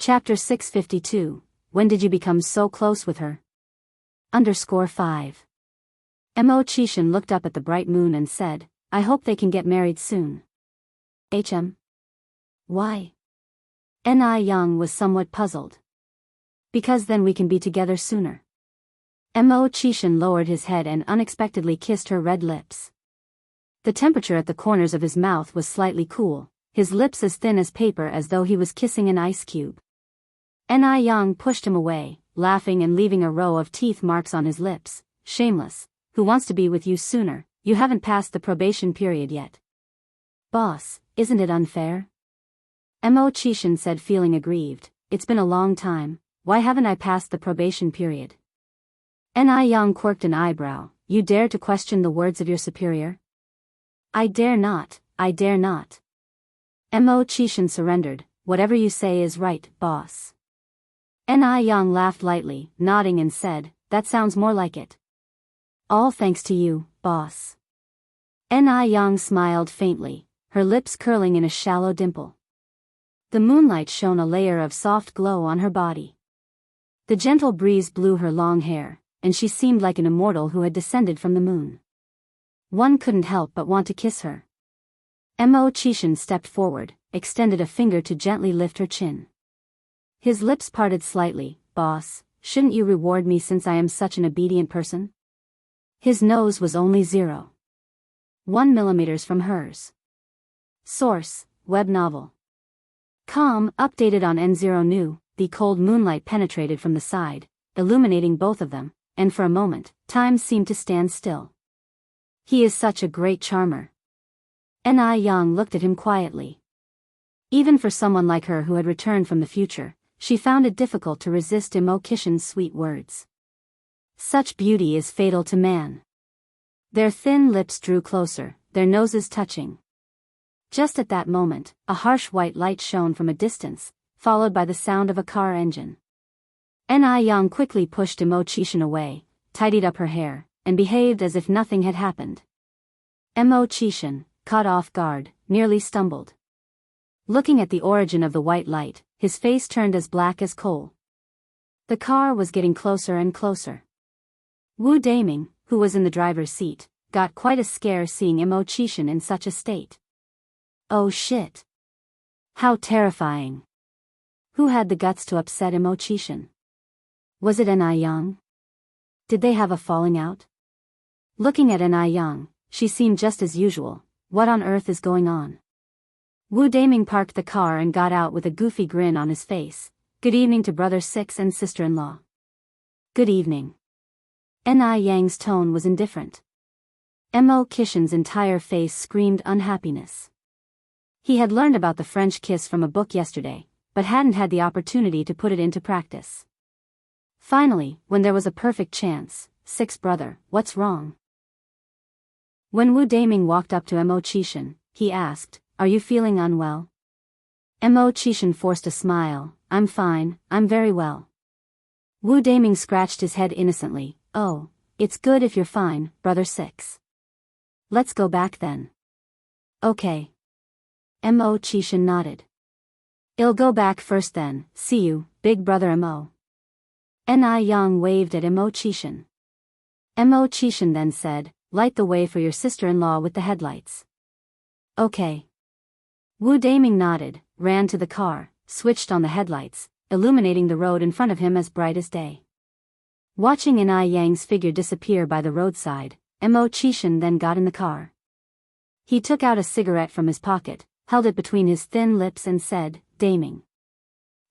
Chapter 652, When Did You Become So Close with Her? _5. Mo Chishan looked up at the bright moon and said, I hope they can get married soon. Why? Ni Young was somewhat puzzled. Because then we can be together sooner. Mo Chishan lowered his head and unexpectedly kissed her red lips. The temperature at the corners of his mouth was slightly cool, his lips as thin as paper as though he was kissing an ice cube. Ni Young pushed him away, laughing and leaving a row of teeth marks on his lips. Shameless, who wants to be with you sooner? You haven't passed the probation period yet. Boss, isn't it unfair? Mo Chishan said, feeling aggrieved. It's been a long time, why haven't I passed the probation period? Ni Young quirked an eyebrow. You dare to question the words of your superior? I dare not, I dare not. Mo Chishan surrendered. Whatever you say is right, boss. Ni Young laughed lightly, nodding and said, that sounds more like it. All thanks to you, boss. Ni Young smiled faintly, her lips curling in a shallow dimple. The moonlight shone a layer of soft glow on her body. The gentle breeze blew her long hair, and she seemed like an immortal who had descended from the moon. One couldn't help but want to kiss her. Mo Chishan stepped forward, extended a finger to gently lift her chin. His lips parted slightly. Boss, shouldn't you reward me since I am such an obedient person? His nose was only 0.1 millimeters from hers. Source, web novel. Com, updated on N0 New. The cold moonlight penetrated from the side, illuminating both of them, and for a moment, time seemed to stand still. He is such a great charmer. Ni Young looked at him quietly. Even for someone like her who had returned from the future, she found it difficult to resist Mo Chishan's sweet words. Such beauty is fatal to man. Their thin lips drew closer, their noses touching. Just at that moment, a harsh white light shone from a distance, followed by the sound of a car engine. Ni Young quickly pushed Mo Chishan away, tidied up her hair, and behaved as if nothing had happened. Mo Chishan, caught off guard, nearly stumbled. Looking at the origin of the white light, his face turned as black as coal. The car was getting closer and closer. Wu Daming, who was in the driver's seat, got quite a scare seeing Mo Chishan in such a state. Oh shit. How terrifying. Who had the guts to upset Mo Chishan? Was it Ni Young? Did they have a falling out? Looking at Ni Young, she seemed just as usual. What on earth is going on? Wu Daming parked the car and got out with a goofy grin on his face. Good evening to brother 6 and sister-in-law. Good evening. Ni Yang's tone was indifferent. Mo Chishan's entire face screamed unhappiness. He had learned about the French kiss from a book yesterday, but hadn't had the opportunity to put it into practice. Finally, when there was a perfect chance, 6 brother, what's wrong? When Wu Daming walked up to Mo Chishan, he asked, are you feeling unwell? Mo Chishan forced a smile. I'm fine, I'm very well. Wu Daming scratched his head innocently. Oh, it's good if you're fine, brother 6. Let's go back then. Okay. Mo Chishan nodded. I'll go back first then, see you, big brother Mo. Ni Young waved at Mo Chishan. Mo Chishan then said, light the way for your sister-in-law with the headlights. Okay. Wu Daming nodded, ran to the car, switched on the headlights, illuminating the road in front of him as bright as day. Watching Ni Yang's figure disappear by the roadside, Mo Chishan then got in the car. He took out a cigarette from his pocket, held it between his thin lips and said, Daming.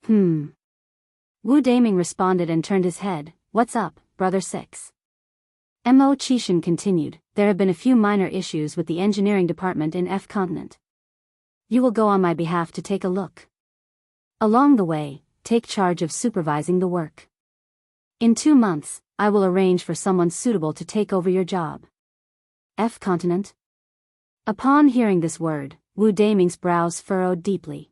Wu Daming responded and turned his head. What's up, brother 6? Mo Chishan continued, there have been a few minor issues with the engineering department in F continent. You will go on my behalf to take a look. Along the way, take charge of supervising the work. In 2 months, I will arrange for someone suitable to take over your job. F continent? Upon hearing this word, Wu Daming's brows furrowed deeply.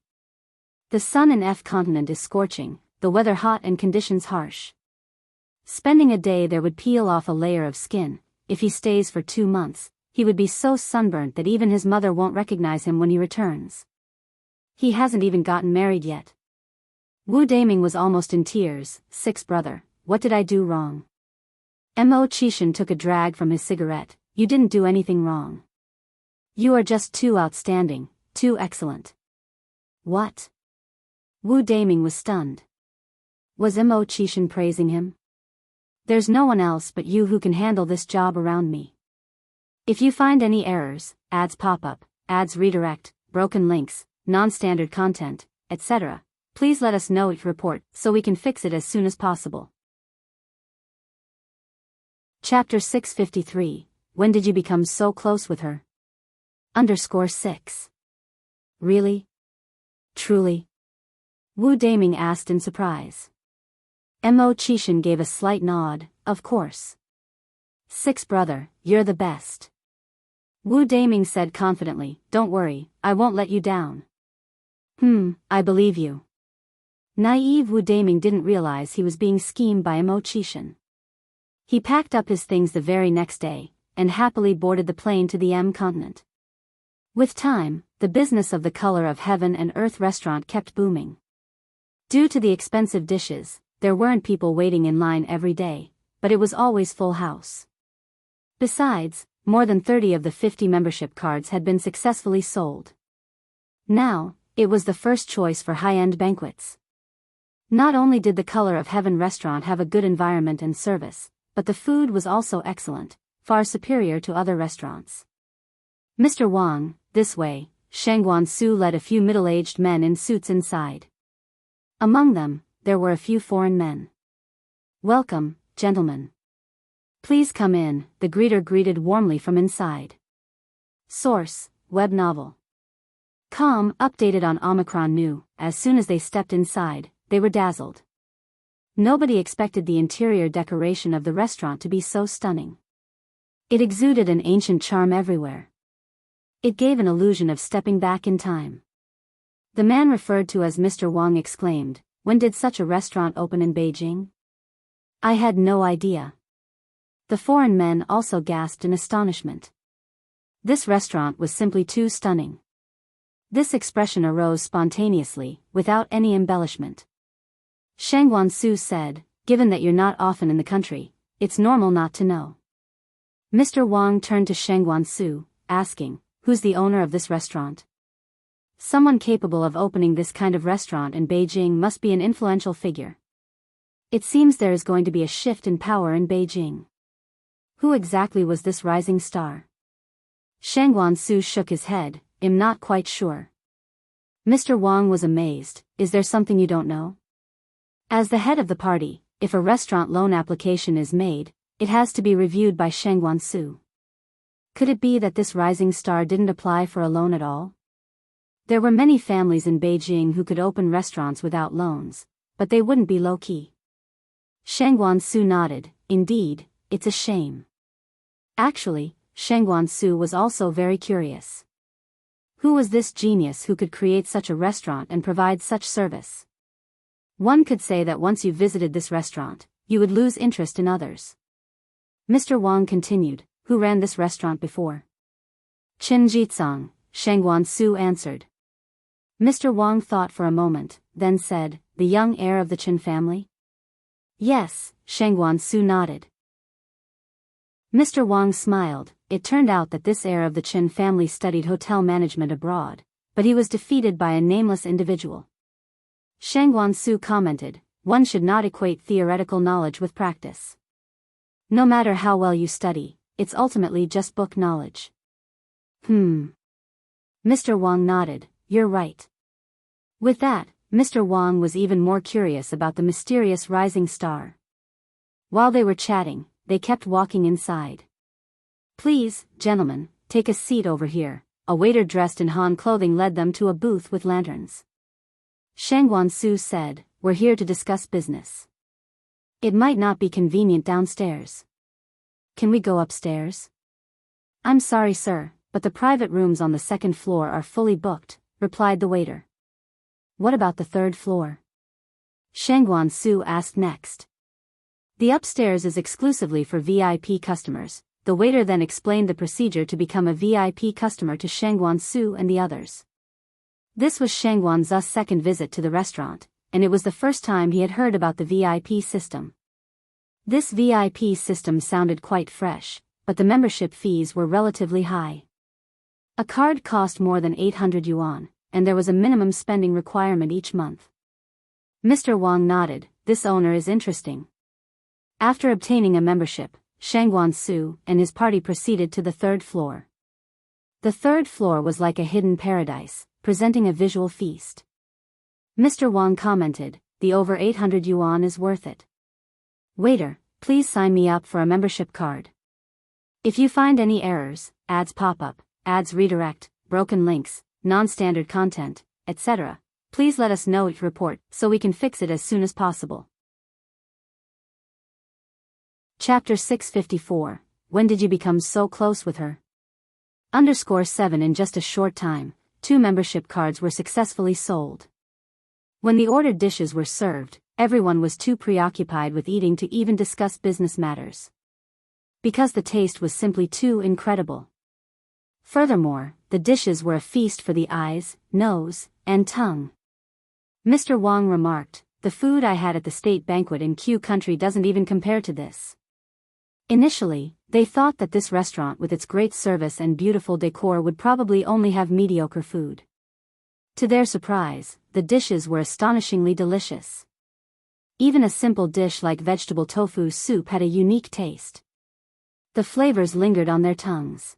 The sun in F continent is scorching, the weather hot and conditions harsh. Spending a day there would peel off a layer of skin. If he stays for 2 months, he would be so sunburnt that even his mother won't recognize him when he returns. He hasn't even gotten married yet. Wu Daming was almost in tears. Sixth brother, what did I do wrong? Mo Chishan took a drag from his cigarette. You didn't do anything wrong. You are just too outstanding, too excellent. What? Wu Daming was stunned. Was Mo Chishan praising him? There's no one else but you who can handle this job around me. If you find any errors, ads pop up, ads redirect, broken links, non-standard content, etc., please let us know it report so we can fix it as soon as possible. Chapter 653, When did you become so close with her? _6. Really? Truly? Wu Daming asked in surprise. Mo Chishan gave a slight nod, of course. Sixth brother, you're the best. Wu Daming said confidently, don't worry, I won't let you down. I believe you. Naive Wu Daming didn't realize he was being schemed by Mo Chishan. He packed up his things the very next day, and happily boarded the plane to the M continent. With time, the business of the Color of Heaven and Earth restaurant kept booming. Due to the expensive dishes, there weren't people waiting in line every day, but it was always full house. Besides, more than 30 of the 50 membership cards had been successfully sold. Now, it was the first choice for high-end banquets. Not only did the Color of Heaven restaurant have a good environment and service, but the food was also excellent, far superior to other restaurants. Mr. Wang, this way, Sheng Guansu led a few middle-aged men in suits inside. Among them, there were a few foreign men. Welcome, gentlemen. Please come in, the greeter greeted warmly from inside. Source, web novel. Com updated on Omicron New. As soon as they stepped inside, they were dazzled. Nobody expected the interior decoration of the restaurant to be so stunning. It exuded an ancient charm everywhere. It gave an illusion of stepping back in time. The man referred to as Mr. Wang exclaimed, when did such a restaurant open in Beijing? I had no idea. The foreign men also gasped in astonishment. This restaurant was simply too stunning. This expression arose spontaneously, without any embellishment. Sheng Guansu said, given that you're not often in the country, it's normal not to know. Mr. Wang turned to Sheng Guansu, asking, who's the owner of this restaurant? Someone capable of opening this kind of restaurant in Beijing must be an influential figure. It seems there is going to be a shift in power in Beijing. Who exactly was this rising star? Sheng Guansu shook his head, I'm not quite sure. Mr. Wang was amazed, is there something you don't know? As the head of the party, if a restaurant loan application is made, it has to be reviewed by Sheng Guansu. Could it be that this rising star didn't apply for a loan at all? There were many families in Beijing who could open restaurants without loans, but they wouldn't be low-key. Sheng Guansu nodded, indeed, it's a shame. Actually, Sheng Guansu was also very curious. Who was this genius who could create such a restaurant and provide such service? One could say that once you visited this restaurant, you would lose interest in others. Mr. Wang continued, who ran this restaurant before? Qin Jitsang, Sheng Guansu answered. Mr. Wang thought for a moment, then said, the young heir of the Qin family? Yes, Sheng Guansu nodded. Mr. Wang smiled. It turned out that this heir of the Qin family studied hotel management abroad, but he was defeated by a nameless individual. Sheng Guansu commented, one should not equate theoretical knowledge with practice. No matter how well you study, it's ultimately just book knowledge. Mr. Wang nodded, you're right. With that, Mr. Wang was even more curious about the mysterious rising star. While they were chatting, they kept walking inside. Please, gentlemen, take a seat over here. A waiter dressed in Han clothing led them to a booth with lanterns. Sheng Guansu said, we're here to discuss business. It might not be convenient downstairs. Can we go upstairs? I'm sorry, sir, but the private rooms on the second floor are fully booked, replied the waiter. What about the third floor? Sheng Guansu asked next. The upstairs is exclusively for VIP customers. The waiter then explained the procedure to become a VIP customer to Sheng Guansu and the others. This was Sheng Guanzu's second visit to the restaurant, and it was the first time he had heard about the VIP system. This VIP system sounded quite fresh, but the membership fees were relatively high. A card cost more than 800 yuan, and there was a minimum spending requirement each month. Mr. Wang nodded. This owner is interesting. After obtaining a membership, Shangguan Su and his party proceeded to the third floor. The third floor was like a hidden paradise, presenting a visual feast. Mr. Wang commented, the over 800 yuan is worth it. Waiter, please sign me up for a membership card. If you find any errors, ads pop up, ads redirect, broken links, non-standard content, etc., please let us know each report so we can fix it as soon as possible. Chapter 654, When did you become so close with her? _7 In just a short time, 2 membership cards were successfully sold. When the ordered dishes were served, everyone was too preoccupied with eating to even discuss business matters. Because the taste was simply too incredible. Furthermore, the dishes were a feast for the eyes, nose, and tongue. Mr. Wang remarked, the food I had at the state banquet in Q country doesn't even compare to this. Initially, they thought that this restaurant with its great service and beautiful decor would probably only have mediocre food. To their surprise, the dishes were astonishingly delicious. Even a simple dish like vegetable tofu soup had a unique taste. The flavors lingered on their tongues.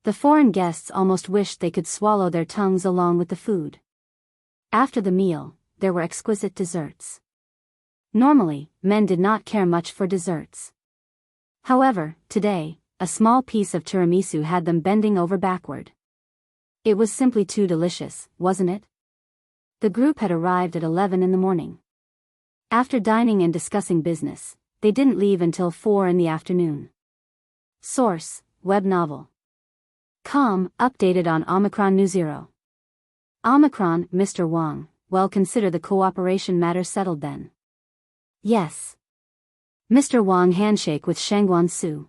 The foreign guests almost wished they could swallow their tongues along with the food. After the meal, there were exquisite desserts. Normally, men did not care much for desserts. However, today, a small piece of tiramisu had them bending over backward. It was simply too delicious, wasn't it? The group had arrived at 11 in the morning. After dining and discussing business, they didn't leave until 4 in the afternoon. Source, web novel. Com, updated on Omicron New Zero. Omicron, Mr. Wang, well, consider the cooperation matter settled then. Yes. Mr. Wang handshake with Shangguan Su.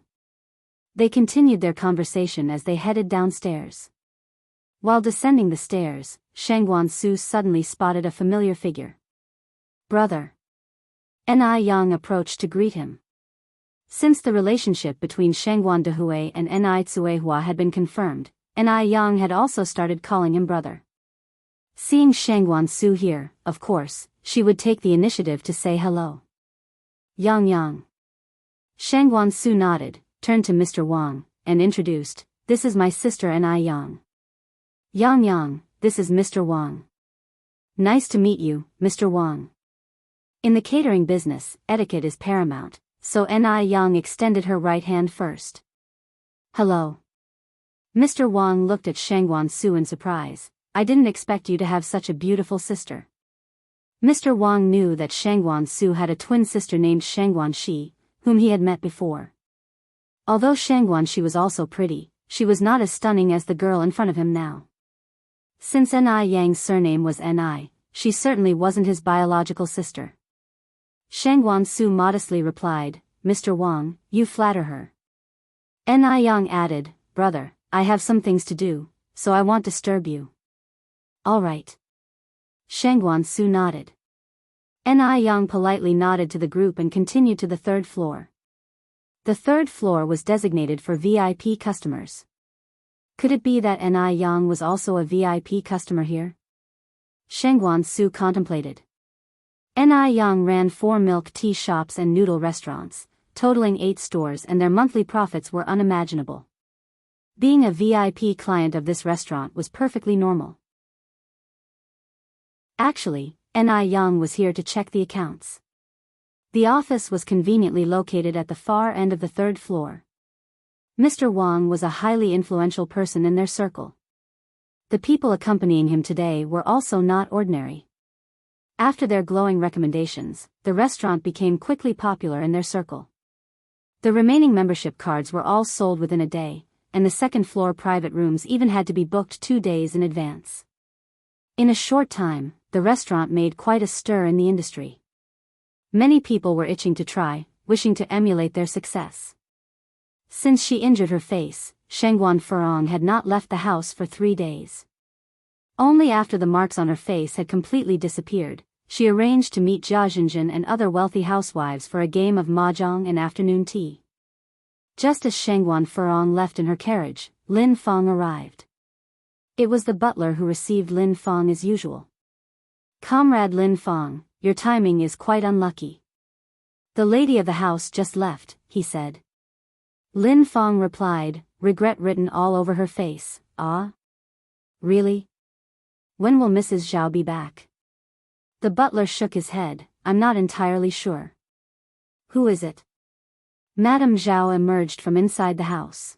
They continued their conversation as they headed downstairs. While descending the stairs, Shangguan Su suddenly spotted a familiar figure. Brother. Ni Yang approached to greet him. Since the relationship between Shangguan Dehui and Ni Tsuehua had been confirmed, Ni Yang had also started calling him brother. Seeing Shangguan Su here, of course, she would take the initiative to say hello. Yang. Shangguan Su nodded, turned to Mr. Wang, and introduced, this is my sister Ni Yang. Yang, this is Mr. Wang. Nice to meet you, Mr. Wang. In the catering business, etiquette is paramount, so Ni Yang extended her right hand first. Hello. Mr. Wang looked at Shangguan Su in surprise. I didn't expect you to have such a beautiful sister. Mr. Wang knew that Shangguan Su had a twin sister named Shangguan Shi, whom he had met before. Although Shangguan Shi was also pretty, she was not as stunning as the girl in front of him now. Since Ni Yang's surname was Ni, she certainly wasn't his biological sister. Shangguan Su modestly replied, Mr. Wang, you flatter her. Ni Yang added, brother, I have some things to do, so I won't disturb you. All right. Shangguan Su nodded. Ni Yang politely nodded to the group and continued to the third floor. The third floor was designated for VIP customers. Could it be that Ni Yang was also a VIP customer here? Shangguan Su contemplated. Ni Yang ran 4 milk tea shops and noodle restaurants, totaling 8 stores, and their monthly profits were unimaginable. Being a VIP client of this restaurant was perfectly normal. Actually, Ni Yang was here to check the accounts. The office was conveniently located at the far end of the third floor. Mr. Wang was a highly influential person in their circle. The people accompanying him today were also not ordinary. After their glowing recommendations, the restaurant became quickly popular in their circle. The remaining membership cards were all sold within a day, and the second floor private rooms even had to be booked 2 days in advance. In a short time, the restaurant made quite a stir in the industry. Many people were itching to try, wishing to emulate their success. Since she injured her face, Shangguan Furong had not left the house for 3 days. Only after the marks on her face had completely disappeared, she arranged to meet Jia Jinjin and other wealthy housewives for a game of mahjong and afternoon tea. Just as Shengguan Furong left in her carriage, Lin Feng arrived. It was the butler who received Lin Feng as usual. "Comrade Lin Feng, your timing is quite unlucky. The lady of the house just left," he said. Lin Feng replied, regret written all over her face. "Ah? Really? When will Mrs. Zhao be back?" The butler shook his head. "I'm not entirely sure." "Who is it?" Madame Zhao emerged from inside the house.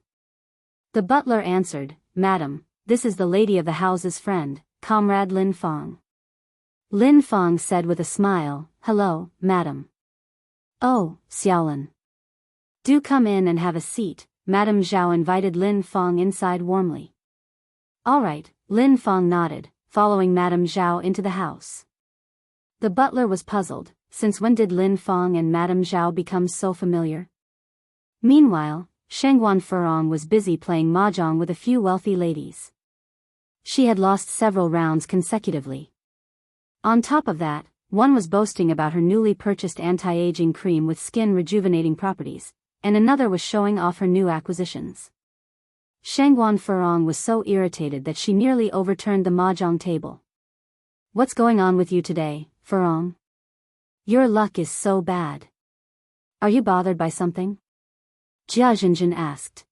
The butler answered, "Madam, this is the lady of the house's friend, Comrade Lin Feng." Lin Feng said with a smile, "Hello, madam." "Oh, Xiaolin. Do come in and have a seat." Madame Zhao invited Lin Feng inside warmly. "All right," Lin Feng nodded, following Madame Zhao into the house. The butler was puzzled, since when did Lin Feng and Madame Zhao become so familiar? Meanwhile, Shengguan Furong was busy playing mahjong with a few wealthy ladies. She had lost several rounds consecutively. On top of that, one was boasting about her newly purchased anti-aging cream with skin rejuvenating properties, and another was showing off her new acquisitions. Shengguan Furong was so irritated that she nearly overturned the mahjong table. "What's going on with you today, Furong? Your luck is so bad. Are you bothered by something?" Jia Jinjin asked.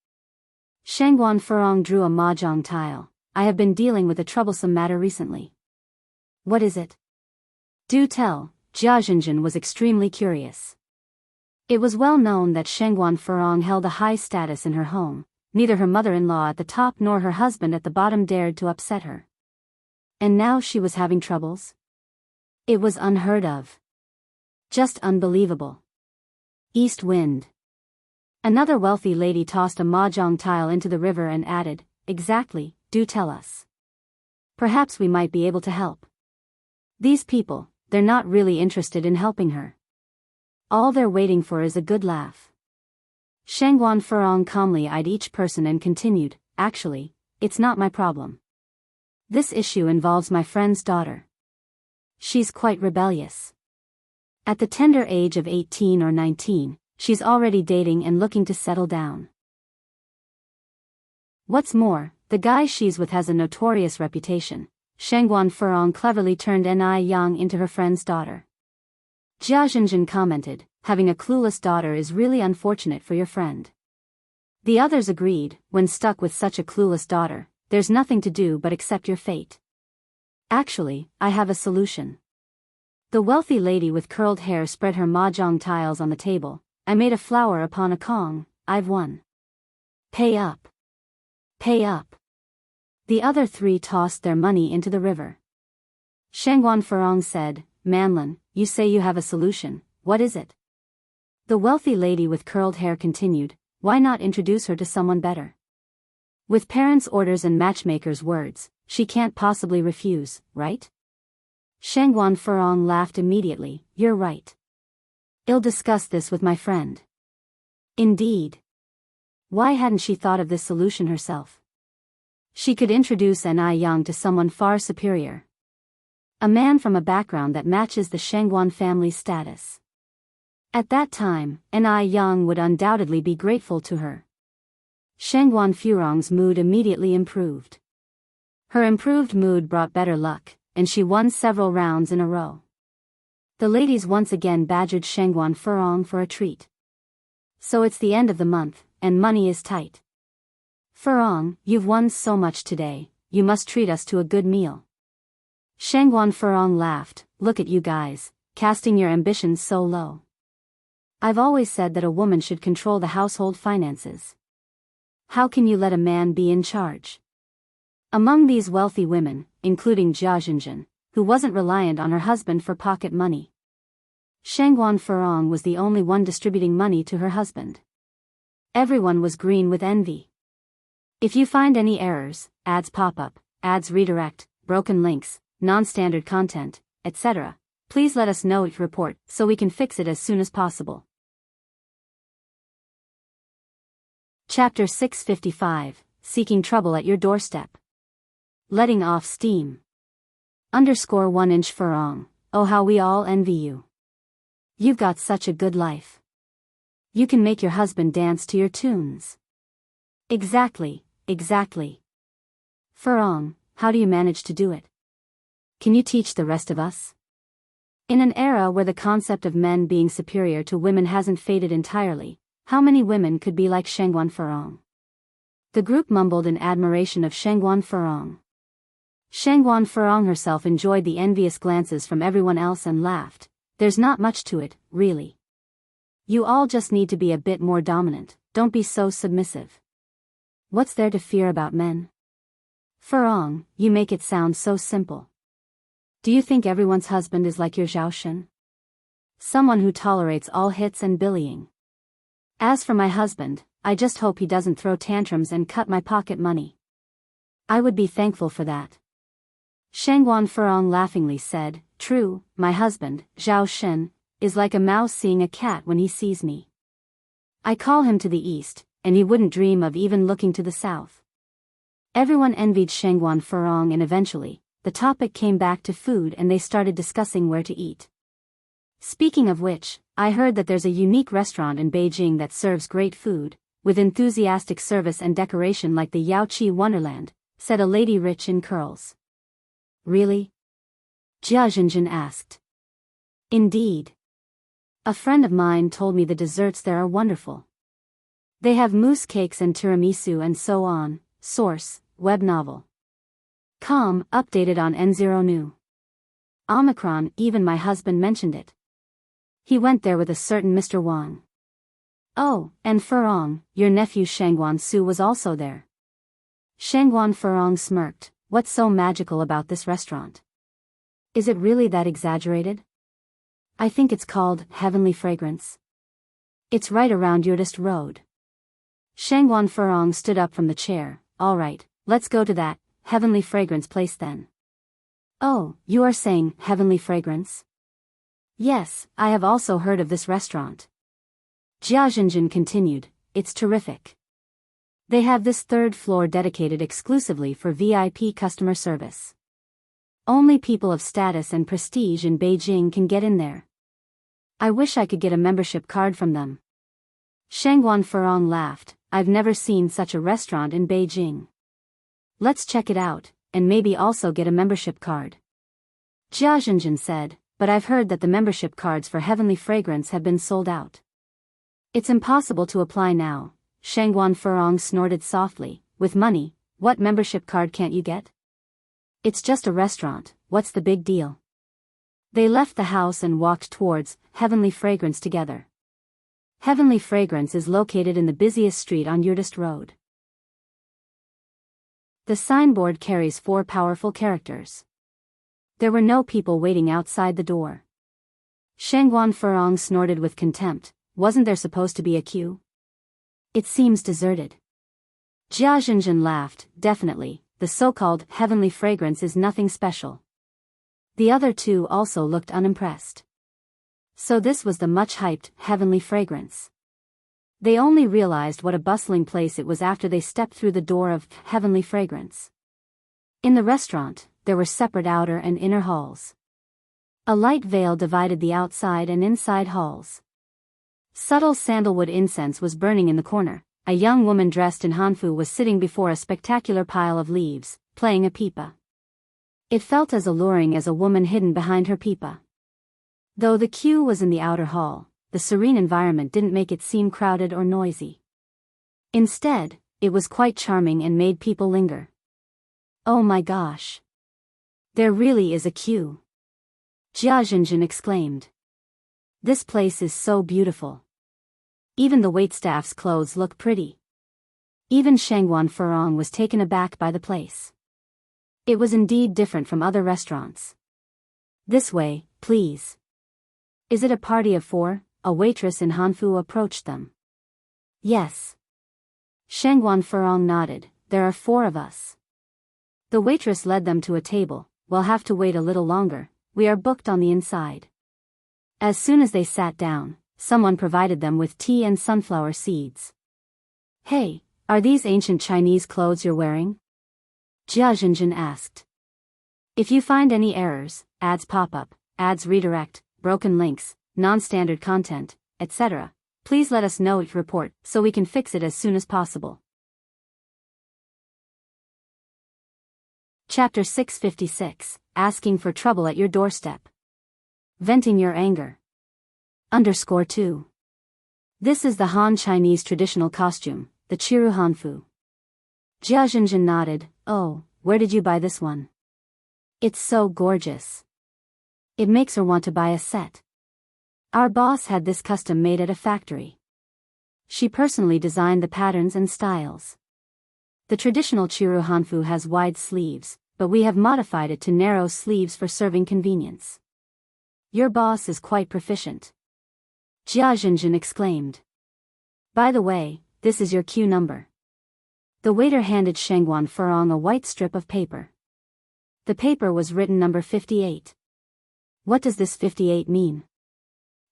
Shengguan Furong drew a mahjong tile. "I have been dealing with a troublesome matter recently." "What is it?" "Do tell." Jia Jinjin was extremely curious. It was well known that Shengguan Furong held a high status in her home. Neither her mother-in-law at the top nor her husband at the bottom dared to upset her. And now she was having troubles? It was unheard of. Just unbelievable. East wind. Another wealthy lady tossed a mahjong tile into the river and added, "Exactly, do tell us. Perhaps we might be able to help." These people, they're not really interested in helping her. All they're waiting for is a good laugh. Shengguan Furong calmly eyed each person and continued, "Actually, it's not my problem. This issue involves my friend's daughter. She's quite rebellious. At the tender age of 18 or 19, she's already dating and looking to settle down. What's more, the guy she's with has a notorious reputation." Shengguan Furong cleverly turned Ni Yang into her friend's daughter. Jia Jinjin commented, "Having a clueless daughter is really unfortunate for your friend." The others agreed, "When stuck with such a clueless daughter, there's nothing to do but accept your fate. Actually, I have a solution." The wealthy lady with curled hair spread her mahjong tiles on the table. "I made a flower upon a Kong. I've won. Pay up. Pay up." The other three tossed their money into the river. Shengguan Furong said, "Manlin, you say you have a solution, what is it?" The wealthy lady with curled hair continued, "Why not introduce her to someone better? With parents' orders and matchmakers' words, she can't possibly refuse, right?" Shengguan Furong laughed immediately, "You're right. I'll discuss this with my friend." Indeed. Why hadn't she thought of this solution herself? She could introduce Ni Yang to someone far superior. A man from a background that matches the Shengguan family's status. At that time, Ni Yang would undoubtedly be grateful to her. Shengguan Furong's mood immediately improved. Her improved mood brought better luck, and she won several rounds in a row. The ladies once again badgered Shengguan Furong for a treat. "So it's the end of the month, and money is tight. Furong, you've won so much today, you must treat us to a good meal." Shengguan Furong laughed, "Look at you guys, casting your ambitions so low. I've always said that a woman should control the household finances. How can you let a man be in charge?" Among these wealthy women, including Jia Jinjin, who wasn't reliant on her husband for pocket money, Shengguan Furong was the only one distributing money to her husband. Everyone was green with envy. If you find any errors, ads pop up, ads redirect, broken links, non-standard content, etc., please let us know each report so we can fix it as soon as possible. Chapter 655, Seeking Trouble at Your Doorstep. Letting off steam. _1 inch Furong, oh how we all envy you. You've got such a good life. You can make your husband dance to your tunes. Exactly, exactly. Farong, how do you manage to do it? Can you teach the rest of us? In an era where the concept of men being superior to women hasn't faded entirely, how many women could be like Shangguan Farong? The group mumbled in admiration of Shangguan Farong. Shangguan Farong herself enjoyed the envious glances from everyone else and laughed. There's not much to it, really. You all just need to be a bit more dominant, don't be so submissive. What's there to fear about men? Farong, you make it sound so simple. Do you think everyone's husband is like your Zhao Shen? Someone who tolerates all hits and bullying. As for my husband, I just hope he doesn't throw tantrums and cut my pocket money. I would be thankful for that. Shangguan Farong laughingly said, true, my husband, Zhao Shen, is like a mouse seeing a cat when he sees me. I call him to the east, and he wouldn't dream of even looking to the south. Everyone envied Shangguan Farong, and eventually, the topic came back to food and they started discussing where to eat. Speaking of which, I heard that there's a unique restaurant in Beijing that serves great food, with enthusiastic service and decoration like the Yaoqi Wonderland, said a lady rich in curls. Really? Jia Zhenjin asked. Indeed. A friend of mine told me the desserts there are wonderful. They have mousse cakes and tiramisu and so on. Source, web novel. Com, updated on N0 New. Omicron, even my husband mentioned it. He went there with a certain Mr. Wang. Oh, and Farong, your nephew Shangguan Su was also there. Shangguan Farong smirked, what's so magical about this restaurant? Is it really that exaggerated? I think it's called Heavenly Fragrance. It's right around Yurdist Road. Shangguan Farong stood up from the chair. All right, let's go to that Heavenly Fragrance place then. Oh, you are saying Heavenly Fragrance? Yes, I have also heard of this restaurant. Jia Zhenjin continued, it's terrific. They have this third floor dedicated exclusively for VIP customer service. Only people of status and prestige in Beijing can get in there. I wish I could get a membership card from them. Shangguan Farong laughed, I've never seen such a restaurant in Beijing. Let's check it out, and maybe also get a membership card. Jia Zhenjin said, but I've heard that the membership cards for Heavenly Fragrance have been sold out. It's impossible to apply now, Shangguan Farong snorted softly, with money, what membership card can't you get? It's just a restaurant, what's the big deal? They left the house and walked towards Heavenly Fragrance together. Heavenly Fragrance is located in the busiest street on Yurdist Road. The signboard carries 4 powerful characters. There were no people waiting outside the door. Shangguan Farong snorted with contempt, wasn't there supposed to be a queue? It seems deserted. Jia Zhenjin laughed, definitely, the so-called Heavenly Fragrance is nothing special. The other 2 also looked unimpressed. So this was the much-hyped Heavenly Fragrance. They only realized what a bustling place it was after they stepped through the door of Heavenly Fragrance. In the restaurant, there were separate outer and inner halls. A light veil divided the outside and inside halls. Subtle sandalwood incense was burning in the corner. A young woman dressed in hanfu was sitting before a spectacular pile of leaves, playing a pipa. It felt as alluring as a woman hidden behind her pipa. Though the queue was in the outer hall, the serene environment didn't make it seem crowded or noisy. Instead, it was quite charming and made people linger. Oh my gosh! There really is a queue! Jia Zhenjin exclaimed. This place is so beautiful. Even the waitstaff's clothes look pretty. Even Shangguan Farong was taken aback by the place. It was indeed different from other restaurants. This way, please. Is it a party of 4? A waitress in hanfu approached them. Yes. Shangguan Farong nodded, there are 4 of us. The waitress led them to a table. We'll have to wait a little longer, we are booked on the inside. As soon as they sat down, someone provided them with tea and sunflower seeds. Hey, are these ancient Chinese clothes you're wearing? Jia Zhenjin asked. If you find any errors, ads pop up, ads redirect, broken links, non-standard content, etc. Please let us know your report so we can fix it as soon as possible. Chapter 656, Asking for Trouble at Your Doorstep. Venting Your Anger. _2. This is the Han Chinese traditional costume, the Chiru Hanfu. Jia Zhenjin nodded. Oh, where did you buy this one? It's so gorgeous. It makes her want to buy a set. Our boss had this custom made at a factory. She personally designed the patterns and styles. The traditional Chiru Hanfu has wide sleeves, but we have modified it to narrow sleeves for serving convenience. Your boss is quite proficient. Jia Zhenjin exclaimed. By the way, this is your queue number. The waiter handed Shengguan Furong a white strip of paper. The paper was written number 58. What does this 58 mean?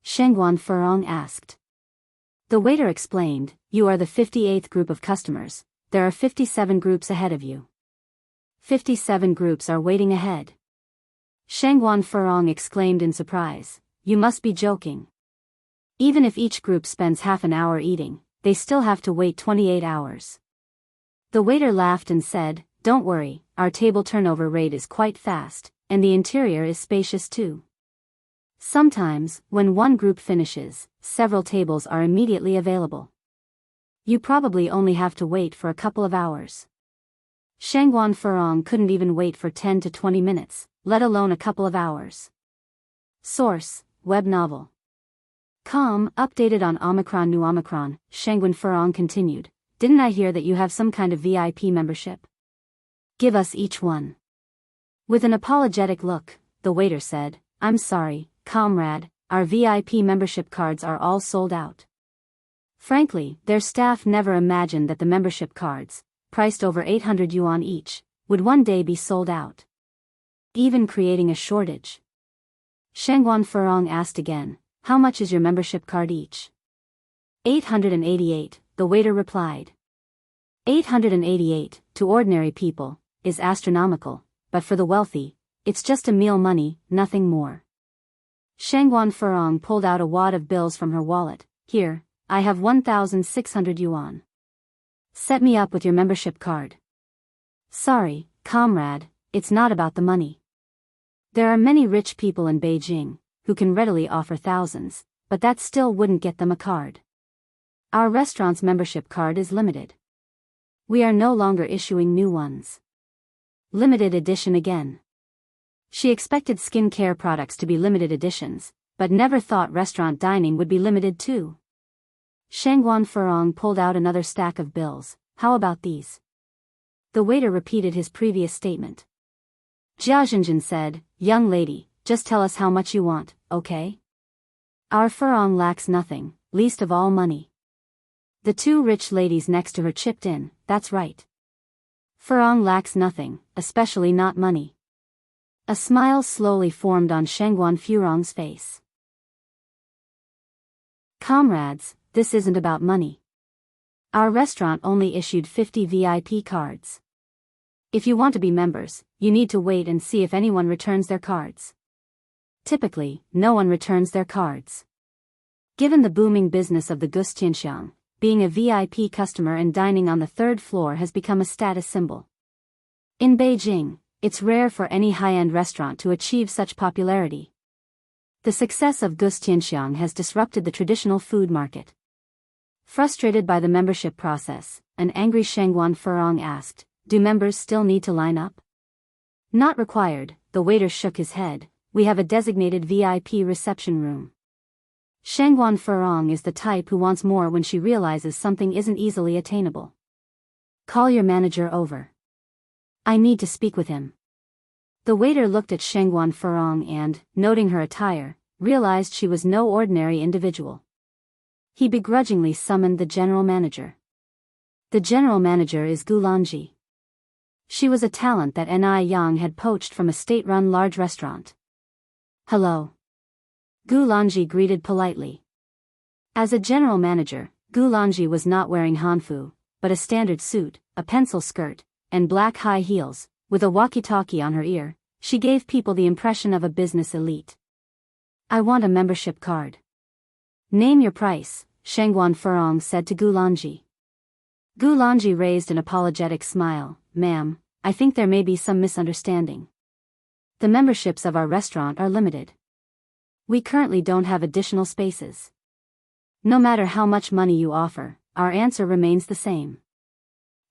Shengguan Furong asked. The waiter explained, you are the 58th group of customers. There are 57 groups ahead of you. 57 groups are waiting ahead. Shengguan Furong exclaimed in surprise. You must be joking. Even if each group spends half an hour eating, they still have to wait 28 hours. The waiter laughed and said, don't worry, our table turnover rate is quite fast, and the interior is spacious too. Sometimes, when one group finishes, several tables are immediately available. You probably only have to wait for a couple of hours. Shengguan Furong couldn't even wait for 10 to 20 minutes, let alone a couple of hours. Source, web novel. Com, updated on Omicron New Omicron, Shengguan Furong continued. Didn't I hear that you have some kind of VIP membership? Give us each one. With an apologetic look, the waiter said, I'm sorry, comrade, our VIP membership cards are all sold out. Frankly, their staff never imagined that the membership cards, priced over 800 yuan each, would one day be sold out. Even creating a shortage. Shengguan Furong asked again, how much is your membership card each? 888, the waiter replied. 888, to ordinary people, is astronomical, but for the wealthy, it's just a meal money, nothing more. Shengguan Furong pulled out a wad of bills from her wallet. Here, I have 1,600 yuan. Set me up with your membership card. Sorry, comrade, it's not about the money. There are many rich people in Beijing, who can readily offer thousands, but that still wouldn't get them a card. Our restaurant's membership card is limited. We are no longer issuing new ones. Limited edition again. She expected skincare products to be limited editions, but never thought restaurant dining would be limited too. Shengguan Furong pulled out another stack of bills. How about these? The waiter repeated his previous statement. Jia Zhenjin said, young lady, just tell us how much you want, okay? Our Furong lacks nothing, least of all money. The two rich ladies next to her chipped in, that's right. Furong lacks nothing, especially not money. A smile slowly formed on Shengguan Furong's face. Comrades, this isn't about money. Our restaurant only issued 50 VIP cards. If you want to be members, you need to wait and see if anyone returns their cards. Typically, no one returns their cards. Given the booming business of the Gustianxiang, being a VIP customer and dining on the third floor has become a status symbol. In Beijing, it's rare for any high-end restaurant to achieve such popularity. The success of Gustianxiang has disrupted the traditional food market. Frustrated by the membership process, an angry Shengguan Furong asked, do members still need to line up? Not required, the waiter shook his head, we have a designated VIP reception room. Shengguan Furong is the type who wants more when she realizes something isn't easily attainable. Call your manager over. I need to speak with him. The waiter looked at Shengguan Furong and, noting her attire, realized she was no ordinary individual. He begrudgingly summoned the general manager. The general manager is Gu Lanji. She was a talent that Ni Yang had poached from a state-run large restaurant. Hello. Gu Lanji greeted politely. As a general manager, Gu Lanji was not wearing hanfu, but a standard suit, a pencil skirt, and black high heels, with a walkie-talkie on her ear. She gave people the impression of a business elite. I want a membership card. Name your price, Shengguan Furong said to Gulanji. Gulanji raised an apologetic smile. Ma'am, I think there may be some misunderstanding. The memberships of our restaurant are limited. We currently don't have additional spaces. No matter how much money you offer, our answer remains the same.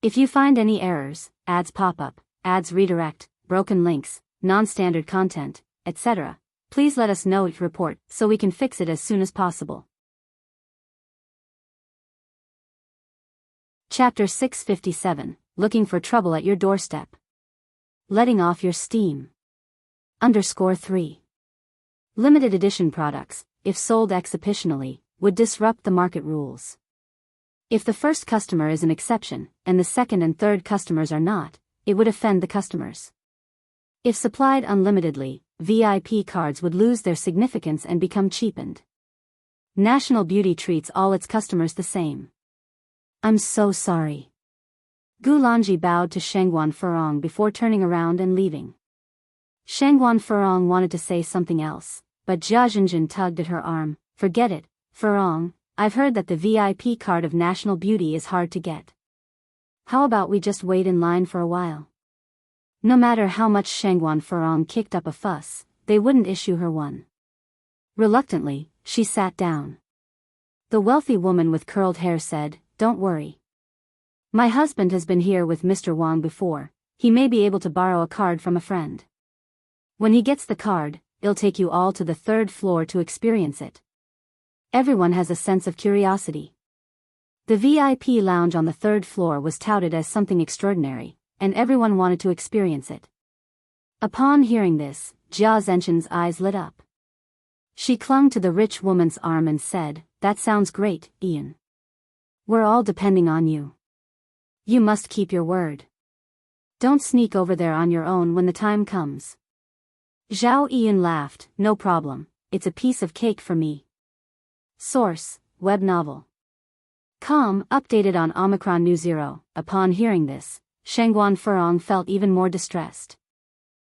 If you find any errors, ads pop up, ads redirect, broken links, non-standard content, etc., please let us know each report so we can fix it as soon as possible. Chapter 657, Looking for Trouble at Your Doorstep. Letting off your steam. _3. Limited edition products, if sold exceptionally, would disrupt the market rules. If the first customer is an exception, and the second and third customers are not, it would offend the customers. If supplied unlimitedly, VIP cards would lose their significance and become cheapened. National Beauty treats all its customers the same. I'm so sorry. Gulanji bowed to Shengguan Furong before turning around and leaving. Shengguan Furong wanted to say something else, but Jia Zhenjin tugged at her arm. Forget it, Furong, I've heard that the VIP card of National Beauty is hard to get. How about we just wait in line for a while? No matter how much Shengguan Furong kicked up a fuss, they wouldn't issue her one. Reluctantly, she sat down. The wealthy woman with curled hair said, Don't worry. My husband has been here with Mr. Wang before, he may be able to borrow a card from a friend. When he gets the card, he'll take you all to the third floor to experience it. Everyone has a sense of curiosity. The VIP lounge on the third floor was touted as something extraordinary, and everyone wanted to experience it. Upon hearing this, Jia Zhenjin's eyes lit up. She clung to the rich woman's arm and said, That sounds great, Ian. We're all depending on you. You must keep your word. Don't sneak over there on your own when the time comes. Zhao Ian laughed, No problem, it's a piece of cake for me. Source, web novel. Com, updated on Omicron New Zero. Upon hearing this, Shengguan Furong felt even more distressed.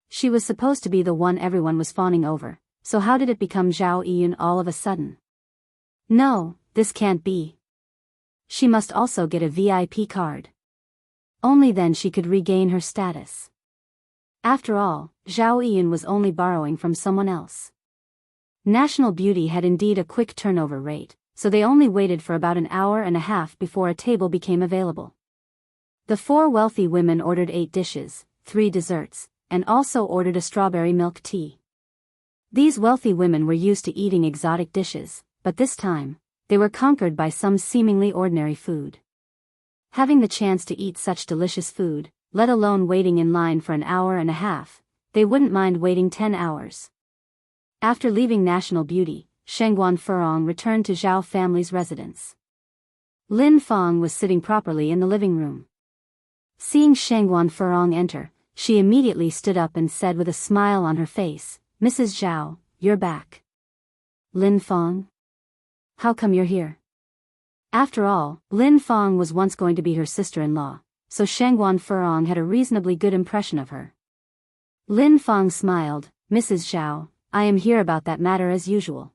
She was supposed to be the one everyone was fawning over, so how did it become Zhao Ian all of a sudden? No, this can't be. She must also get a VIP card. Only then she could regain her status. After all, Zhao Ian was only borrowing from someone else. National Beauty had indeed a quick turnover rate, so they only waited for about an hour and a half before a table became available. The four wealthy women ordered 8 dishes, 3 desserts, and also ordered a strawberry milk tea. These wealthy women were used to eating exotic dishes, but this time, they were conquered by some seemingly ordinary food. Having the chance to eat such delicious food, let alone waiting in line for an hour and a half, they wouldn't mind waiting 10 hours. After leaving National Beauty, Shengguan Furong returned to Zhao family's residence. Lin Feng was sitting properly in the living room. Seeing Shengguan Furong enter, she immediately stood up and said with a smile on her face, Mrs. Zhao, you're back. Lin Feng? How come you're here? After all, Lin Feng was once going to be her sister-in-law, so Shengguan Furong had a reasonably good impression of her. Lin Feng smiled, Mrs. Zhao, I am here about that matter as usual.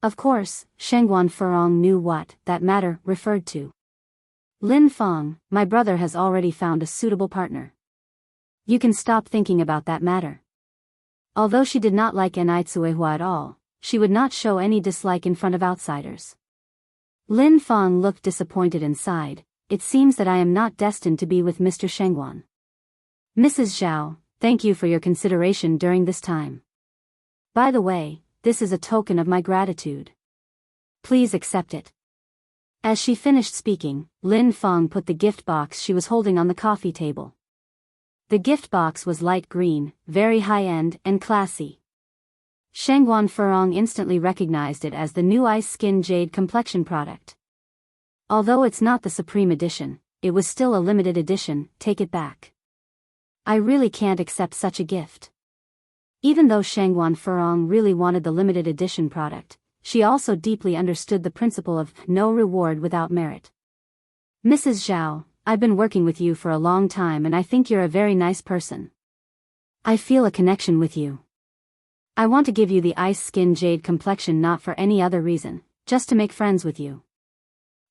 Of course, Shengguan Furong knew what that matter referred to. Lin Feng, my brother has already found a suitable partner. You can stop thinking about that matter. Although she did not like Enrich at all, she would not show any dislike in front of outsiders. Lin Feng looked disappointed and sighed, It seems that I am not destined to be with Mr. Shengguan. Mrs. Zhao, thank you for your consideration during this time. By the way, this is a token of my gratitude. Please accept it. As she finished speaking, Lin Feng put the gift box she was holding on the coffee table. The gift box was light green, very high-end and classy. Shengguan Furong instantly recognized it as the new Ice Skin Jade complexion product. Although it's not the Supreme Edition, it was still a limited edition, take it back. I really can't accept such a gift. Even though Shengguan Furong really wanted the limited edition product, she also deeply understood the principle of no reward without merit. Mrs. Zhao, I've been working with you for a long time and I think you're a very nice person. I feel a connection with you. I want to give you the ice skin jade complexion not for any other reason, just to make friends with you.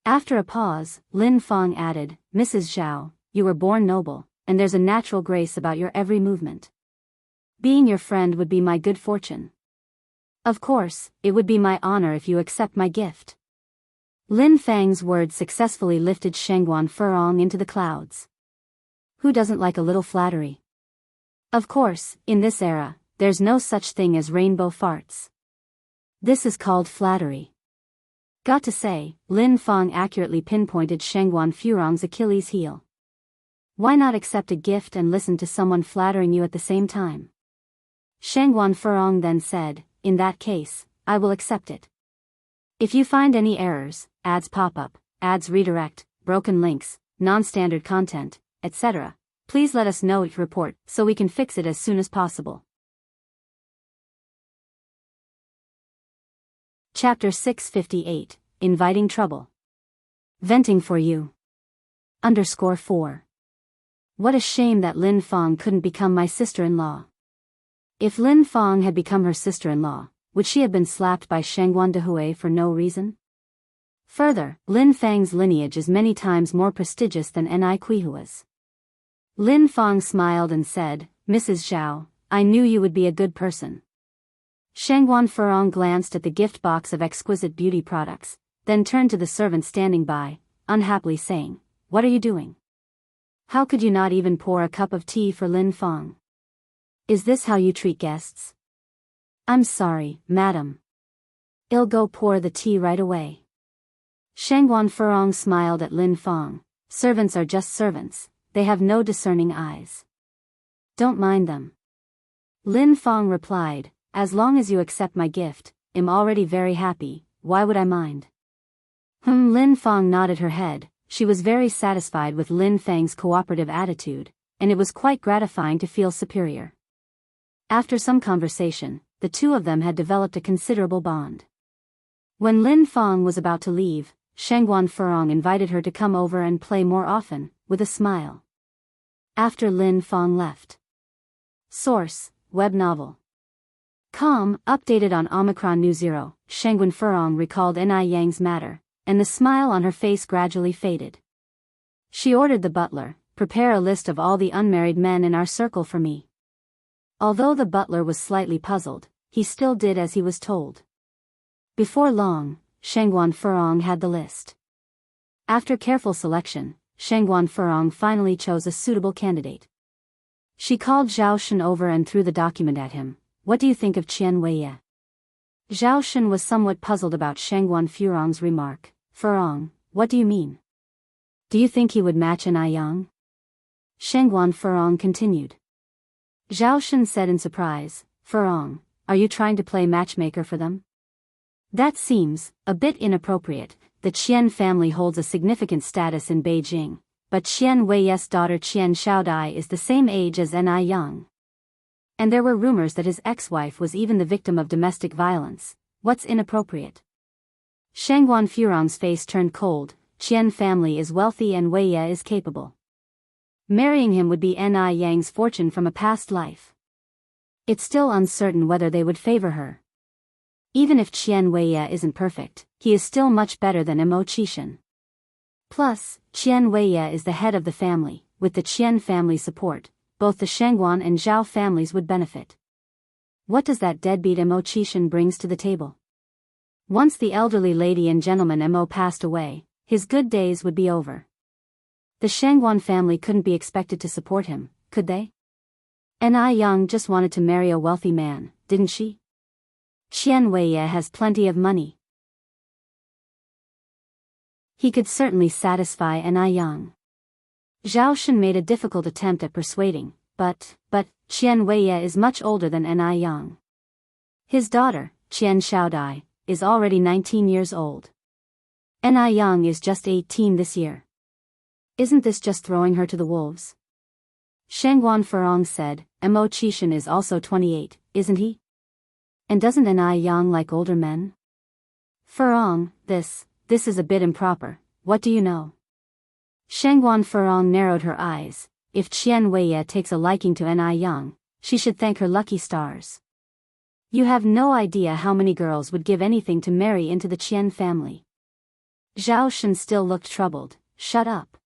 After a pause, Lin Feng added, Mrs. Zhao, you were born noble, and there's a natural grace about your every movement. Being your friend would be my good fortune. Of course, it would be my honor if you accept my gift. Lin Feng's words successfully lifted Shengguan Furong into the clouds. Who doesn't like a little flattery? Of course, in this era, there's no such thing as rainbow farts. This is called flattery. Got to say, Lin Feng accurately pinpointed Shengguan Furong's Achilles heel. Why not accept a gift and listen to someone flattering you at the same time? Shengguan Furong then said, in that case, I will accept it. If you find any errors, ads pop up, ads redirect, broken links, non-standard content, etc., please let us know each report so we can fix it as soon as possible. Chapter 658, Inviting Trouble. Venting for you. _4. What a shame that Lin Feng couldn't become my sister-in-law. If Lin Feng had become her sister-in-law, would she have been slapped by Shengguan Dehui for no reason? Further, Lin Feng's lineage is many times more prestigious than Ni Kuihua's. Lin Feng smiled and said, Mrs. Zhao, I knew you would be a good person. Shengguan Furong glanced at the gift box of exquisite beauty products, then turned to the servant standing by, unhappily saying, What are you doing? How could you not even pour a cup of tea for Lin Feng? Is this how you treat guests? I'm sorry, madam. I'll go pour the tea right away. Shengguan Furong smiled at Lin Feng. Servants are just servants, they have no discerning eyes. Don't mind them. Lin Feng replied, as long as you accept my gift, I'm already very happy, why would I mind? Lin Feng nodded her head. She was very satisfied with Lin Feng's cooperative attitude, and it was quite gratifying to feel superior. After some conversation, the two of them had developed a considerable bond. When Lin Feng was about to leave, Shengguan Furong invited her to come over and play more often, with a smile. After Lin Feng left. Source, web novel. Com, updated on Omicron New Zero, Shengguan Furong recalled Ni Yang's matter, and the smile on her face gradually faded. She ordered the butler, prepare a list of all the unmarried men in our circle for me. Although the butler was slightly puzzled, he still did as he was told. Before long, Shengguan Furong had the list. After careful selection, Shengguan Furong finally chose a suitable candidate. She called Zhao Shen over and threw the document at him. What do you think of Qian Weiye? Zhao Shen was somewhat puzzled about Shengguan Furong's remark. Furong, what do you mean? Do you think he would match Ni Yang? Shengguan Furong continued. Zhao Shen said in surprise, Furong, are you trying to play matchmaker for them? That seems a bit inappropriate. The Qian family holds a significant status in Beijing, but Qian Weiye's daughter Qian Shaodai is the same age as Ni Yang. And there were rumors that his ex-wife was even the victim of domestic violence. What's inappropriate? Shengguan Furong's face turned cold. Qian family is wealthy and Weiye is capable. Marrying him would be Ni Yang's fortune from a past life. It's still uncertain whether they would favor her. Even if Qian Weiye isn't perfect, he is still much better than Mo Qishan. Plus, Qian Weiye is the head of the family. With the Qian family support, both the Shengguan and Zhao families would benefit. What does that deadbeat Mo Qishan brings to the table? Once the elderly lady and gentleman Mo passed away, his good days would be over. The Shengguan family couldn't be expected to support him, could they? Ni Yang just wanted to marry a wealthy man, didn't she? Qian Weiye has plenty of money. He could certainly satisfy Ni Yang. Zhao Shen made a difficult attempt at persuading, but Qian Weiye is much older than Ni Yang. His daughter, Qian Shaodai, is already 19 years old. Ni Yang is just 18 this year. Isn't this just throwing her to the wolves? Shengguan Furong said, Mo Qishan is also 28, isn't he? And doesn't Ni Yang like older men? Furong, this is a bit improper, what do you know? Shengguan Furong narrowed her eyes. If Qian Weiye takes a liking to Ni Yang, she should thank her lucky stars. You have no idea how many girls would give anything to marry into the Qian family. Zhao Shen still looked troubled. Shut up.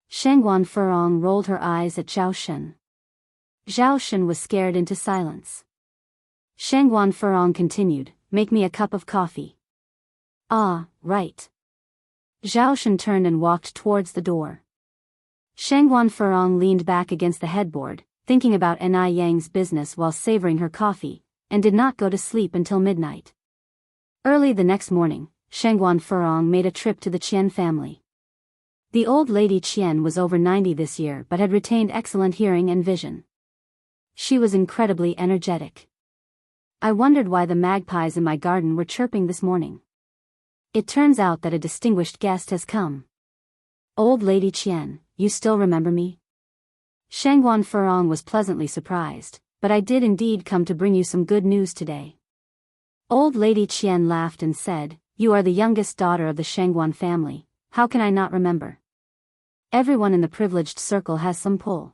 Shangguan Furong rolled her eyes at Zhao Shen. Zhao Shen was scared into silence. Shangguan Furong continued, make me a cup of coffee. Ah, right. Zhao Shen turned and walked towards the door. Shangguan Furong leaned back against the headboard, thinking about Ni Yang's business while savoring her coffee, and did not go to sleep until midnight. Early the next morning, Shangguan Furong made a trip to the Qian family. The old lady Qian was over 90 this year but had retained excellent hearing and vision. She was incredibly energetic. I wondered why the magpies in my garden were chirping this morning. It turns out that a distinguished guest has come. Old lady Qian, you still remember me? Shangguan Furong was pleasantly surprised, but I did indeed come to bring you some good news today. Old lady Qian laughed and said, you are the youngest daughter of the Shangguan family, how can I not remember? Everyone in the privileged circle has some pull.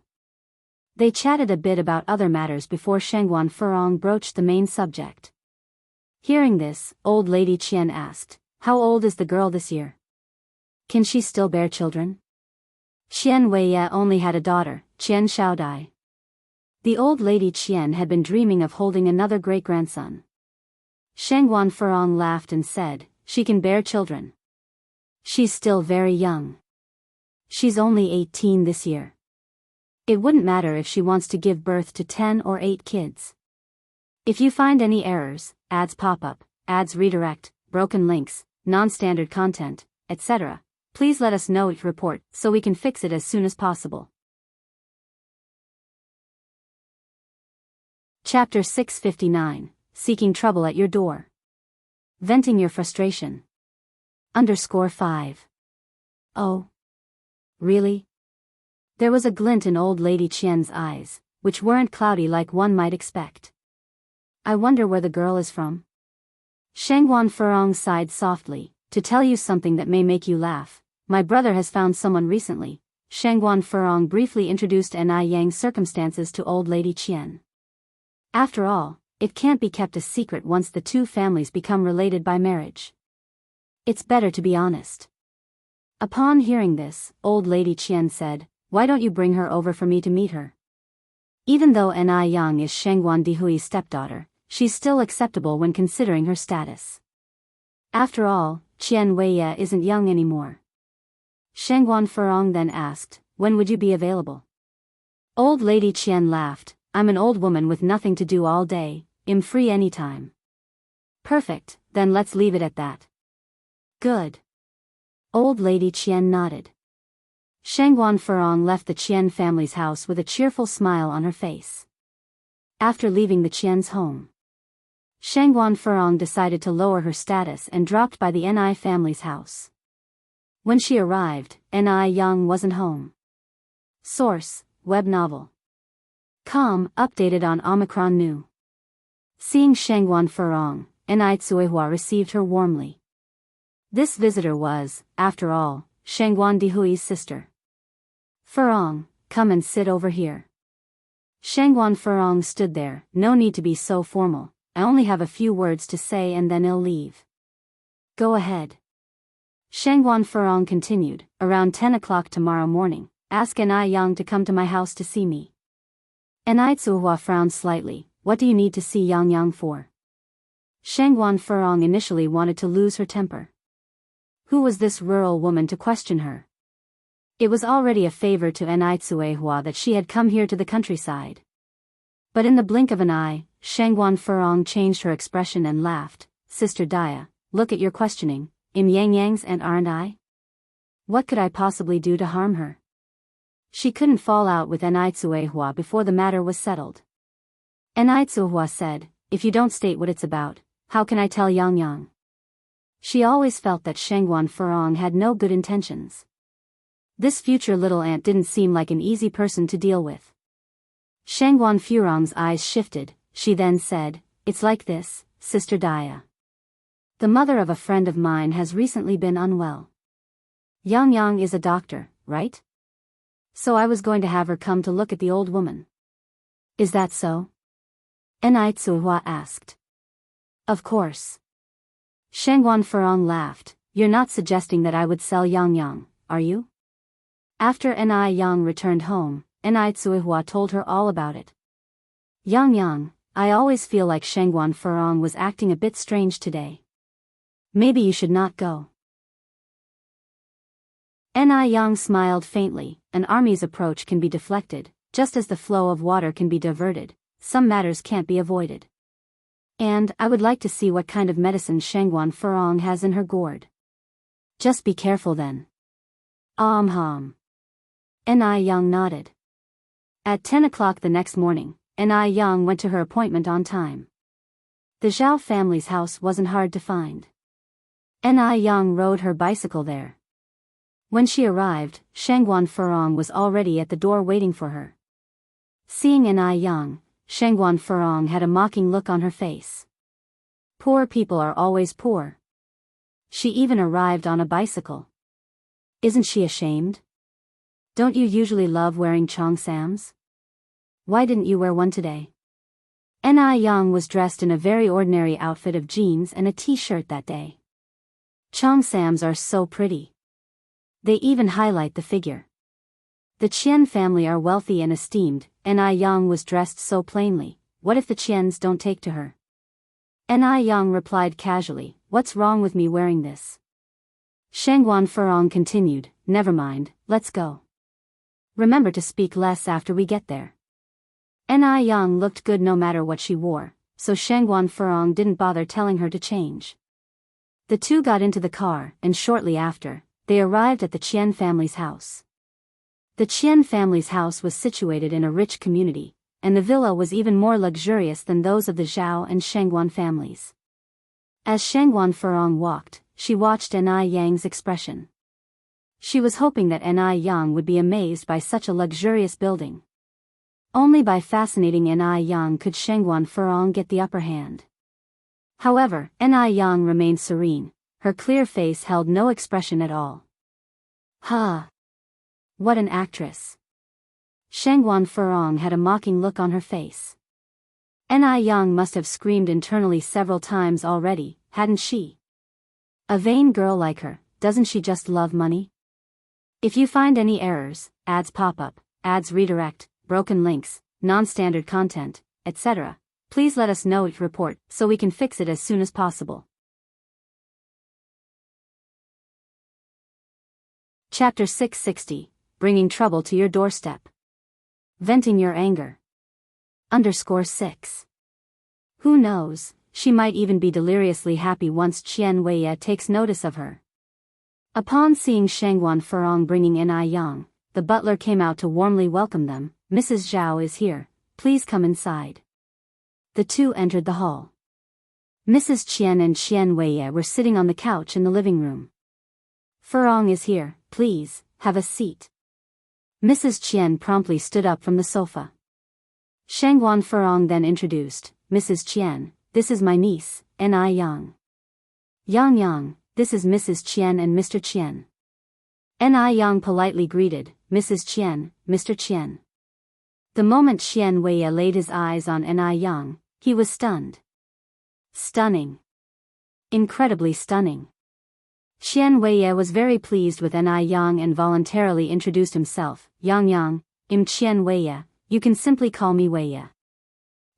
They chatted a bit about other matters before Shangguan Furong broached the main subject. Hearing this, old lady Qian asked, how old is the girl this year? Can she still bear children? Qian Weiye only had a daughter, Qian Shaodai. The old lady Qian had been dreaming of holding another great-grandson. Shangguan Furong laughed and said, she can bear children. She's still very young. She's only 18 this year. It wouldn't matter if she wants to give birth to 10 or 8 kids. If you find any errors, ads pop up, ads redirect, broken links, non-standard content, etc., please let us know each report so we can fix it as soon as possible. Chapter 659, Seeking Trouble at Your Door. Venting Your Frustration. _5. Oh. Really? There was a glint in old lady Qian's eyes, which weren't cloudy like one might expect. I wonder where the girl is from. Shangguan Furong sighed softly, to tell you something that may make you laugh. My brother has found someone recently. Shangguan Furong briefly introduced Ni Yang's circumstances to old lady Qian. After all, it can't be kept a secret once the two families become related by marriage. It's better to be honest. Upon hearing this, old lady Qian said, why don't you bring her over for me to meet her? Even though Ni Yang is Shangguan Dihui's stepdaughter, she's still acceptable when considering her status. After all, Qian Weiye isn't young anymore. Shangguan Furong then asked, when would you be available? Old lady Qian laughed, I'm an old woman with nothing to do all day, I'm free anytime. Perfect, then let's leave it at that. Good. Old lady Qian nodded. Shangguan Furong left the Qian family's house with a cheerful smile on her face. After leaving the Qian's home, Shangguan Furong decided to lower her status and dropped by the Ni family's house. When she arrived, Ni Yang wasn't home. Source, web novel. Updated on Omicron New. Seeing Shangguan Furong, Ni Tsuehua received her warmly. This visitor was, after all, Shangguan Dihui's sister. Furong, come and sit over here. Shangguan Furong stood there, no need to be so formal, I only have a few words to say and then I'll leave. Go ahead. Shangguan Furong continued, around 10 o'clock tomorrow morning, ask Ni Yang to come to my house to see me. Ni Tsuehua frowned slightly, what do you need to see Yang Yang for? Shangguan Furong initially wanted to lose her temper. Who was this rural woman to question her? It was already a favor to Ni Tsuehua that she had come here to the countryside. But in the blink of an eye, Shangguan Furong changed her expression and laughed, Sister Dia, look at your questioning, Im Yang Yang's and aren't I? What could I possibly do to harm her? She couldn't fall out with Ni Tsuehua before the matter was settled. Ni Tsuehua said, if you don't state what it's about, how can I tell Yang Yang? She always felt that Shangguan Furong had no good intentions. This future little aunt didn't seem like an easy person to deal with. Shangguan Furong's eyes shifted, she then said, it's like this, Sister Dia. The mother of a friend of mine has recently been unwell. Yang Yang is a doctor, right? So I was going to have her come to look at the old woman. Is that so? Enai Tsuhua asked. Of course. Shangguan Furong laughed. You're not suggesting that I would sell Yang Yang, are you? After Enai Yang returned home, Enai Tsuhua told her all about it. Yang Yang, I always feel like Shangguan Furong was acting a bit strange today. Maybe you should not go. Enai Yang smiled faintly. An army's approach can be deflected, just as the flow of water can be diverted. Some matters can't be avoided. And I would like to see what kind of medicine Shangguan Furong has in her gourd. Just be careful then. Hum. Enai Yang nodded. At 10 o'clock the next morning, Enai Yang went to her appointment on time. The Zhao family's house wasn't hard to find. Enai Yang rode her bicycle there. When she arrived, Shangguan Furong was already at the door waiting for her. Seeing Enai Yang, Shangguan Furong had a mocking look on her face. Poor people are always poor. She even arrived on a bicycle. Isn't she ashamed? Don't you usually love wearing cheongsams? Why didn't you wear one today? Enai Yang was dressed in a very ordinary outfit of jeans and a t-shirt that day. Cheongsams are so pretty. They even highlight the figure. The Qian family are wealthy and esteemed. Enai Yang was dressed so plainly. What if the Qians don't take to her? Enai Yang replied casually, what's wrong with me wearing this? Shangguan Furong continued, never mind, let's go. Remember to speak less after we get there. Enai Yang looked good no matter what she wore, so Shangguan Furong didn't bother telling her to change. The two got into the car, and shortly after, they arrived at the Qian family's house. The Qian family's house was situated in a rich community, and the villa was even more luxurious than those of the Zhao and Shangguan families. As Shangguan Furong walked, she watched Enai Yang's expression. She was hoping that Enai Yang would be amazed by such a luxurious building. Only by fascinating Enai Yang could Shangguan Furong get the upper hand. However, Enai Yang remained serene. Her clear face held no expression at all. Ha! What an actress! Shangguan Furong had a mocking look on her face. Enai Yang must have screamed internally several times already, hadn't she? A vain girl like her, doesn't she just love money? If you find any errors, ads pop up, ads redirect, broken links, non-standard content, etc., please let us know it report so we can fix it as soon as possible. Chapter 660, Bringing Trouble to Your Doorstep. Venting Your Anger. _6. Who knows, she might even be deliriously happy once Qian Weiye takes notice of her. Upon seeing Shangguan Furong bringing Enai Yang, the butler came out to warmly welcome them. Mrs. Zhao is here, please come inside. The two entered the hall. Mrs. Qian and Qian Weiye were sitting on the couch in the living room. Furong is here, please, have a seat. Mrs. Qian promptly stood up from the sofa. Shangguan Furong then introduced, Mrs. Qian, this is my niece, Enai Yang. Yang Yang, this is Mrs. Qian and Mr. Qian. Enai Yang politely greeted, Mrs. Qian, Mr. Qian. The moment Qian Weiye laid his eyes on Enai Yang, he was stunned. Stunning. Incredibly stunning. Qian Weiye was very pleased with Enai Yang and voluntarily introduced himself, Yang Yang, I'm Qian Weiye, you can simply call me Weiye.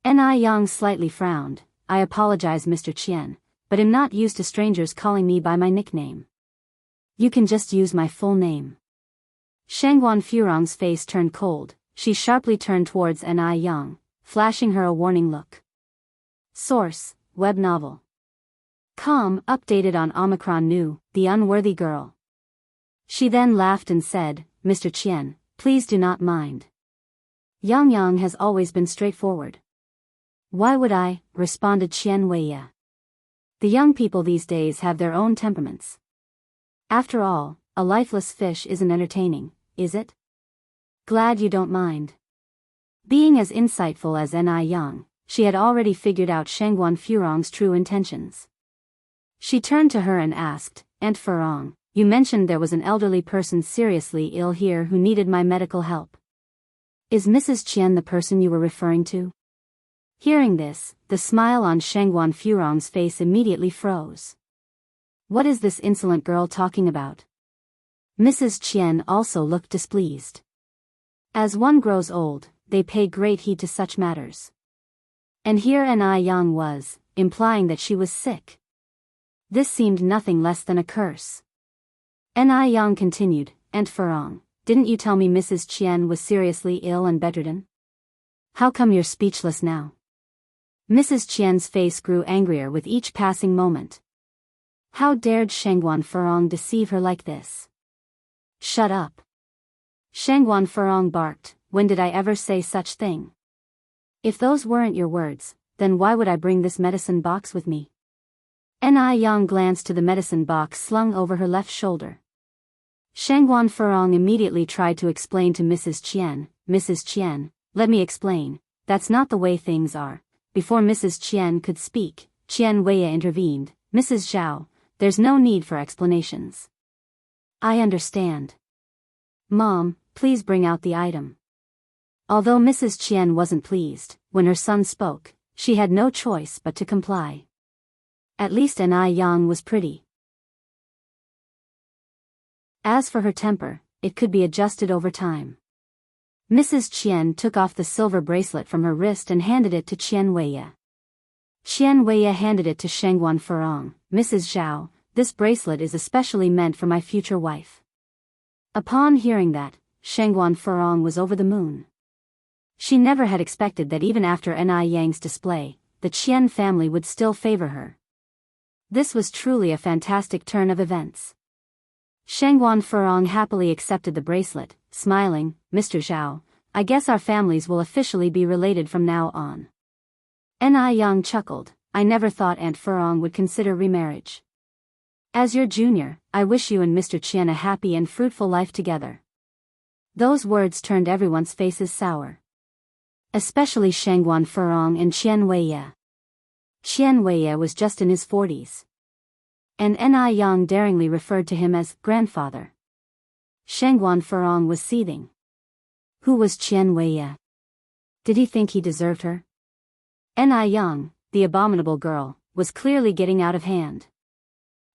Enai Yang slightly frowned, I apologize Mr. Qian, but I'm not used to strangers calling me by my nickname. You can just use my full name. Shangguan Furong's face turned cold, she sharply turned towards Enai Yang, flashing her a warning look. Source, web novel. Updated on Omicron New, The Unworthy Girl. She then laughed and said, Mr. Qian, please do not mind. Yang Yang has always been straightforward. Why would I, responded Qian Weiye. The young people these days have their own temperaments. After all, a lifeless fish isn't entertaining, is it? Glad you don't mind. Being as insightful as Enai Yang, she had already figured out Shangguan Furong's true intentions. She turned to her and asked, Aunt Furong, you mentioned there was an elderly person seriously ill here who needed my medical help. Is Mrs. Qian the person you were referring to? Hearing this, the smile on Shangguan Furong's face immediately froze. What is this insolent girl talking about? Mrs. Qian also looked displeased. As one grows old, they pay great heed to such matters. And here Yang was, implying that she was sick. This seemed nothing less than a curse. Yang continued, "Aunt Furong, didn't you tell me Mrs. Qian was seriously ill and bedridden? How come you're speechless now?" Mrs. Qian's face grew angrier with each passing moment. How dared Shangguan Furong deceive her like this? "Shut up!" Shangguan Furong barked, "When did I ever say such thing? If those weren't your words, then why would I bring this medicine box with me?" Yang glanced to the medicine box slung over her left shoulder. Shangguan Furong immediately tried to explain to Mrs. Qian, "Mrs. Qian, let me explain, that's not the way things are." Before Mrs. Qian could speak, Qian Weiya intervened, "Mrs. Zhao, there's no need for explanations. I understand. Mom, please bring out the item." Although Mrs. Qian wasn't pleased, when her son spoke, she had no choice but to comply. At least Yang was pretty. As for her temper, it could be adjusted over time. Mrs. Qian took off the silver bracelet from her wrist and handed it to Qian Weiya. Qian Weiya handed it to Shangguan Furong, "Mrs. Zhao, this bracelet is especially meant for my future wife." Upon hearing that, Shangguan Furong was over the moon. She never had expected that even after Yang's display, the Qian family would still favor her. This was truly a fantastic turn of events. Shangguan Furong happily accepted the bracelet, smiling, "Mr. Zhao, I guess our families will officially be related from now on." Yang chuckled, "I never thought Aunt Furong would consider remarriage. As your junior, I wish you and Mr. Qian a happy and fruitful life together." Those words turned everyone's faces sour. Especially Shangguan Furong and Qian Weiya. Qian Weiya was just in his 40s. And Yang daringly referred to him as grandfather. Shangguan Furong was seething. Who was Qian Weiya? Did he think he deserved her? Yang, the abominable girl, was clearly getting out of hand.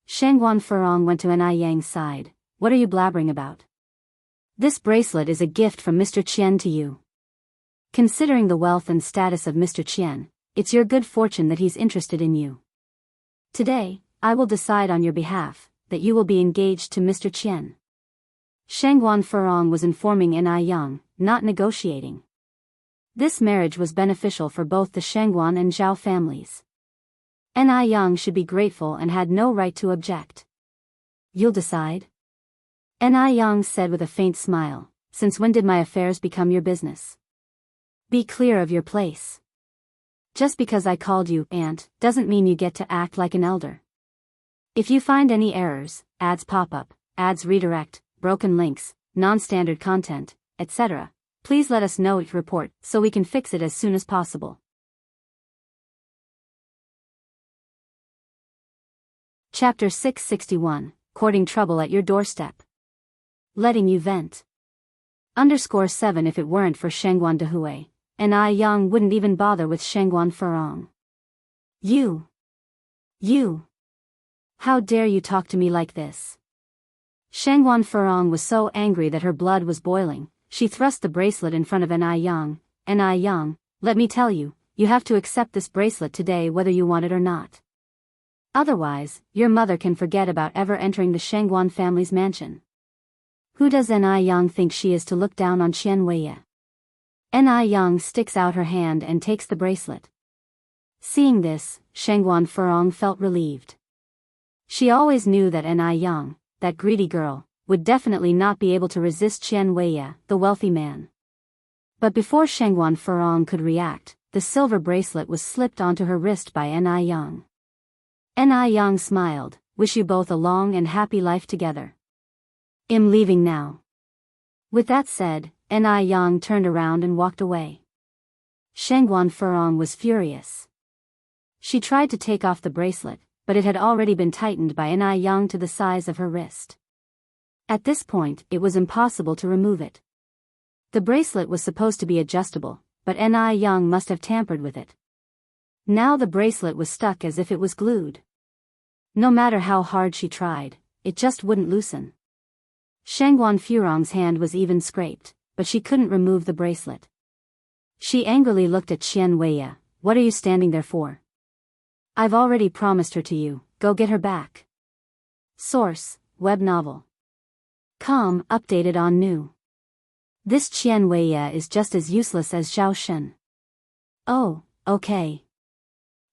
Shangguan Furong went to Yang's side. "What are you blabbering about? This bracelet is a gift from Mr. Qian to you. Considering the wealth and status of Mr. Qian, it's your good fortune that he's interested in you. Today, I will decide on your behalf, that you will be engaged to Mr. Qian." Shangguan Furong was informing Yang, not negotiating. This marriage was beneficial for both the Shangguan and Zhao families. Yang should be grateful and had no right to object. "You'll decide?" Yang said with a faint smile, "Since when did my affairs become your business? Be clear of your place. Just because I called you aunt doesn't mean you get to act like an elder. If you find any errors, ads pop up, ads redirect, broken links, non-standard content, etc., please let us know each report so we can fix it as soon as possible." Chapter 661, Courting Trouble at Your Doorstep. Letting you vent. _7 If it weren't for Shangguan Dehui, Yang wouldn't even bother with Shangguan Furong. You! How dare you talk to me like this? Shangguan Furong was so angry that her blood was boiling. She thrust the bracelet in front of Yang. "Yang, let me tell you, you have to accept this bracelet today whether you want it or not. Otherwise, your mother can forget about ever entering the Shangguan family's mansion." Who does Yang think she is to look down on Qian Weiya? Yang sticks out her hand and takes the bracelet. Seeing this, Shangguan Furong felt relieved. She always knew that Yang, that greedy girl, would definitely not be able to resist Qian Weiya, the wealthy man. But before Shangguan Furong could react, the silver bracelet was slipped onto her wrist by Yang. Yang smiled, "Wish you both a long and happy life together. I'm leaving now." With that said, Yang turned around and walked away. Shangguan Furong was furious. She tried to take off the bracelet, but it had already been tightened by Yang to the size of her wrist. At this point, it was impossible to remove it. The bracelet was supposed to be adjustable, but Yang must have tampered with it. Now the bracelet was stuck as if it was glued. No matter how hard she tried, it just wouldn't loosen. Shangguan Furong's hand was even scraped, but she couldn't remove the bracelet. She angrily looked at Qian Weiya. What are you standing there for? I've already promised her to you, go get her back. Source, web novel. Com, updated on new. This Qian Weiya is just as useless as Zhao Shen. Oh, okay.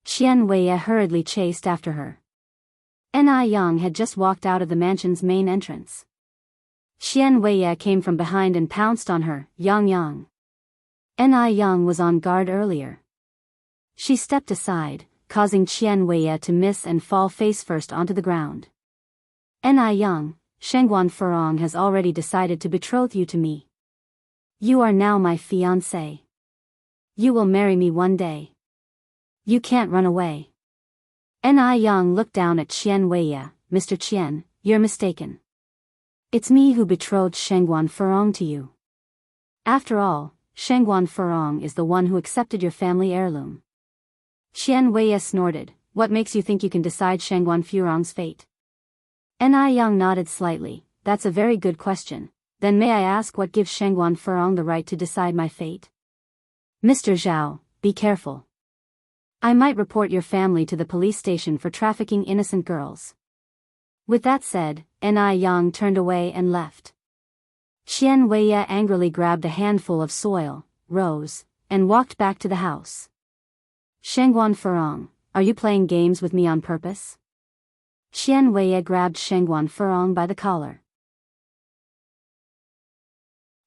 Qian Weiya hurriedly chased after her. Ni Yang had just walked out of the mansion's main entrance. Qian Weiya came from behind and pounced on her. Yang. Ni Yang was on guard earlier. She stepped aside, causing Qian Weiya to miss and fall face first onto the ground. Ni Yang, Shangguan Furong has already decided to betroth you to me. You are now my fiancé. You will marry me one day. You can't run away. Ni Yang looked down at Qian Weiya. Mr. Qian, you're mistaken. It's me who betrothed Shangguan Furong to you. After all, Shangguan Furong is the one who accepted your family heirloom. Qian Weiya snorted. What makes you think you can decide Shangguan Furong's fate? Ni Yang nodded slightly. That's a very good question. Then may I ask what gives Shangguan Furong the right to decide my fate? Mr. Zhao, be careful. I might report your family to the police station for trafficking innocent girls. With that said, Ni Yang turned away and left. Qian Weiya angrily grabbed a handful of soil, rose, and walked back to the house. Shangguan Furong, are you playing games with me on purpose? Qian Weiya grabbed Shangguan Furong by the collar.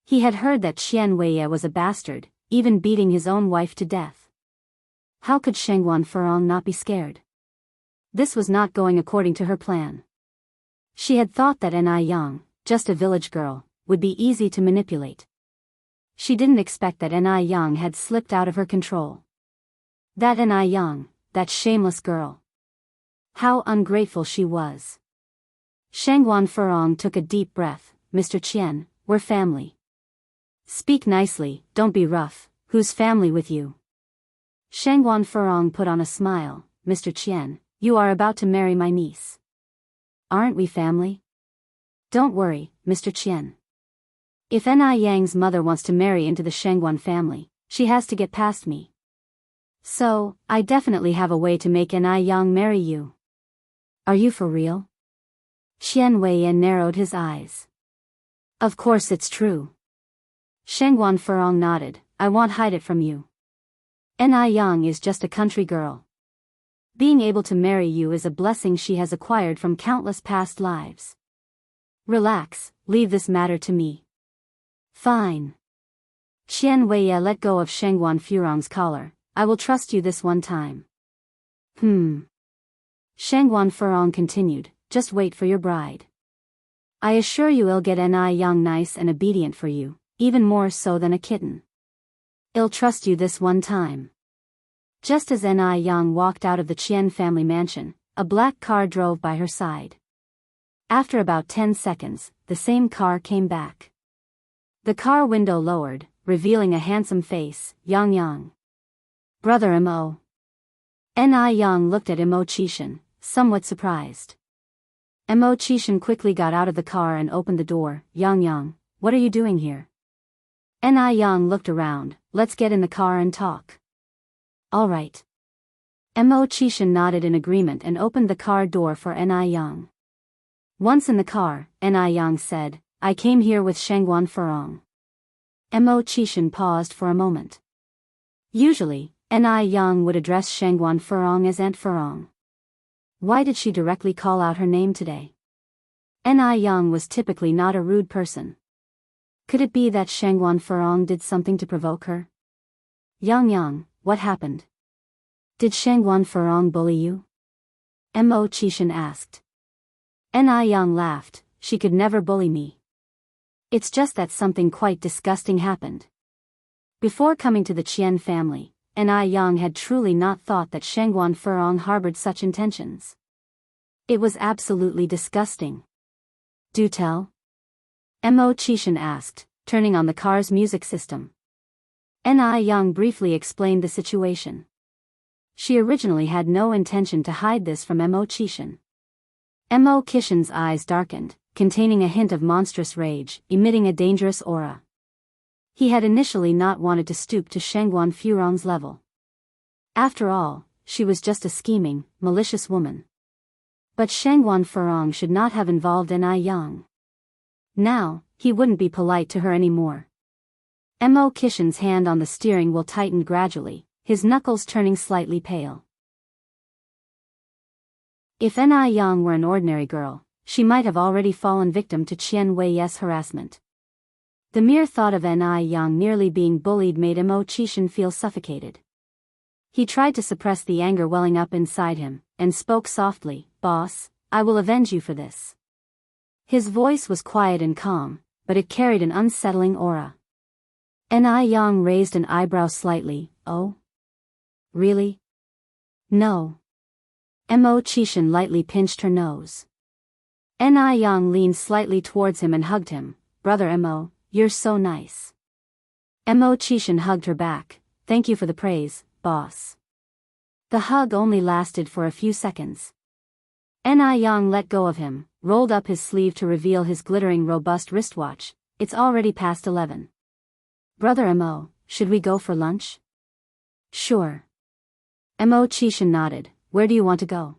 He had heard that Qian Weiya was a bastard, even beating his own wife to death. How could Shangguan Furong not be scared? This was not going according to her plan. She had thought that Ni Yang, just a village girl, would be easy to manipulate. She didn't expect that Ni Yang had slipped out of her control. That Ni Yang, that shameless girl. How ungrateful she was. Shangguan Furong took a deep breath. Mr. Qian, we're family. Speak nicely, don't be rough. Whose family with you? Shangguan Furong put on a smile. Mr. Qian, you are about to marry my niece. Aren't we family? Don't worry, Mr. Qian. If Ni Yang's mother wants to marry into the Shangguan family, she has to get past me. So, I definitely have a way to make Ni Yang marry you. Are you for real? Qian Weiya narrowed his eyes. Of course it's true. Shangguan Furong nodded. I won't hide it from you. Ni Yang is just a country girl. Being able to marry you is a blessing she has acquired from countless past lives. Relax, leave this matter to me. Fine. Qian Weiya let go of Shangguan Furong's collar. I will trust you this one time. Shangguan Furong continued, just wait for your bride. I assure you I'll get Ni Yang nice and obedient for you, even more so than a kitten. I'll trust you this one time. Just as Ni Yang walked out of the Qian family mansion, a black car drove by her side. After about 10 seconds, the same car came back. The car window lowered, revealing a handsome face. Yang. Brother Mo. Ni Yang looked at Mo Qishan, somewhat surprised. Mo Qishan quickly got out of the car and opened the door. Yang, what are you doing here? Ni Yang looked around. Let's get in the car and talk. All right. Mo Qishan nodded in agreement and opened the car door for Ni Yang. Once in the car, Ni Yang said, I came here with Shangguan Furong. Mo Qishan paused for a moment. Usually, Ni Yang would address Shangguan Furong as Aunt Furong. Why did she directly call out her name today? Ni Yang was typically not a rude person. Could it be that Shangguan Furong did something to provoke her? Yang, what happened? Did Shangguan Furong bully you? Mo Qishan asked. Ni Yang laughed. She could never bully me. It's just that something quite disgusting happened. Before coming to the Qian family, Ni Yang had truly not thought that Shangguan Furong harbored such intentions. It was absolutely disgusting. Do tell? Mo Qishan asked, turning on the car's music system. Ni Yang briefly explained the situation. She originally had no intention to hide this from Mo Chishan. Mo Kishan's eyes darkened, containing a hint of monstrous rage, emitting a dangerous aura. He had initially not wanted to stoop to Shangguan Furong's level. After all, she was just a scheming, malicious woman. But Shangguan Furong should not have involved Ni Yang. Now, he wouldn't be polite to her anymore. Mo Kishan's hand on the steering wheel tightened gradually, his knuckles turning slightly pale. If Ni Yang were an ordinary girl, she might have already fallen victim to Qian Wei's harassment. The mere thought of Ni Yang nearly being bullied made Mo Chishan feel suffocated. He tried to suppress the anger welling up inside him, and spoke softly, "Boss, I will avenge you for this." His voice was quiet and calm, but it carried an unsettling aura. Ni Yang raised an eyebrow slightly. "Oh? Really?" "No." Mo Chishan lightly pinched her nose. Ni Yang leaned slightly towards him and hugged him. "Brother Mo, you're so nice." Mo Chishan hugged her back. "Thank you for the praise, boss." The hug only lasted for a few seconds. Ni Yang let go of him, rolled up his sleeve to reveal his glittering robust wristwatch. "It's already past 11. Brother Mo, should we go for lunch?" "Sure." Mo Chishan nodded. "Where do you want to go?"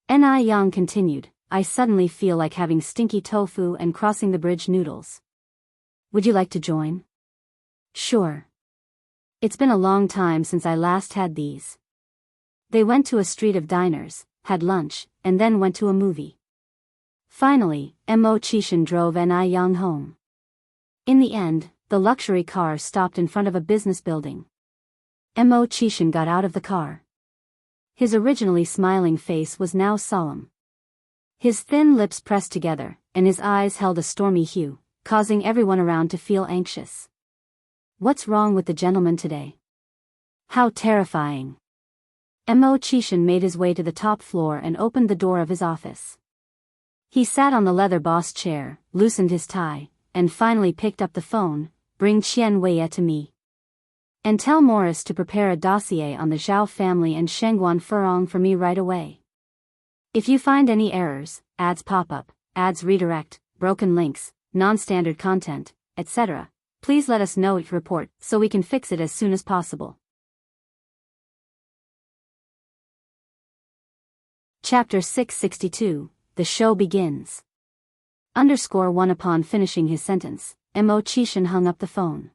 Ni Yang continued. "I suddenly feel like having stinky tofu and crossing the bridge noodles. Would you like to join?" "Sure. It's been a long time since I last had these." They went to a street of diners, had lunch, and then went to a movie. Finally, Mo Chishan drove Ni Yang home. In the end, the luxury car stopped in front of a business building. Mo Chishan got out of the car. His originally smiling face was now solemn. His thin lips pressed together, and his eyes held a stormy hue, causing everyone around to feel anxious. What's wrong with the gentleman today? How terrifying. Mo Chishan made his way to the top floor and opened the door of his office. He sat on the leather boss chair, loosened his tie, and finally picked up the phone. "Bring Qian Wei to me. And tell Morris to prepare a dossier on the Zhao family and Shangguan Furong for me right away. If you find any errors, ads pop up, ads redirect, broken links, non-standard content, etc., please let us know it report so we can fix it as soon as possible." Chapter 662, The Show Begins. _1 Upon finishing his sentence, Mo Chishan hung up the phone.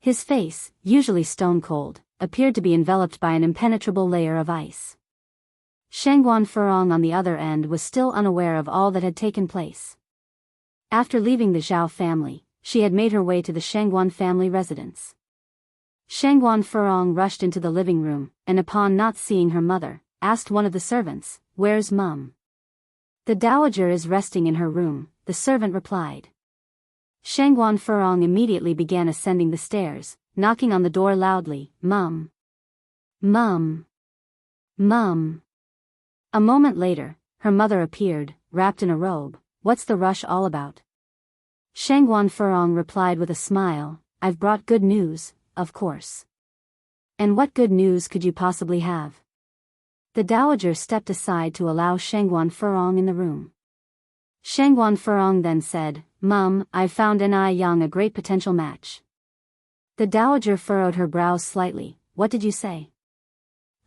His face, usually stone-cold, appeared to be enveloped by an impenetrable layer of ice. Shangguan Furong on the other end was still unaware of all that had taken place. After leaving the Zhao family, she had made her way to the Shangguan family residence. Shangguan Furong rushed into the living room, and upon not seeing her mother, asked one of the servants, "Where's Mum?" "The dowager is resting in her room," the servant replied. Shangguan Furong immediately began ascending the stairs, knocking on the door loudly. "Mum! Mum! Mum!" A moment later, her mother appeared, wrapped in a robe. "What's the rush all about?" Shangguan Furong replied with a smile, "I've brought good news, of course." "And what good news could you possibly have?" The dowager stepped aside to allow Shangguan Furong in the room. Shangguan Furong then said, "Mum, I've found Ni Yang a great potential match." The dowager furrowed her brows slightly. "What did you say?"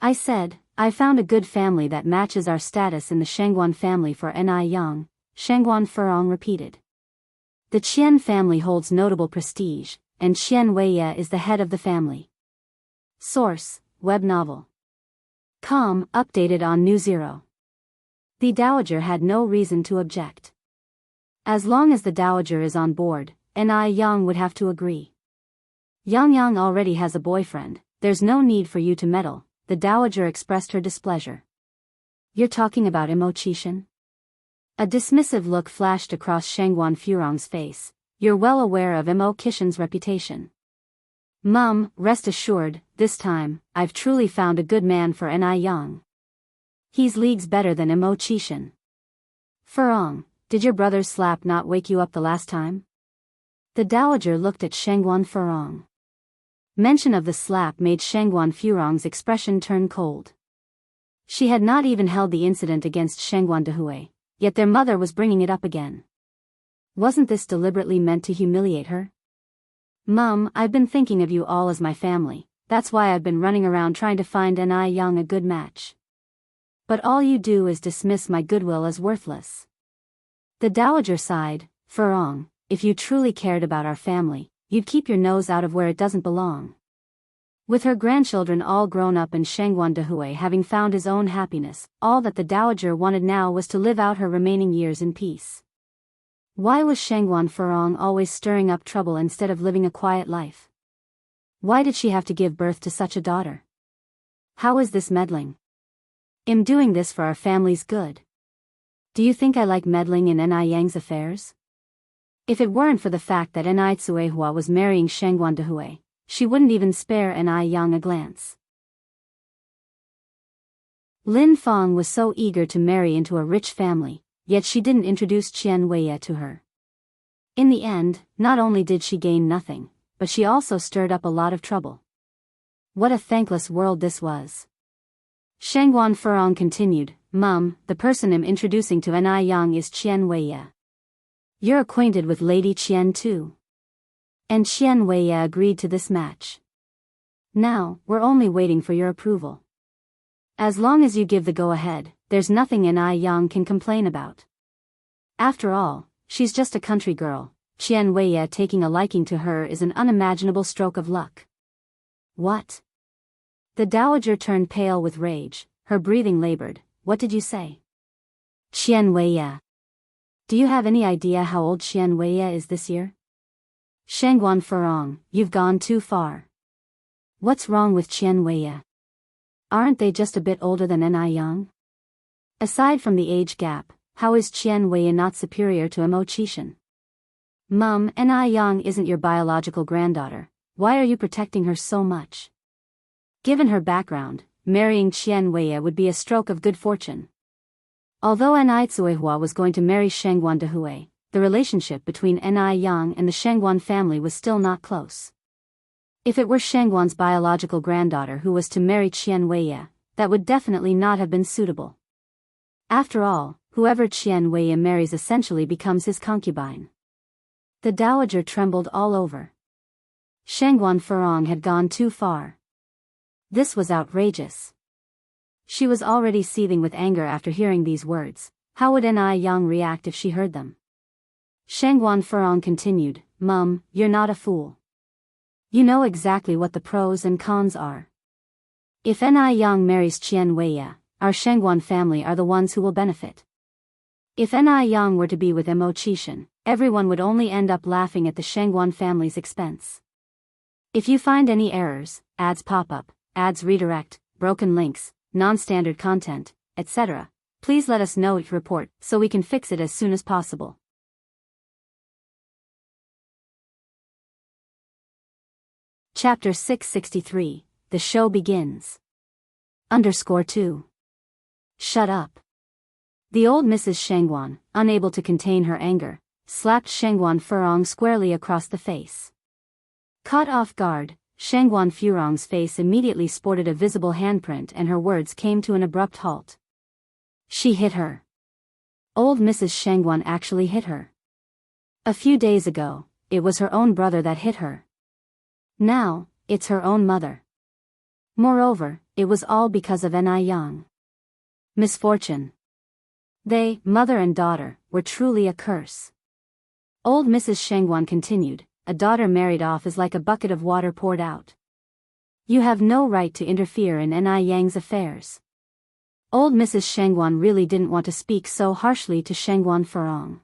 "I said, I found a good family that matches our status in the Shangguan family for Ni Yang," Shangguan Furong repeated. "The Qian family holds notable prestige, and Qian Wei is the head of the family." Source, web novel. Com, updated on New Zero. The dowager had no reason to object. As long as the dowager is on board, Ni Yang would have to agree. "Yang already has a boyfriend, there's no need for you to meddle," the dowager expressed her displeasure. "You're talking about Mo Chishan?" A dismissive look flashed across Shangguan Furong's face. "You're well aware of Mo Chishan's reputation." "Mum, rest assured, this time, I've truly found a good man for Ni Yang. He's leagues better than Mo Chishan." "Furong, did your brother's slap not wake you up the last time?" The dowager looked at Shangguan Furong. Mention of the slap made Shangguan Furong's expression turn cold. She had not even held the incident against Shangguan Dehui, yet their mother was bringing it up again. Wasn't this deliberately meant to humiliate her? Mum, I've been thinking of you all as my family, that's why I've been running around trying to find Ni Young a good match. But all you do is dismiss my goodwill as worthless. The dowager sighed, Furong, if you truly cared about our family, you'd keep your nose out of where it doesn't belong. With her grandchildren all grown up and Shangguan Dehui having found his own happiness, all that the dowager wanted now was to live out her remaining years in peace. Why was Shangguan Furong always stirring up trouble instead of living a quiet life? Why did she have to give birth to such a daughter? How is this meddling? I'm doing this for our family's good. Do you think I like meddling in Ni Yang's affairs? If it weren't for the fact that Ni Tsuehua was marrying Shangguan Dehui, she wouldn't even spare Ni Yang a glance. Lin Fang was so eager to marry into a rich family, yet she didn't introduce Qian Weiye to her. In the end, not only did she gain nothing, but she also stirred up a lot of trouble. What a thankless world this was. Shangguan Furong continued, Mum, the person I'm introducing to Ni Yang is Qian Weiye. You're acquainted with Lady Qian too. And Qian Weiye agreed to this match. Now, we're only waiting for your approval. As long as you give the go-ahead, there's nothing Ni Yang can complain about. After all, she's just a country girl. Qian Weiye taking a liking to her is an unimaginable stroke of luck. What? The dowager turned pale with rage, her breathing labored. What did you say? Qian Weiye. Do you have any idea how old Qian Weiye is this year? Shangguan Furong, you've gone too far. What's wrong with Qian Weiye? Aren't they just a bit older than Ni Yang? Aside from the age gap, how is Qian Weiye not superior to Mo Qishan? Mum, Ni Yang isn't your biological granddaughter, why are you protecting her so much? Given her background, marrying Qian Weiye would be a stroke of good fortune. Although Ni Tsuehua was going to marry Shangguan Dehui, the relationship between Ni Yang and the Shangguan family was still not close. If it were Shangguan's biological granddaughter who was to marry Qian Weiye, that would definitely not have been suitable. After all, whoever Qian Weiye marries essentially becomes his concubine. The dowager trembled all over. Shangguan Furong had gone too far. This was outrageous. She was already seething with anger after hearing these words. How would Ni Yang react if she heard them? Shangguan Furong continued, Mum, you're not a fool. You know exactly what the pros and cons are. If Ni Yang marries Qian Weiye, our Shangguan family are the ones who will benefit. If Ni Yang were to be with Mo Qishan, everyone would only end up laughing at the Shangguan family's expense. If you find any errors, ads pop up, ads redirect, broken links, non-standard content, etc., please let us know each report so we can fix it as soon as possible. Chapter 663, The Show Begins. _2. Shut up. The old Mrs. Shangguan, unable to contain her anger, slapped Shangguan Furong squarely across the face. Caught off guard, Shangguan Furong's face immediately sported a visible handprint and her words came to an abrupt halt. She hit her. Old Mrs. Shangguan actually hit her. A few days ago, it was her own brother that hit her. Now, it's her own mother. Moreover, it was all because of Ni Yang. Misfortune. They, mother and daughter, were truly a curse. Old Mrs. Shangguan continued, a daughter married off is like a bucket of water poured out. You have no right to interfere in Ni Yang's affairs. Old Mrs. Shangguan really didn't want to speak so harshly to Shangguan Furong.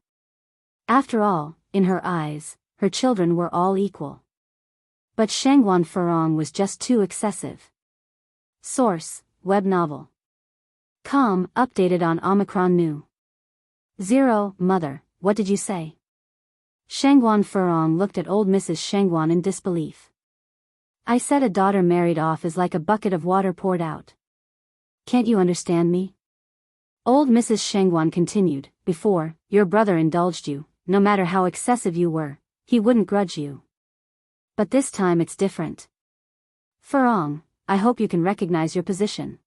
After all, in her eyes, her children were all equal. But Shangguan Furong was just too excessive. Source, web novel. Com, updated on Omicron New. 0, Mother, what did you say? Shangguan Furong looked at old Mrs. Shangguan in disbelief. I said a daughter married off is like a bucket of water poured out. Can't you understand me? Old Mrs. Shangguan continued, before, your brother indulged you, no matter how excessive you were, he wouldn't grudge you. But this time it's different. Furong, I hope you can recognize your position.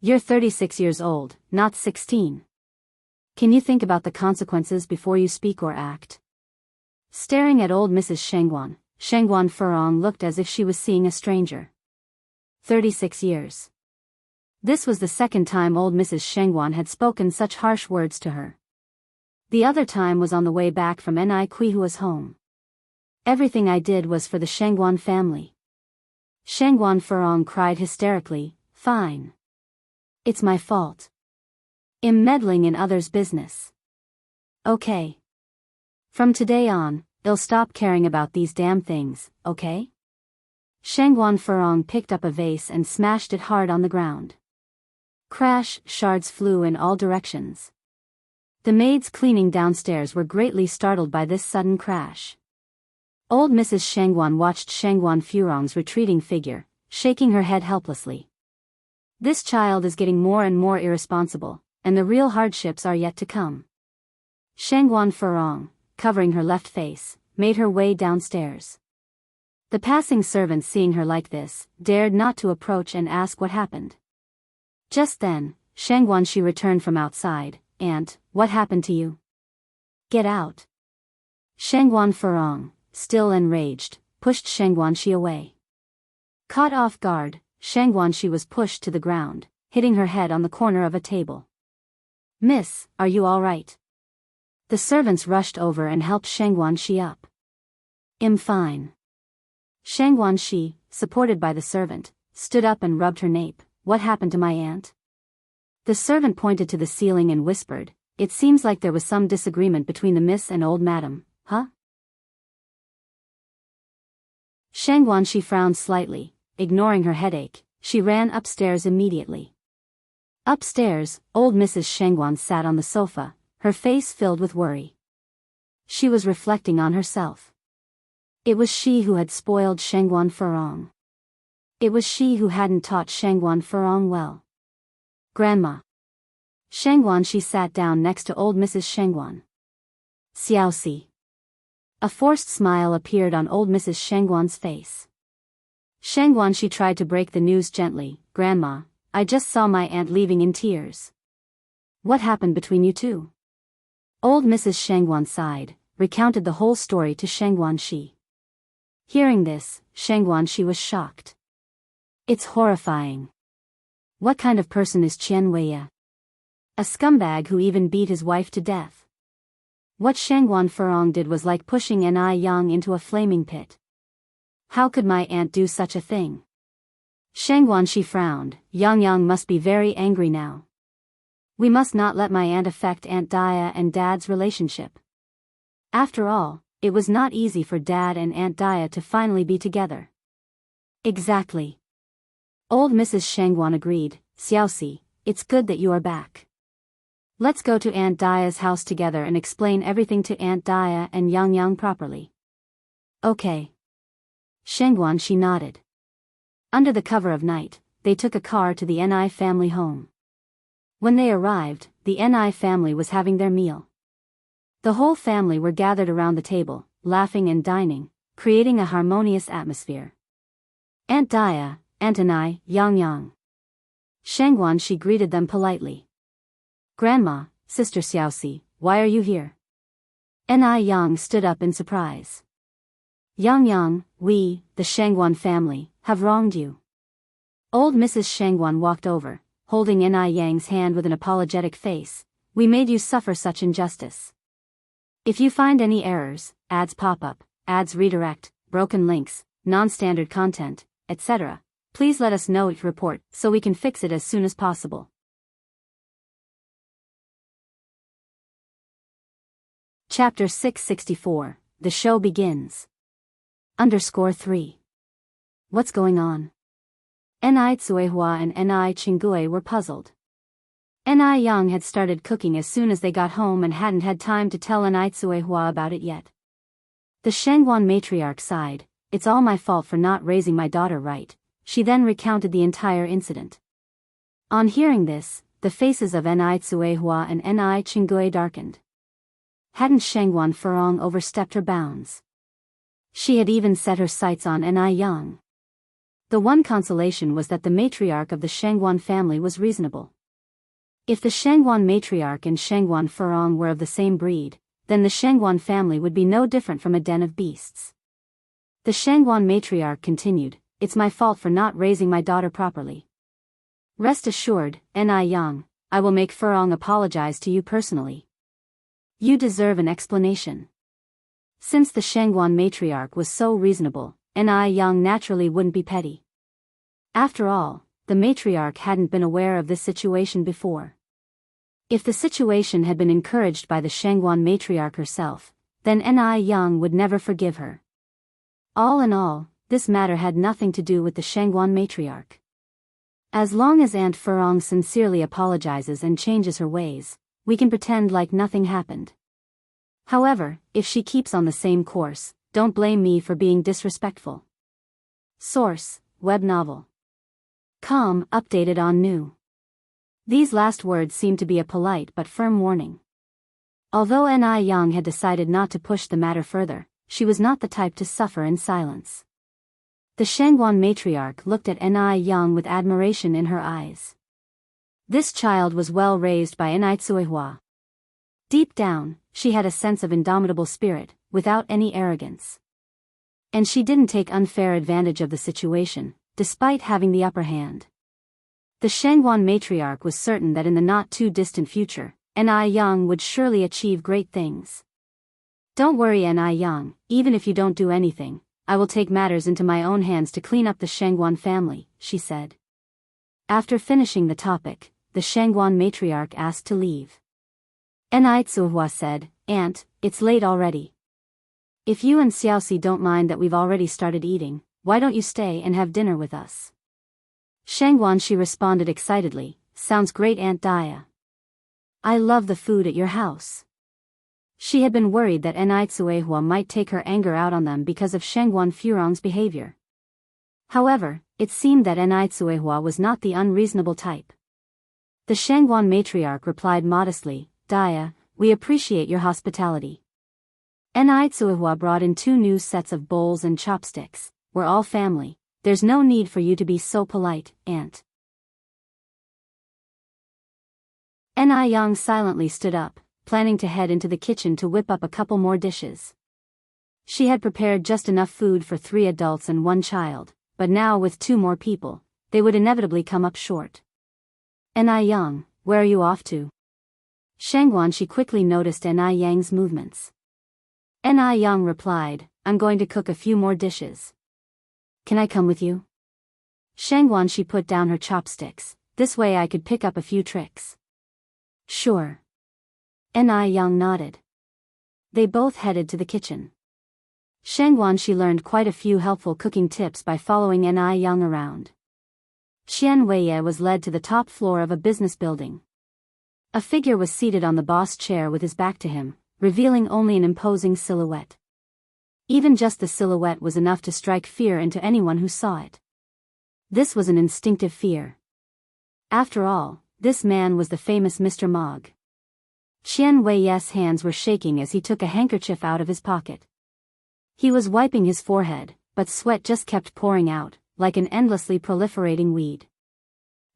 You're 36 years old, not 16. Can you think about the consequences before you speak or act? Staring at old Mrs. Shengguan, Shengguan Furong looked as if she was seeing a stranger. 36 years. This was the second time old Mrs. Shengguan had spoken such harsh words to her. The other time was on the way back from Ni Hua's home. Everything I did was for the Shengguan family. Shengguan Furong cried hysterically, fine. It's my fault. I'm meddling in others' business. Okay. From today on, I'll stop caring about these damn things, okay? Shengguan Furong picked up a vase and smashed it hard on the ground. Crash, shards flew in all directions. The maids cleaning downstairs were greatly startled by this sudden crash. Old Mrs. Shengguan watched Shengguan Furong's retreating figure, shaking her head helplessly. This child is getting more and more irresponsible, and the real hardships are yet to come. Shengguan Furong, covering her left face, made her way downstairs. The passing servants, seeing her like this, dared not to approach and ask what happened. Just then, Shengguan Shi returned from outside. Aunt, what happened to you? Get out. Shengguan Furong, still enraged, pushed Shengguan Shi away. Caught off guard, Shengguan Shi was pushed to the ground, hitting her head on the corner of a table. Miss, are you all right? The servants rushed over and helped Shengguan Shi up. I'm fine. Shengguan Shi, supported by the servant, stood up and rubbed her nape. What happened to my aunt? The servant pointed to the ceiling and whispered, it seems like there was some disagreement between the miss and old madam, huh? Shengguan Shi frowned slightly, ignoring her headache. She ran upstairs immediately. Upstairs, old Mrs. Shengguan sat on the sofa, her face filled with worry. She was reflecting on herself. It was she who had spoiled Shengguan Furong. It was she who hadn't taught Shengguan Furong well. Grandma. Shengguan Shi sat down next to old Mrs. Shengguan. Xiaoxi. A forced smile appeared on old Mrs. Shengguan's face. Shengguan Shi tried to break the news gently. Grandma, I just saw my aunt leaving in tears. What happened between you two? Old Mrs. Shengguan sighed, recounted the whole story to Shengguan Shi. Hearing this, Shengguan Shi was shocked. It's horrifying. What kind of person is Qian Weiya? A scumbag who even beat his wife to death. What Shengguan Furong did was like pushing Ni Yang into a flaming pit. How could my aunt do such a thing? Shengguan Shi frowned. Yang must be very angry now. We must not let my aunt affect Aunt Dia and Dad's relationship. After all, it was not easy for Dad and Aunt Dia to finally be together. Exactly. Old Mrs. Shengguan agreed. Xiaoxi, it's good that you are back. Let's go to Aunt Dia's house together and explain everything to Aunt Dia and Yang properly. Okay. Shengguan Shi nodded. Under the cover of night, they took a car to the Ni family home. When they arrived, the Ni family was having their meal. The whole family were gathered around the table, laughing and dining, creating a harmonious atmosphere. Aunt Dia, Aunt Ni, Yang. Shengguan Shi greeted them politely. Grandma, Sister Xiaoxi, why are you here? Ni Yang stood up in surprise. Yang, we, the Shengguan family, have wronged you. Old Mrs. Shengguan walked over, holding Ni Yang's hand with an apologetic face. We made you suffer such injustice. If you find any errors, ads pop up, ads redirect, broken links, non-standard content, etc., please let us know your report so we can fix it as soon as possible. Chapter 664, The Show Begins. _3. What's going on? Ni Tsuehua and Ni Qingui were puzzled. Ni Yang had started cooking as soon as they got home and hadn't had time to tell Ni Tsuehua about it yet. The Shengguan matriarch sighed. It's all my fault for not raising my daughter right. She then recounted the entire incident. On hearing this, the faces of Ni Tsuehua and Ni Qingui darkened. Hadn't Shengguan Furong overstepped her bounds? She had even set her sights on Ni Yang. The one consolation was that the matriarch of the Shangguan family was reasonable. If the Shangguan matriarch and Shangguan Furong were of the same breed, then the Shangguan family would be no different from a den of beasts. The Shangguan matriarch continued, "It's my fault for not raising my daughter properly. Rest assured, Ni Yang, I will make Furong apologize to you personally. You deserve an explanation." Since the Shangguan matriarch was so reasonable, Ni Yang naturally wouldn't be petty. After all, the matriarch hadn't been aware of this situation before. If the situation had been encouraged by the Shangguan matriarch herself, then Ni Yang would never forgive her. All in all, this matter had nothing to do with the Shangguan matriarch. As long as Aunt Furong sincerely apologizes and changes her ways, we can pretend like nothing happened. However, if she keeps on the same course, don't blame me for being disrespectful. Source: web novel. Com, updated on new. These last words seem to be a polite but firm warning. Although Ni Yang had decided not to push the matter further, she was not the type to suffer in silence. The Shangguan matriarch looked at Ni Yang with admiration in her eyes. This child was well raised by Ni Tsuehua. Deep down, she had a sense of indomitable spirit, without any arrogance. And she didn't take unfair advantage of the situation, despite having the upper hand. The Shangguan matriarch was certain that in the not-too-distant future, Ni Yang would surely achieve great things. "Don't worry, Ni Yang, even if you don't do anything, I will take matters into my own hands to clean up the Shangguan family," she said. After finishing the topic, the Shangguan matriarch asked to leave. Ni Tsuehua said, "Aunt, it's late already. If you and Xiaoxi don't mind that we've already started eating, why don't you stay and have dinner with us?" Shangguan, she responded excitedly, "Sounds great, Aunt Dia. I love the food at your house." She had been worried that Ni Tsuehua might take her anger out on them because of Shangguan Furong's behavior. However, it seemed that Ni Tsuehua was not the unreasonable type. The Shangguan matriarch replied modestly, "Dia, we appreciate your hospitality." Ni Tsuehua brought in 2 new sets of bowls and chopsticks. "We're all family. There's no need for you to be so polite, Aunt." Ni Yang silently stood up, planning to head into the kitchen to whip up a couple more dishes. She had prepared just enough food for 3 adults and 1 child, but now with 2 more people, they would inevitably come up short. "Ni Yang, where are you off to?" Shangguan, she quickly noticed Ni Yang's movements. Ni Yang replied, "I'm going to cook a few more dishes." "Can I come with you?" Shangguan, she put down her chopsticks, "This way I could pick up a few tricks." "Sure." Ni Yang nodded. They both headed to the kitchen. Shangguan, she learned quite a few helpful cooking tips by following Ni Yang around. Qian Weiye was led to the top floor of a business building. A figure was seated on the boss chair with his back to him, revealing only an imposing silhouette. Even just the silhouette was enough to strike fear into anyone who saw it. This was an instinctive fear. After all, this man was the famous Mr. Mog. Qian Weiye's hands were shaking as he took a handkerchief out of his pocket. He was wiping his forehead, but sweat just kept pouring out, like an endlessly proliferating weed.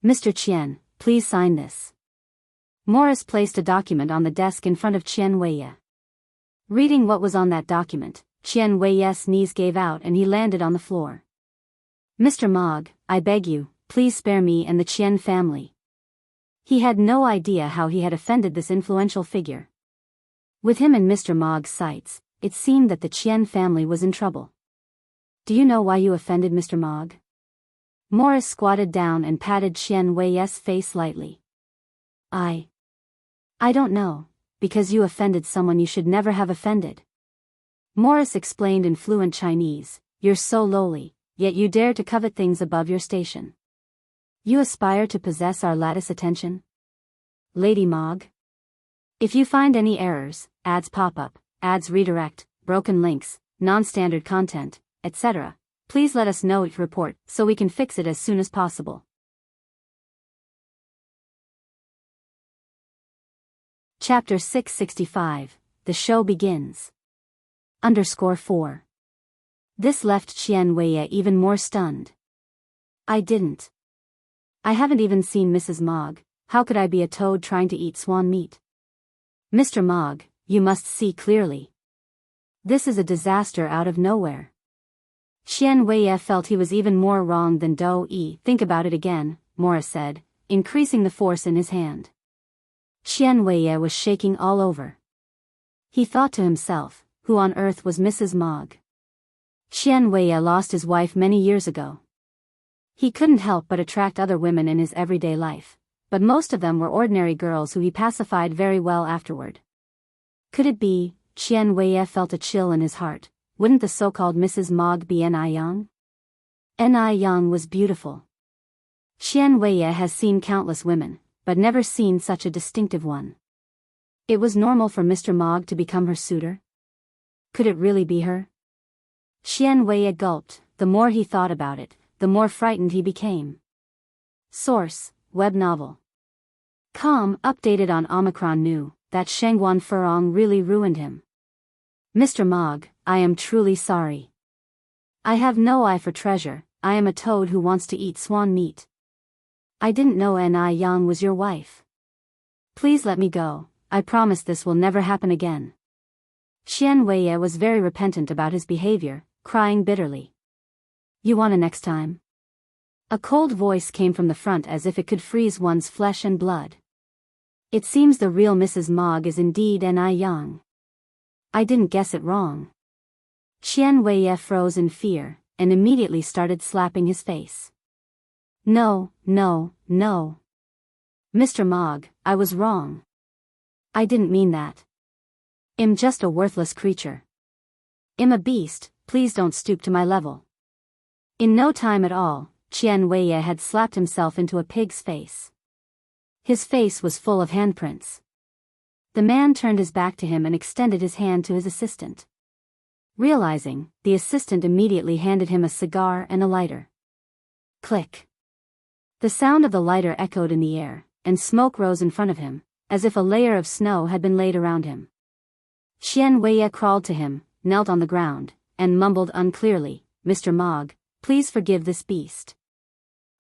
"Mr. Qian, please sign this." Morris placed a document on the desk in front of Qian Weiye. Reading what was on that document, Qian Weiye's knees gave out and he landed on the floor. "Mr. Mog, I beg you, please spare me and the Qian family." He had no idea how he had offended this influential figure. With him in Mr. Mog's sights, it seemed that the Qian family was in trouble. "Do you know why you offended Mr. Mog?" Morris squatted down and patted Qian Weiye's face lightly. I don't know, because you offended someone you should never have offended." Morris explained in fluent Chinese, "You're so lowly, yet you dare to covet things above your station. You aspire to possess our lattice attention? Lady Mog? If you find any errors, ads pop up, ads redirect, broken links, non-standard content, etc., please let us know, report, so we can fix it as soon as possible." Chapter 665, The Show Begins. _4. This left Qian Weiye even more stunned. I didn't. I haven't even seen Mrs. Mogg. How could I be a toad trying to eat swan meat? Mr. Mogg, you must see clearly. This is a disaster out of nowhere. Xian Weiye felt he was even more wrong than Do Yi. Think about it again, Morris said, increasing the force in his hand. Xian Weiye was shaking all over. He thought to himself, who on earth was Mrs. Mogg? Xian Weiye lost his wife many years ago. He couldn't help but attract other women in his everyday life, but most of them were ordinary girls who he pacified very well afterward. Could it be? Xian Weiye felt a chill in his heart. Wouldn't the so-called Mrs. Mogg be Ni Yang? Ni Yang was beautiful. Xian Weiye has seen countless women, but never seen such a distinctive one. It was normal for Mr. Mogg to become her suitor? Could it really be her? Xian Weiye gulped. The more he thought about it, the more frightened he became. Source: web novel. Com updated on Omicron knew that Shengguan Furong really ruined him. Mr. Mogg, I am truly sorry. I have no eye for treasure. I am a toad who wants to eat swan meat. I didn't know Ni Yang was your wife. Please let me go. I promise this will never happen again. Xian Weiye was very repentant about his behavior, crying bitterly. You wanna next time? A cold voice came from the front as if it could freeze one's flesh and blood. It seems the real Mrs. Mogg is indeed Ni Yang. I didn't guess it wrong. Xian Weiye froze in fear, and immediately started slapping his face. No, no, no. Mr. Mogg, I was wrong. I didn't mean that. I'm just a worthless creature. I'm a beast, please don't stoop to my level. In no time at all, Xian Weiye had slapped himself into a pig's face. His face was full of handprints. The man turned his back to him and extended his hand to his assistant. Realizing, the assistant immediately handed him a cigar and a lighter. Click. The sound of the lighter echoed in the air, and smoke rose in front of him, as if a layer of snow had been laid around him. Xian Weiye crawled to him, knelt on the ground, and mumbled unclearly, Mr. Mogg, please forgive this beast.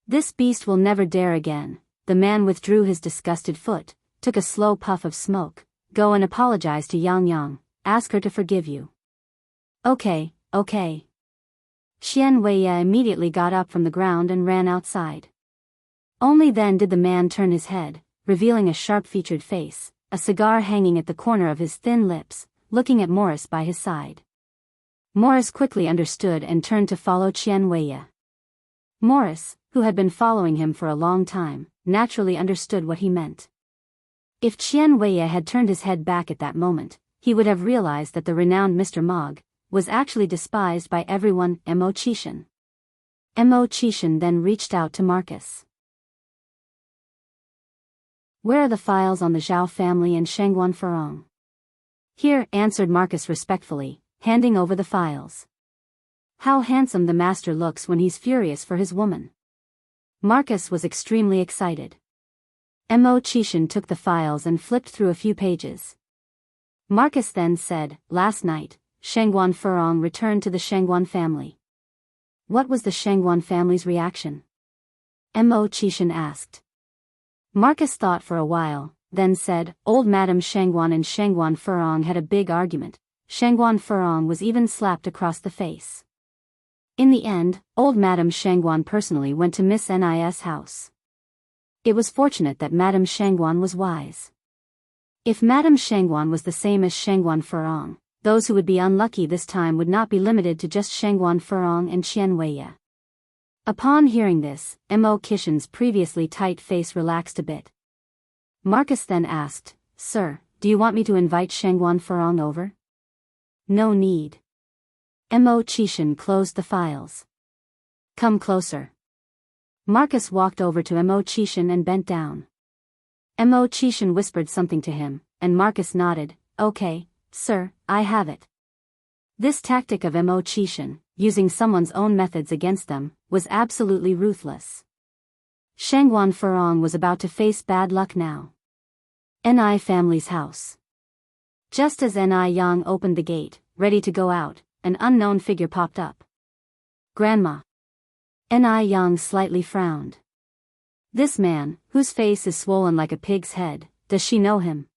This beast will never dare again. The man withdrew his disgusted foot, took a slow puff of smoke. Go and apologize to Yang Yang, ask her to forgive you. Okay, okay. Xian Weiye immediately got up from the ground and ran outside. Only then did the man turn his head, revealing a sharp-featured face, a cigar hanging at the corner of his thin lips, looking at Morris by his side. Morris quickly understood and turned to follow Xian Weiye. Morris, who had been following him for a long time, naturally understood what he meant. If Xian Weiye had turned his head back at that moment, he would have realized that the renowned Mr. Mogg was actually despised by everyone. Mo Qishan. Mo Qishan then reached out to Marcus. Where are the files on the Zhao family and Shengguan Furong? Here, answered Marcus respectfully, handing over the files. How handsome the master looks when he's furious for his woman. Marcus was extremely excited. Mo Qishan took the files and flipped through a few pages. Marcus then said, last night, Shengguan Furong returned to the Shengguan family. What was the Shengguan family's reaction? Mo Qishan asked. Marcus thought for a while, then said, old Madame Shengguan and Shengguan Furong had a big argument. Shengguan Furong was even slapped across the face. In the end, old Madame Shengguan personally went to Miss Nis' house. It was fortunate that Madame Shengguan was wise. If Madame Shengguan was the same as Shengguan Furong, those who would be unlucky this time would not be limited to just Shengguan Furong and Xian Weiye. Upon hearing this, Mo Qishan's previously tight face relaxed a bit. Marcus then asked, Sir, do you want me to invite Shengguan Furong over? No need. Mo Qishan closed the files. Come closer. Marcus walked over to Mo Qishan and bent down. Mo Qishan whispered something to him, and Marcus nodded, okay, sir, I have it. This tactic of Mo Qishan, using someone's own methods against them, was absolutely ruthless. Shengguan Furong was about to face bad luck now. Ni family's house. Just as Ni Yang opened the gate, ready to go out, an unknown figure popped up. Grandma. Yang slightly frowned. This man, whose face is swollen like a pig's head, does she know him?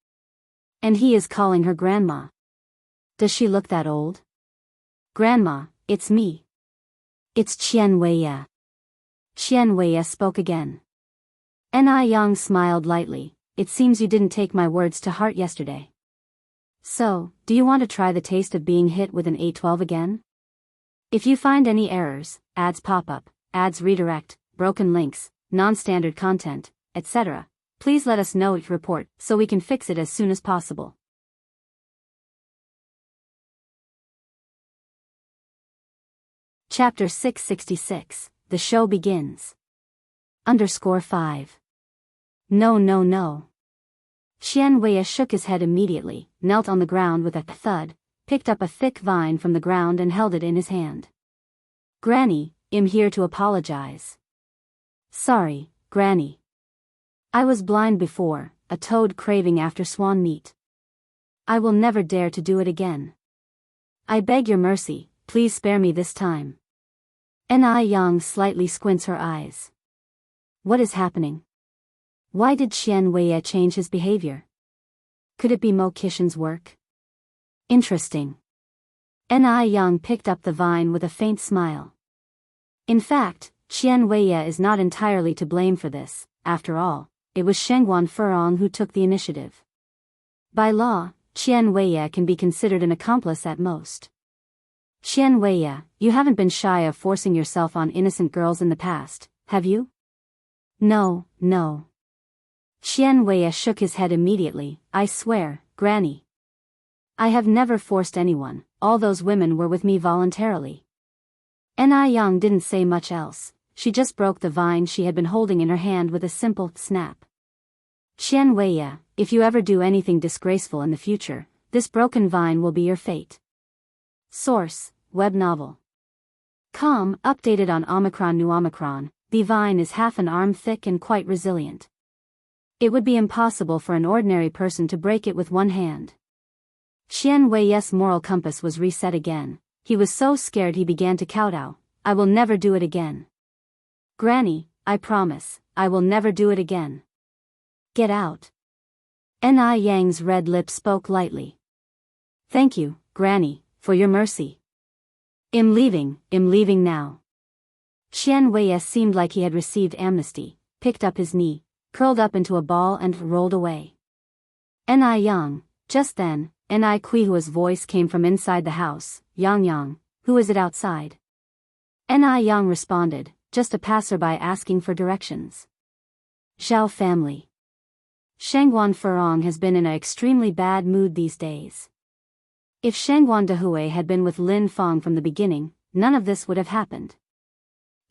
And he is calling her grandma. Does she look that old? Grandma, it's me. It's Qian Weiye. Qian Weiye spoke again. Yang smiled lightly. It seems you didn't take my words to heart yesterday. So, do you want to try the taste of being hit with an 812 again? If you find any errors, ads pop up, ads redirect, broken links, non-standard content, etc., please let us know your report so we can fix it as soon as possible. Chapter 666, The Show Begins. _5. No no no. Qian Weiye shook his head immediately, knelt on the ground with a thud, picked up a thick vine from the ground and held it in his hand. Granny, I'm here to apologize. Sorry, Granny. I was blind before, a toad craving after swan meat. I will never dare to do it again. I beg your mercy, please spare me this time. Yang slightly squints her eyes. What is happening? Why did Qian Weiye change his behavior? Could it be Mo Kishan's work? Interesting. Yang picked up the vine with a faint smile. In fact, Qian Weiye is not entirely to blame for this. After all, it was Shengguan Furong who took the initiative. By law, Qian Weiye can be considered an accomplice at most. Qian Weiye, you haven't been shy of forcing yourself on innocent girls in the past, have you? No, no. Qian Weiye shook his head immediately. I swear, Granny. I have never forced anyone, all those women were with me voluntarily. Yang didn't say much else, she just broke the vine she had been holding in her hand with a simple snap. Qian Weiye, if you ever do anything disgraceful in the future, this broken vine will be your fate. Source, web novel. Updated on Omicron. New Omicron, the vine is half an arm thick and quite resilient. It would be impossible for an ordinary person to break it with one hand. Qian Weiye's moral compass was reset again. He was so scared he began to kowtow. I will never do it again. Granny, I promise, I will never do it again. Get out. Yang's red lips spoke lightly. Thank you, Granny, for your mercy. I'm leaving now. Qian Weiye seemed like he had received amnesty, picked up his knee, curled up into a ball and rolled away. Yang. Just then, Kuihua's voice came from inside the house. Yang, who is it outside? Yang responded, just a passerby asking for directions. Zhao family. Shengguan Furong has been in an extremely bad mood these days. If Shengguan Dehui had been with Lin Fong from the beginning, none of this would have happened.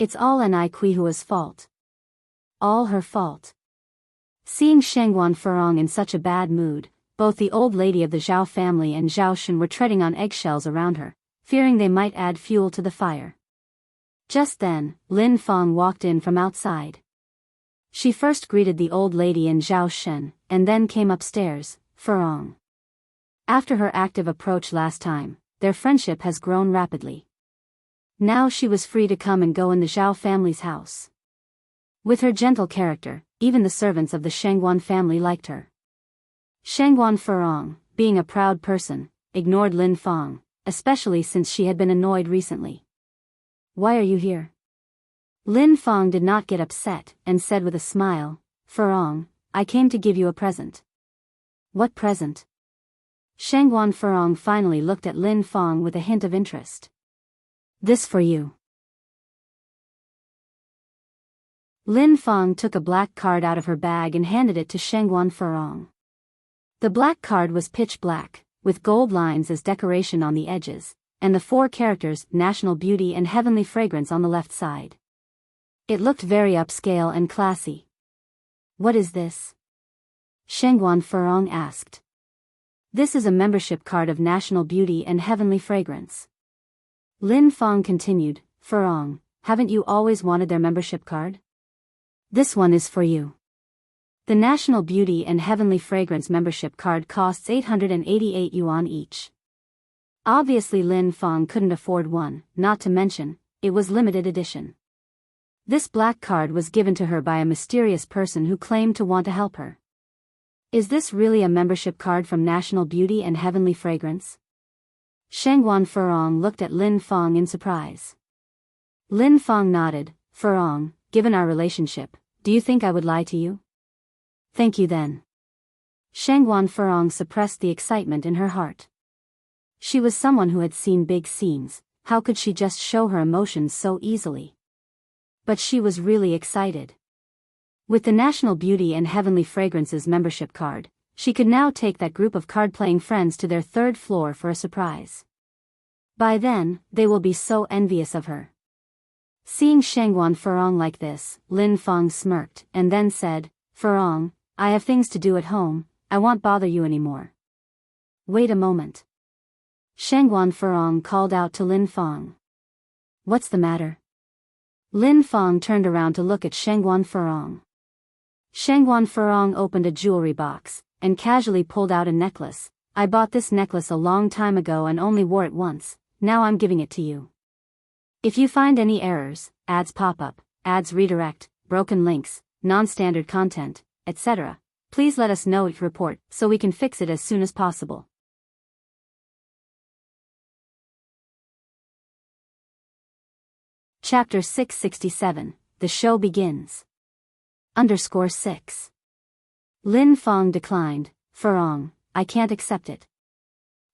It's all Kuihua's fault. All her fault. Seeing Shengguan Furong in such a bad mood, both the old lady of the Zhao family and Zhao Shun were treading on eggshells around her, fearing they might add fuel to the fire. Just then, Lin Fong walked in from outside. She first greeted the old lady and Zhao Shun, and then came upstairs. Furong. After her active approach last time, their friendship has grown rapidly. Now she was free to come and go in the Zhao family's house. With her gentle character, even the servants of the Shengguan family liked her. Shengguan Furong, being a proud person, ignored Lin Fong, especially since she had been annoyed recently. Why are you here? Lin Fong did not get upset, and said with a smile, Furong, I came to give you a present. What present? Shengguan Furong finally looked at Lin Fong with a hint of interest. This for you. Lin Fong took a black card out of her bag and handed it to Shengguan Furong. The black card was pitch black, with gold lines as decoration on the edges, and the 4 characters National Beauty and Heavenly Fragrance on the left side. It looked very upscale and classy. What is this? Shengguan Furong asked. This is a membership card of National Beauty and Heavenly Fragrance. Lin Fong continued, Furong, haven't you always wanted their membership card? This one is for you. The National Beauty and Heavenly Fragrance membership card costs 888 yuan each. Obviously Lin Fong couldn't afford one, not to mention, it was limited edition. This black card was given to her by a mysterious person who claimed to want to help her. Is this really a membership card from National Beauty and Heavenly Fragrance? Shangguan Furong looked at Lin Fong in surprise. Lin Fong nodded. Furong, given our relationship, do you think I would lie to you? Thank you then. Shangguan Furong suppressed the excitement in her heart. She was someone who had seen big scenes. How could she just show her emotions so easily? But she was really excited. With the National Beauty and Heavenly Fragrance's membership card, she could now take that group of card-playing friends to their third floor for a surprise. By then, they will be so envious of her. Seeing Shangguan Furong like this, Lin Fong smirked and then said, Furong, I have things to do at home, I won't bother you anymore. Wait a moment. Shangguan Furong called out to Lin Fong. What's the matter? Lin Fong turned around to look at Shangguan Furong. Shangguan Furong opened a jewelry box, and casually pulled out a necklace. I bought this necklace a long time ago and only wore it once, now I'm giving it to you. If you find any errors, ads pop up, ads redirect, broken links, non-standard content, etc., please let us know each report so we can fix it as soon as possible. Chapter 667, The Show Begins. _6. Lin Fong declined. Furong, I can't accept it.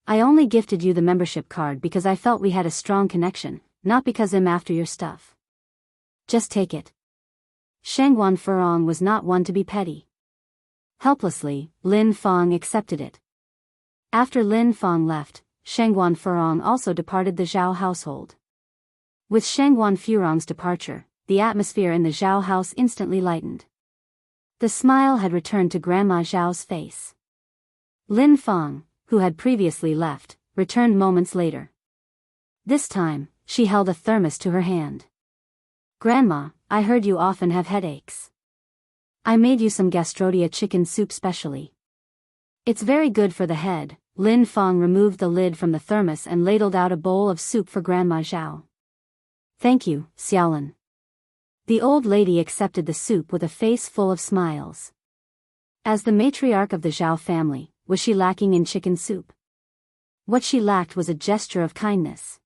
I only gifted you the membership card because I felt we had a strong connection, not because I'm after your stuff. Just take it. Shangguan Furong was not one to be petty. Helplessly, Lin Fong accepted it. After Lin Fong left, Shangguan Furong also departed the Zhao household. With Shangguan Furong's departure, the atmosphere in the Zhao house instantly lightened. The smile had returned to Grandma Zhao's face. Lin Fong, who had previously left, returned moments later. This time, she held a thermos to her hand. Grandma, I heard you often have headaches. I made you some gastrodia chicken soup specially. It's very good for the head. Lin Fong removed the lid from the thermos and ladled out a bowl of soup for Grandma Zhao. Thank you, Xiaolin. The old lady accepted the soup with a face full of smiles. As the matriarch of the Zhao family, was she lacking in chicken soup? What she lacked was a gesture of kindness.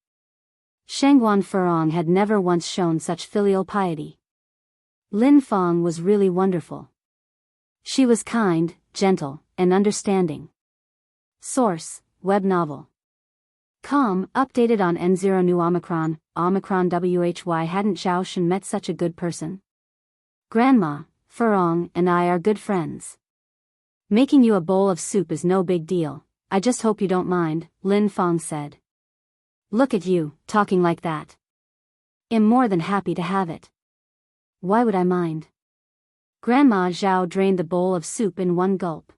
Shangguan Furong had never once shown such filial piety. Lin Fong was really wonderful. She was kind, gentle, and understanding. Source, web novel. Com, updated on N0 new Omicron, WHY hadn't Zhao Shen met such a good person? Grandma, Furong and I are good friends. Making you a bowl of soup is no big deal, I just hope you don't mind, Lin Fong said. Look at you, talking like that. I'm more than happy to have it. Why would I mind? Grandma Zhao drained the bowl of soup in one gulp.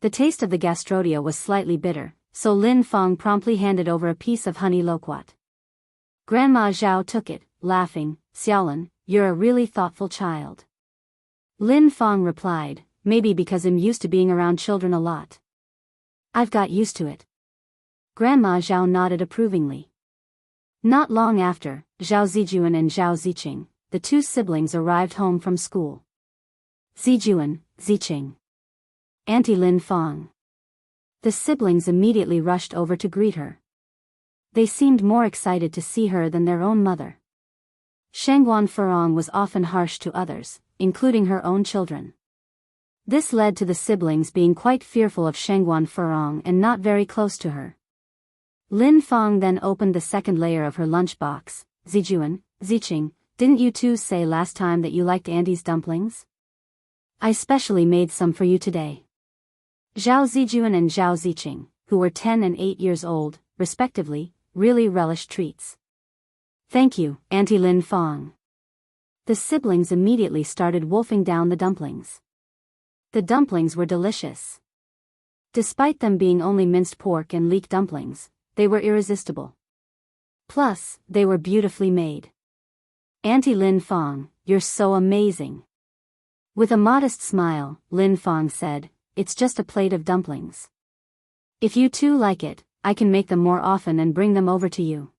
The taste of the gastrodia was slightly bitter, so Lin Fong promptly handed over a piece of honey loquat. Grandma Zhao took it, laughing. Xiaolin, you're a really thoughtful child. Lin Fong replied, maybe because I'm used to being around children a lot. I've got used to it. Grandma Zhao nodded approvingly. Not long after, Zhao Zijuan and Zhao Ziqing, the two siblings arrived home from school. Zijuan, Ziqing. Auntie Lin Fong. The siblings immediately rushed over to greet her. They seemed more excited to see her than their own mother. Shangguan Furong was often harsh to others, including her own children. This led to the siblings being quite fearful of Shangguan Furong and not very close to her. Lin Fong then opened the second layer of her lunchbox. Zijuan, Ziqing, didn't you two say last time that you liked Auntie's dumplings? I specially made some for you today. Zhao Zijuan and Zhao Ziqing, who were 10 and 8 years old, respectively, really relished treats. Thank you, Auntie Lin Fong. The siblings immediately started wolfing down the dumplings. The dumplings were delicious. Despite them being only minced pork and leek dumplings, they were irresistible. Plus, they were beautifully made. Auntie Lin Fong, you're so amazing. With a modest smile, Lin Fong said, it's just a plate of dumplings. If you two like it, I can make them more often and bring them over to you.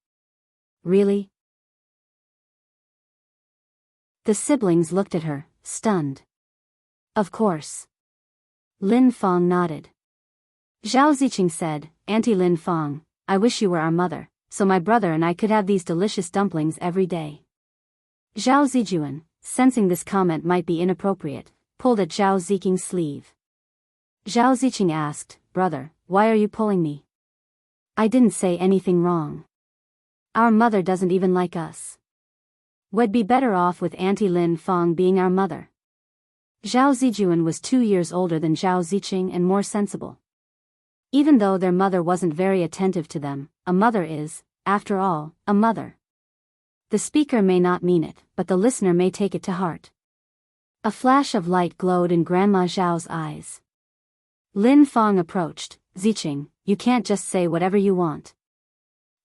Really? The siblings looked at her, stunned. Of course. Lin Fong nodded. Zhao Ziqing said, Auntie Lin Fong, I wish you were our mother, so my brother and I could have these delicious dumplings every day. Zhao Zijuan, sensing this comment might be inappropriate, pulled at Zhao Ziqing's sleeve. Zhao Ziqing asked, Brother, why are you pulling me? I didn't say anything wrong. Our mother doesn't even like us. We'd be better off with Auntie Lin Fong being our mother. Zhao Zijuan was 2 years older than Zhao Ziqing and more sensible. Even though their mother wasn't very attentive to them, a mother is, after all, a mother. The speaker may not mean it, but the listener may take it to heart. A flash of light glowed in Grandma Zhao's eyes. Lin Fong approached. Ziqing, you can't just say whatever you want.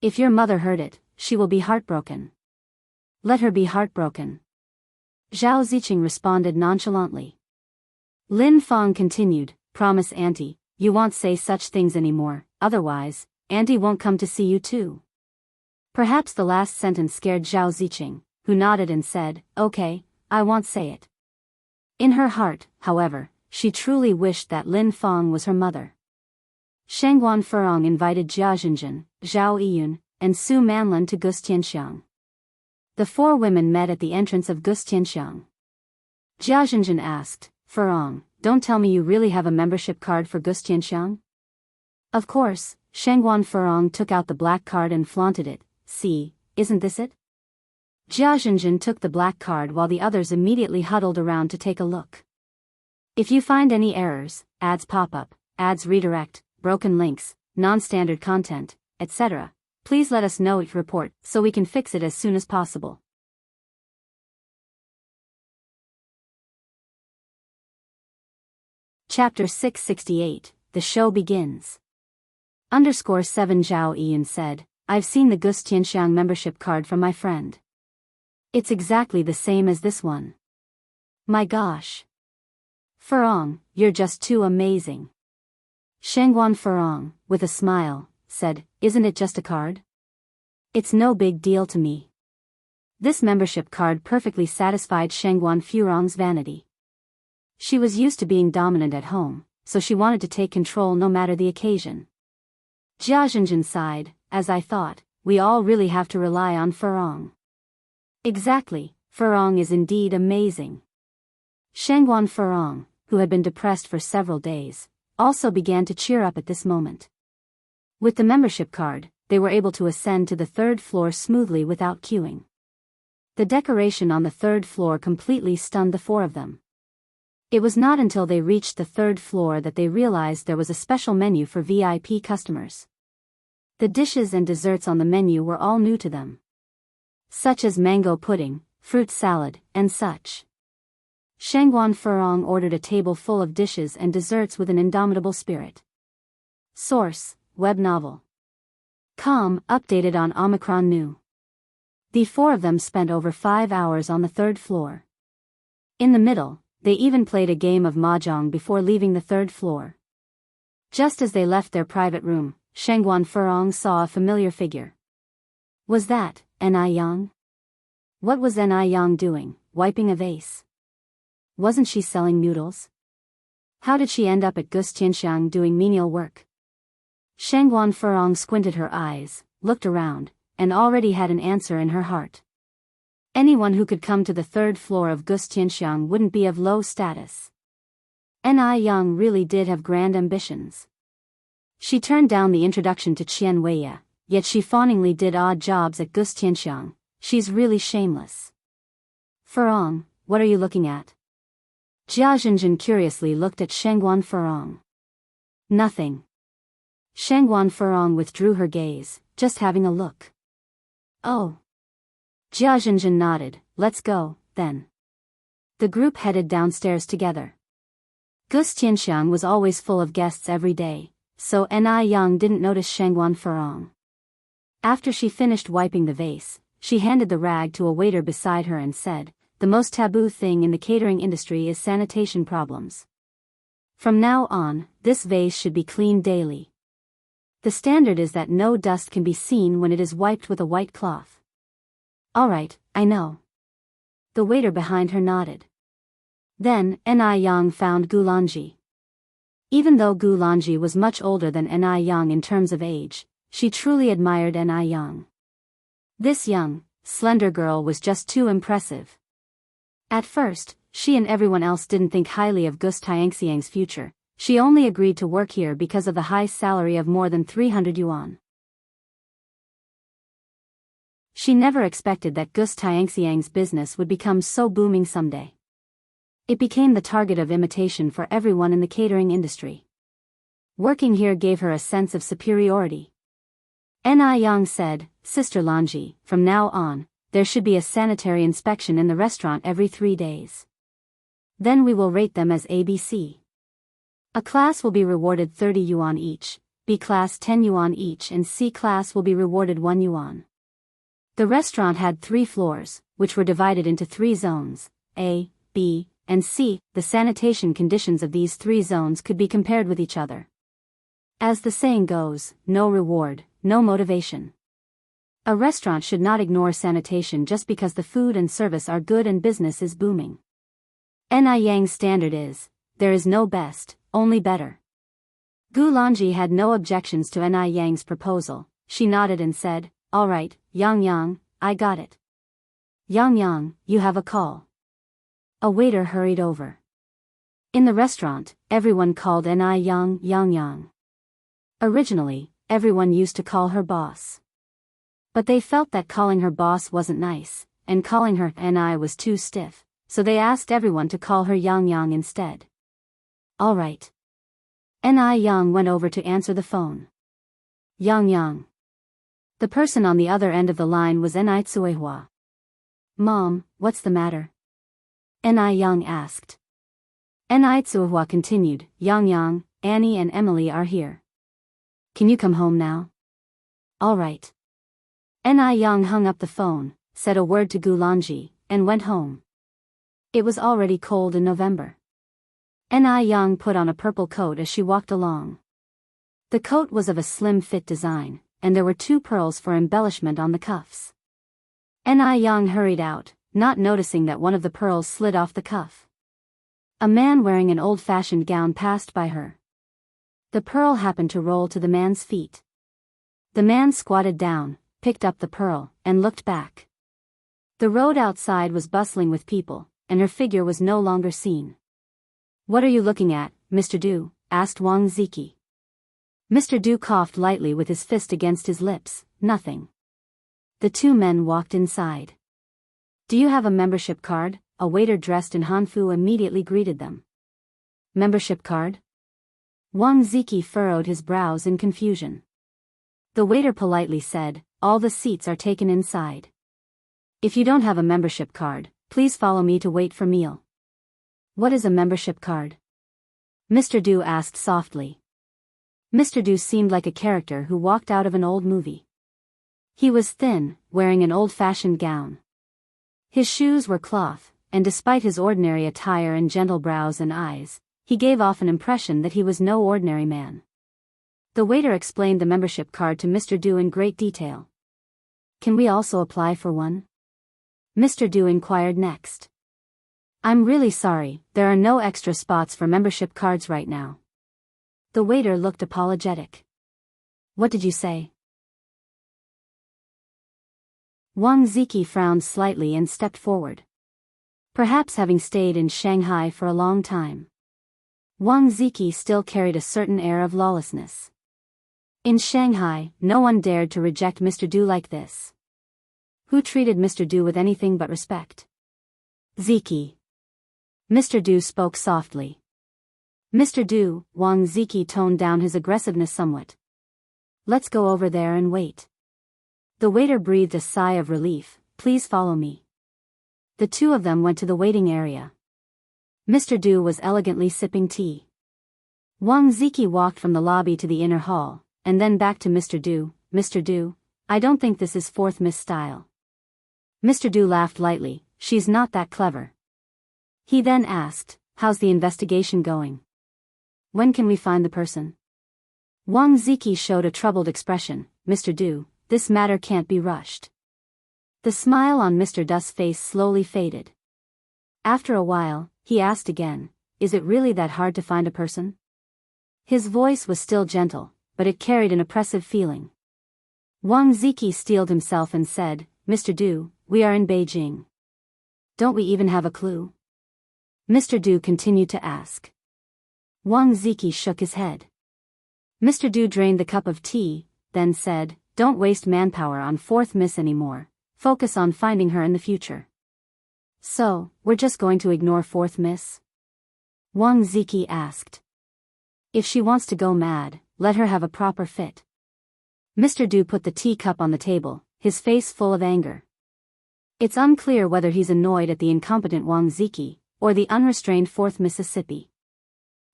If your mother heard it, she will be heartbroken. Let her be heartbroken. Zhao Ziqing responded nonchalantly. Lin Fong continued, Promise Auntie, you won't say such things anymore, otherwise, Auntie won't come to see you too. Perhaps the last sentence scared Zhao Ziqing, who nodded and said, Okay, I won't say it. In her heart, however, she truly wished that Lin Fong was her mother. Shengguan Furong invited Jia Zhenjin, Zhao Yiyun, and Su Manlin to Gustianxiang. The 4 women met at the entrance of Gustianxiang. Jia Zhenjin asked, Furong, don't tell me you really have a membership card for Gustianxiang? Of course, Shengguan Furong took out the black card and flaunted it. See, isn't this it? Jia Zhenjin took the black card while the others immediately huddled around to take a look. If you find any errors, ads pop up, ads redirect, broken links, non-standard content, etc., please let us know each report so we can fix it as soon as possible. Chapter 668, The Show Begins. _7 Zhao Yiyun said, I've seen the Gustianxiang membership card from my friend. It's exactly the same as this one. My gosh. Furong, you're just too amazing. Shengguan Furong, with a smile, said, Isn't it just a card? It's no big deal to me. This membership card perfectly satisfied Shengguan Furong's vanity. She was used to being dominant at home, so she wanted to take control no matter the occasion. Jia Zhenjin sighed, As I thought, we all really have to rely on Furong. Exactly, Furong is indeed amazing. Shengguan Furong, who had been depressed for several days, also began to cheer up at this moment. With the membership card, they were able to ascend to the 3rd floor smoothly without queuing. The decoration on the 3rd floor completely stunned the 4 of them. It was not until they reached the 3rd floor that they realized there was a special menu for VIP customers. The dishes and desserts on the menu were all new to them, such as mango pudding, fruit salad, and such. Shengguan Furong ordered a table full of dishes and desserts with an indomitable spirit. Source, web novel. Com, updated on Omicron New. The 4 of them spent over 5 hours on the 3rd floor. In the middle, they even played a game of mahjong before leaving the 3rd floor. Just as they left their private room, Shengguan Furong saw a familiar figure. Was that Ni Yang? What was Ni Yang doing, wiping a vase? Wasn't she selling noodles? How did she end up at Gustianxiang doing menial work? Shengguan Furong squinted her eyes, looked around, and already had an answer in her heart. Anyone who could come to the 3rd floor of Gustianxiang wouldn't be of low status. Ni Yang really did have grand ambitions. She turned down the introduction to Qian Weiya, yet she fawningly did odd jobs at Gustianxiang. She's really shameless. Furong, what are you looking at? Jia Zhenjin curiously looked at Shengguan Furong. Nothing. Shengguan Furong withdrew her gaze, just having a look. Oh. Jia Zhenjin nodded, let's go, then. The group headed downstairs together. Gustianxiang was always full of guests every day, so Ni Yang didn't notice Shengguan Furong. After she finished wiping the vase, she handed the rag to a waiter beside her and said, The most taboo thing in the catering industry is sanitation problems. From now on, this vase should be cleaned daily. The standard is that no dust can be seen when it is wiped with a white cloth. Alright, I know. The waiter behind her nodded. Then, Ni Yang found Gulanji. Even though Gulanji was much older than Ni Yang in terms of age, she truly admired Ni Yang. This young, slender girl was just too impressive. At first, she and everyone else didn't think highly of Gus Tianxiang's future. She only agreed to work here because of the high salary of more than 300 yuan. She never expected that Gus Tianxiang's business would become so booming someday. It became the target of imitation for everyone in the catering industry. Working here gave her a sense of superiority. Ni Yang said, "Sister Lanji, from now on, there should be a sanitary inspection in the restaurant every 3 days. Then we will rate them as ABC. A class will be rewarded 30 yuan each, B class 10 yuan each and C class will be rewarded 1 yuan. The restaurant had 3 floors, which were divided into 3 zones, A, B, and C. The sanitation conditions of these 3 zones could be compared with each other. As the saying goes, no reward, no motivation. A restaurant should not ignore sanitation just because the food and service are good and business is booming. Ni Yang's standard is, there is no best, only better." Gulanji had no objections to Ni Yang's proposal. She nodded and said, "All right, Yang, I got it. Yang, you have a call." A waiter hurried over. In the restaurant, everyone called Ni Yang. Originally, everyone used to call her boss. But they felt that calling her boss wasn't nice, and calling her Ni was too stiff, so they asked everyone to call her Yang instead. "All right." Ni Yang went over to answer the phone. Yang. The person on the other end of the line was Ni Tsuehua. "Mom, what's the matter?" Ni Yang asked. Ni Tsuehua continued, Yang, Annie and Emily are here. Can you come home now?" "All right." Ni Yang hung up the phone, said a word to Gulanji, and went home. It was already cold in November. Ni Yang put on a purple coat as she walked along. The coat was of a slim fit design, and there were 2 pearls for embellishment on the cuffs. Ni Yang hurried out, not noticing that one of the pearls slid off the cuff. A man wearing an old-fashioned gown passed by her. The pearl happened to roll to the man's feet. The man squatted down, picked up the pearl, and looked back. The road outside was bustling with people, and her figure was no longer seen. "What are you looking at, Mr. Du?" asked Wang Ziki. Mr. Du coughed lightly with his fist against his lips. "Nothing." The 2 men walked inside. "Do you have a membership card?" A waiter dressed in hanfu immediately greeted them. "Membership card?" Wang Ziki furrowed his brows in confusion. The waiter politely said, "All the seats are taken inside. If you don't have a membership card, please follow me to wait for meal." "What is a membership card?" Mr. Du asked softly. Mr. Du seemed like a character who walked out of an old movie. He was thin, wearing an old-fashioned gown. His shoes were cloth, and despite his ordinary attire and gentle brows and eyes, he gave off an impression that he was no ordinary man. The waiter explained the membership card to Mr. Du in great detail. "Can we also apply for one?" Mr. Du inquired next. "I'm really sorry, there are no extra spots for membership cards right now." The waiter looked apologetic. "What did you say?" Wang Ziki frowned slightly and stepped forward. Perhaps having stayed in Shanghai for a long time, Wang Ziki still carried a certain air of lawlessness. In Shanghai, no one dared to reject Mr. Du like this. Who treated Mr. Du with anything but respect? Ziki. Mr. Du spoke softly. "Mr. Du," Wang Ziki toned down his aggressiveness somewhat. "Let's go over there and wait." The waiter breathed a sigh of relief. "Please follow me." The 2 of them went to the waiting area. Mr. Du was elegantly sipping tea. Wang Ziki walked from the lobby to the inner hall, and then back to Mr. Du. "Mr. Du, I don't think this is 4th Miss style." Mr. Du laughed lightly. "She's not that clever." He then asked, "How's the investigation going? When can we find the person?" Wang Ziki showed a troubled expression. "Mr. Du, this matter can't be rushed." The smile on Mr. Du's face slowly faded. After a while, he asked again, "Is it really that hard to find a person?" His voice was still gentle, but it carried an oppressive feeling. Wang Ziki steeled himself and said, "Mr. Du, we are in Beijing. Don't we even have a clue?" Mr. Du continued to ask. Wang Ziki shook his head. Mr. Du drained the cup of tea, then said, "Don't waste manpower on fourth miss anymore, focus on finding her in the future." "So, we're just going to ignore fourth miss?" Wang Ziki asked. "If she wants to go mad, let her have a proper fit." Mr. Du put the teacup on the table, his face full of anger. It's unclear whether he's annoyed at the incompetent Wang Ziki, or the unrestrained fourth Mississippi.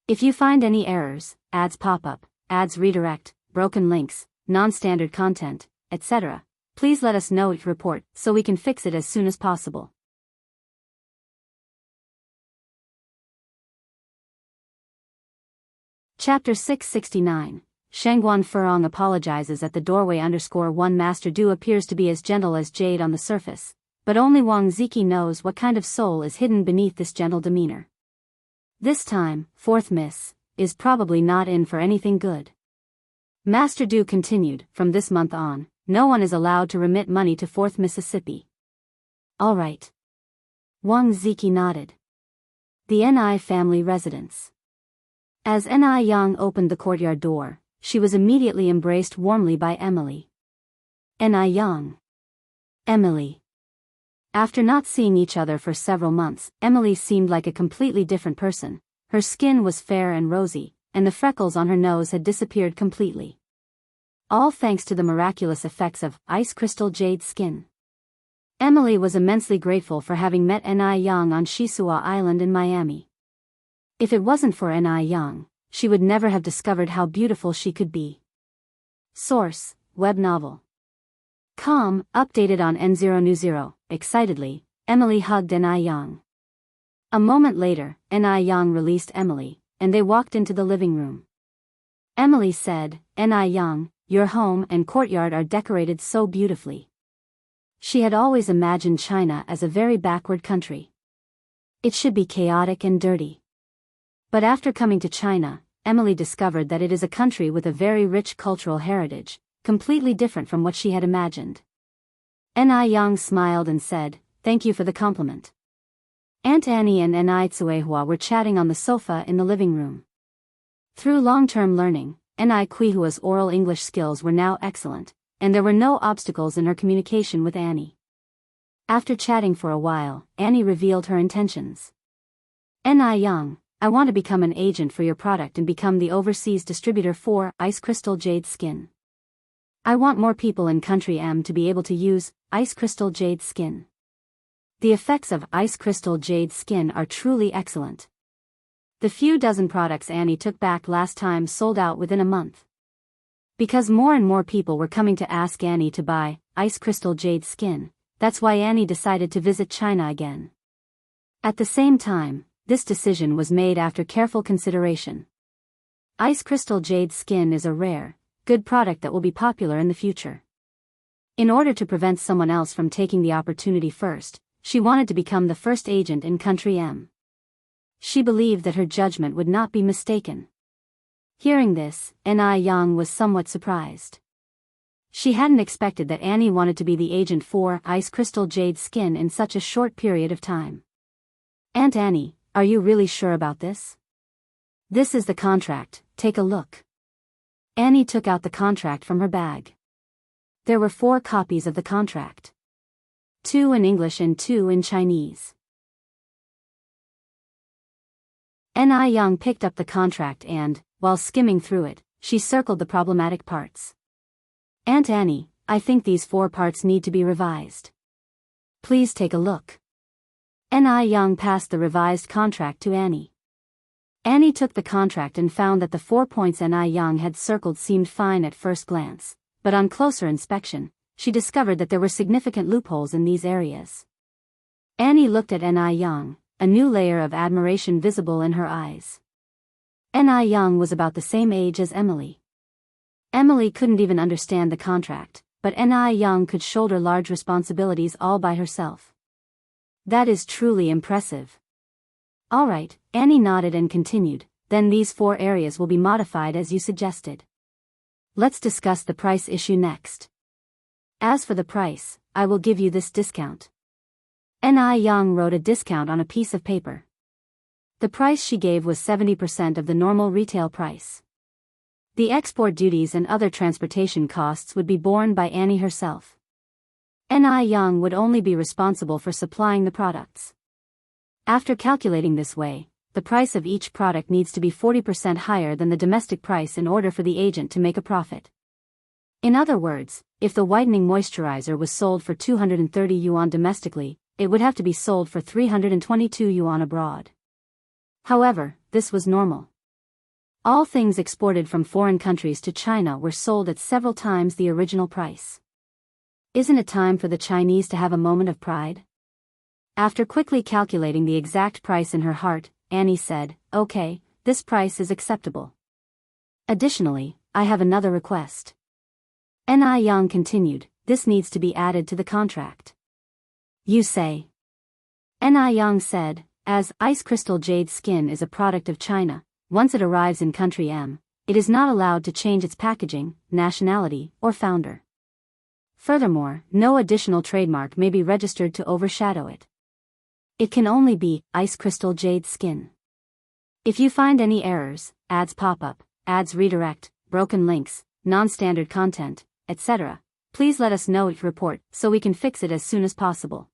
If you find any errors, ads pop up, ads redirect, broken links, non-standard content, etc., please let us know at report so we can fix it as soon as possible. Chapter 669. Shengguan Furong apologizes at the doorway. _1 Master Du appears to be as gentle as jade on the surface, but only Wang Ziki knows what kind of soul is hidden beneath this gentle demeanor. This time, fourth miss is probably not in for anything good. Master Du continued, "From this month on, no one is allowed to remit money to fourth Mississippi." "All right." Wang Ziki nodded. The Ni family residence. As Ni Yang opened the courtyard door, she was immediately embraced warmly by Emily. Ni Yang. Emily. After not seeing each other for several months, Emily seemed like a completely different person. Her skin was fair and rosy, and the freckles on her nose had disappeared completely. All thanks to the miraculous effects of ice crystal jade skin. Emily was immensely grateful for having met Ni Yang on Shisua Island in Miami. If it wasn't for Ni Yang, she would never have discovered how beautiful she could be. Source: web novel. Com, updated on N0New0. Excitedly, Emily hugged Ni Yang. A moment later, Ni Yang released Emily, and they walked into the living room. Emily said, "Ni Yang, your home and courtyard are decorated so beautifully." She had always imagined China as a very backward country. It should be chaotic and dirty. But after coming to China, Emily discovered that it is a country with a very rich cultural heritage, completely different from what she had imagined. Ni Yang smiled and said, "Thank you for the compliment." Aunt Annie and Ni Tsuehua were chatting on the sofa in the living room. Through long-term learning, Ni Kuihua's oral English skills were now excellent, and there were no obstacles in her communication with Annie. After chatting for a while, Annie revealed her intentions. "Ni Yang, I want to become an agent for your product and become the overseas distributor for Ice Crystal Jade Skin. I want more people in Country M to be able to use Ice Crystal Jade Skin. The effects of Ice Crystal Jade Skin are truly excellent." The few dozen products Annie took back last time sold out within a month. Because more and more people were coming to ask Annie to buy Ice Crystal Jade Skin, that's why Annie decided to visit China again. At the same time, this decision was made after careful consideration. Ice Crystal Jade Skin is a rare, good product that will be popular in the future. In order to prevent someone else from taking the opportunity first, she wanted to become the first agent in Country M. She believed that her judgment would not be mistaken. Hearing this, Ni Yang was somewhat surprised. She hadn't expected that Annie wanted to be the agent for Ice Crystal Jade Skin in such a short period of time. "Aunt Annie, are you really sure about this? This is the contract, take a look." Annie took out the contract from her bag. There were 4 copies of the contract. 2 in English and 2 in Chinese. Ni Yang picked up the contract and, while skimming through it, she circled the problematic parts. "Aunt Annie, I think these 4 parts need to be revised. Please take a look." Ni Yang passed the revised contract to Annie. Annie took the contract and found that the 4 points Ni Yang had circled seemed fine at first glance, but on closer inspection, she discovered that there were significant loopholes in these areas. Annie looked at Ni Yang, a new layer of admiration visible in her eyes. Ni Yang was about the same age as Emily. Emily couldn't even understand the contract, but Ni Yang could shoulder large responsibilities all by herself. "That is truly impressive," All right, Annie nodded and continued, then these 4 areas will be modified as you suggested. Let's discuss the price issue next. As for the price, I will give you this discount. Ni Yang wrote a discount on a piece of paper. The price she gave was 70% of the normal retail price. The export duties and other transportation costs would be borne by Annie herself. Ni Yang would only be responsible for supplying the products. After calculating this way, the price of each product needs to be 40% higher than the domestic price in order for the agent to make a profit. In other words, if the whitening moisturizer was sold for 230 yuan domestically, it would have to be sold for 322 yuan abroad. However, this was normal. All things exported from foreign countries to China were sold at several times the original price. Isn't it time for the Chinese to have a moment of pride? After quickly calculating the exact price in her heart, Annie said, "Okay, this price is acceptable. Additionally, I have another request." Ni Yang continued, "This needs to be added to the contract." "You say?" Ni Yang said, "As ice crystal jade skin is a product of China, once it arrives in country M, it is not allowed to change its packaging, nationality, or founder. Furthermore, no additional trademark may be registered to overshadow it. It can only be ice crystal jade skin. If you find any errors, ads pop up, ads redirect, broken links, non-standard content, etc., please let us know it report so we can fix it as soon as possible."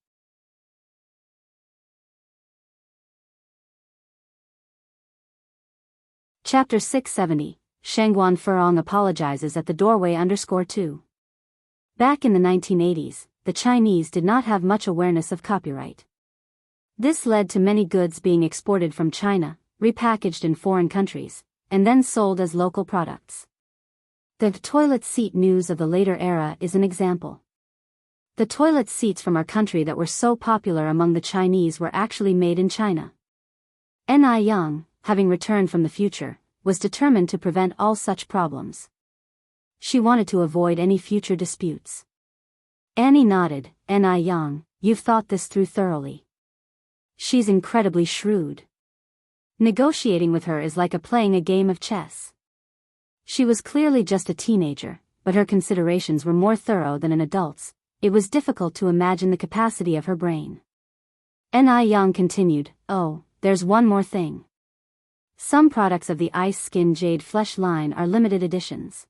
Chapter 670, Shengguan Furong apologizes at the doorway _2. Back in the 1980s, the Chinese did not have much awareness of copyright. This led to many goods being exported from China, repackaged in foreign countries, and then sold as local products. The toilet seat news of the later era is an example. The toilet seats from our country that were so popular among the Chinese were actually made in China. Ni Yang, having returned from the future, was determined to prevent all such problems. She wanted to avoid any future disputes. Annie nodded, "Ni Yang, you've thought this through thoroughly. She's incredibly shrewd. Negotiating with her is like playing a game of chess. She was clearly just a teenager, but her considerations were more thorough than an adult's. It was difficult to imagine the capacity of her brain." Ni Yang continued, "Oh, there's one more thing. Some products of the Ice Skin Jade Flesh line are limited editions.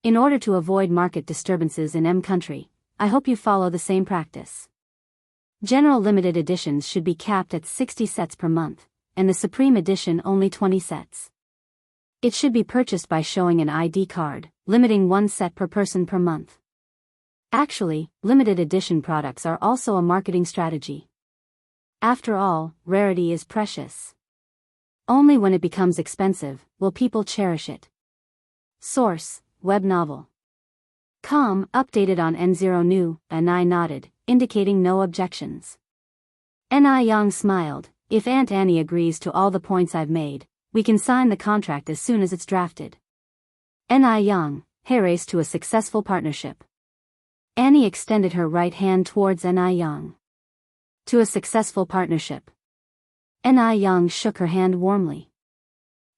In order to avoid market disturbances in M country, I hope you follow the same practice. General limited editions should be capped at 60 sets per month, and the Supreme Edition only 20 sets. It should be purchased by showing an ID card, limiting 1 set per person per month. Actually, limited edition products are also a marketing strategy. After all, rarity is precious. Only when it becomes expensive will people cherish it." Source: Web novel. Com, updated on N0 New, Ni nodded, indicating no objections. Ni Yang smiled, "If Aunt Annie agrees to all the points I've made, we can sign the contract as soon as it's drafted." Ni Yang, heiress to a successful partnership. Annie extended her right hand towards Ni Yang. "To a successful partnership." Ni Yang shook her hand warmly.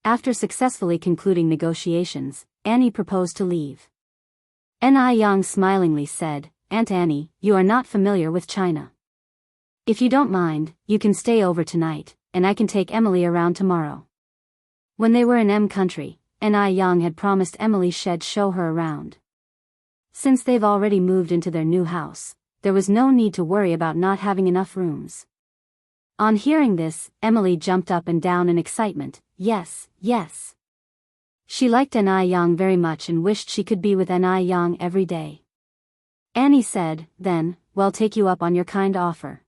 After successfully concluding negotiations, Annie proposed to leave. Ni Yang smilingly said, "Aunt Annie, you are not familiar with China. If you don't mind, you can stay over tonight, and I can take Emily around tomorrow." When they were in M country, Ni Yang had promised Emily she'd show her around. Since they've already moved into their new house, there was no need to worry about not having enough rooms. On hearing this, Emily jumped up and down in excitement. Yes, yes. She liked Ni Yang very much and wished she could be with Ni Yang every day. Annie said, "Then, we'll take you up on your kind offer."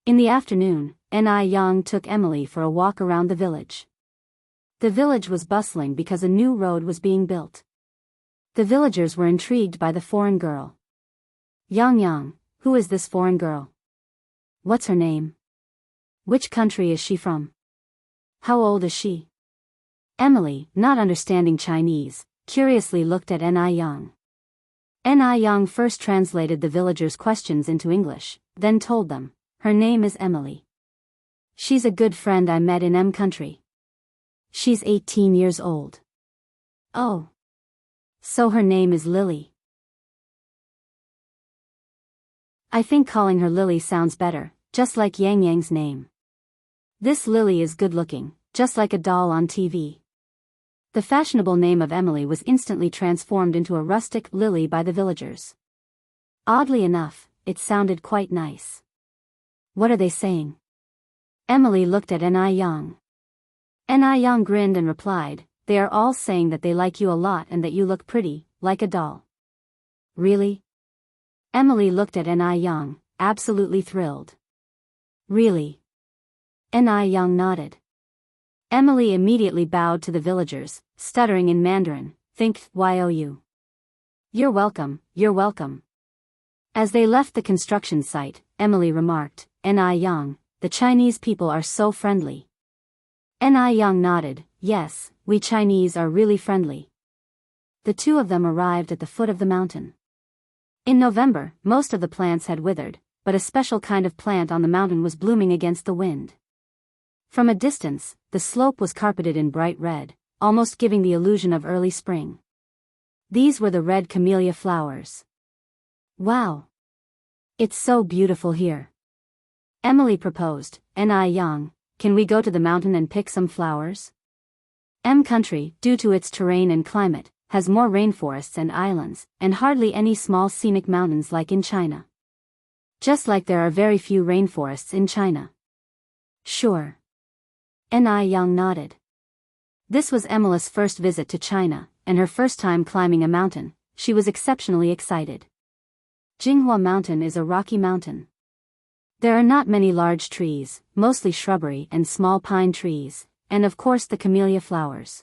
In the afternoon, Ni Yang took Emily for a walk around the village. The village was bustling because a new road was being built. The villagers were intrigued by the foreign girl. Yang, who is this foreign girl? What's her name? Which country is she from? How old is she? Emily, not understanding Chinese, curiously looked at Ni Yang. Ni Yang first translated the villagers' questions into English, then told them, "Her name is Emily. She's a good friend I met in M country. She's 18 years old. Oh. So her name is Lily. I think calling her Lily sounds better, just like Yang Yang's name. This Lily is good looking, just like a doll on TV. The fashionable name of Emily was instantly transformed into a rustic Lily by the villagers. Oddly enough, it sounded quite nice. What are they saying? Emily looked at Ni Yang. Ni Yang grinned and replied, they are all saying that they like you a lot and that you look pretty, like a doll. Really? Emily looked at Ni Yang, absolutely thrilled. Really? Ni Yang nodded. Emily immediately bowed to the villagers, stuttering in Mandarin, "Think you. You're welcome, you're welcome." As they left the construction site, Emily remarked, Ni Yang, the Chinese people are so friendly. Ni Yang nodded, yes, we Chinese are really friendly. The two of them arrived at the foot of the mountain. In November, most of the plants had withered, but a special kind of plant on the mountain was blooming against the wind. From a distance, the slope was carpeted in bright red, almost giving the illusion of early spring. These were the red camellia flowers. Wow! It's so beautiful here. Emily proposed, Ni Yang, can we go to the mountain and pick some flowers? M country, due to its terrain and climate, has more rainforests and islands, and hardly any small scenic mountains like in China. Just like there are very few rainforests in China. Sure. Ni Yang nodded. This was Emily's first visit to China, and her first time climbing a mountain. She was exceptionally excited. Jinghua Mountain is a rocky mountain. There are not many large trees, mostly shrubbery and small pine trees, and of course the camellia flowers.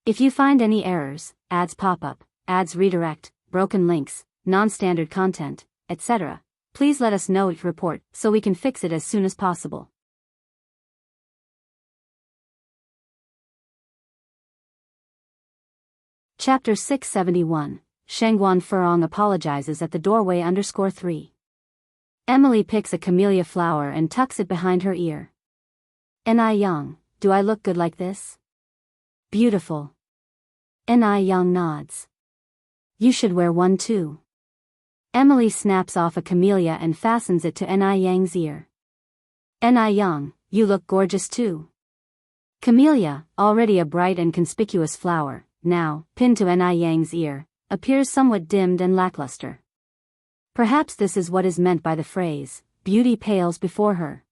If you find any errors, ads pop up, ads redirect, broken links, non-standard content, etc., please let us know it report so we can fix it as soon as possible. Chapter 671, Shengguan Furong apologizes at the doorway _3. Emily picks a camellia flower and tucks it behind her ear. Ni Yang, do I look good like this? Beautiful. Ni Yang nods. You should wear one too. Emily snaps off a camellia and fastens it to Ni Yang's ear. Ni Yang, you look gorgeous too. Camellia, already a bright and conspicuous flower, now, pinned to Ni Yang's ear, appears somewhat dimmed and lackluster. Perhaps this is what is meant by the phrase, beauty pales before her.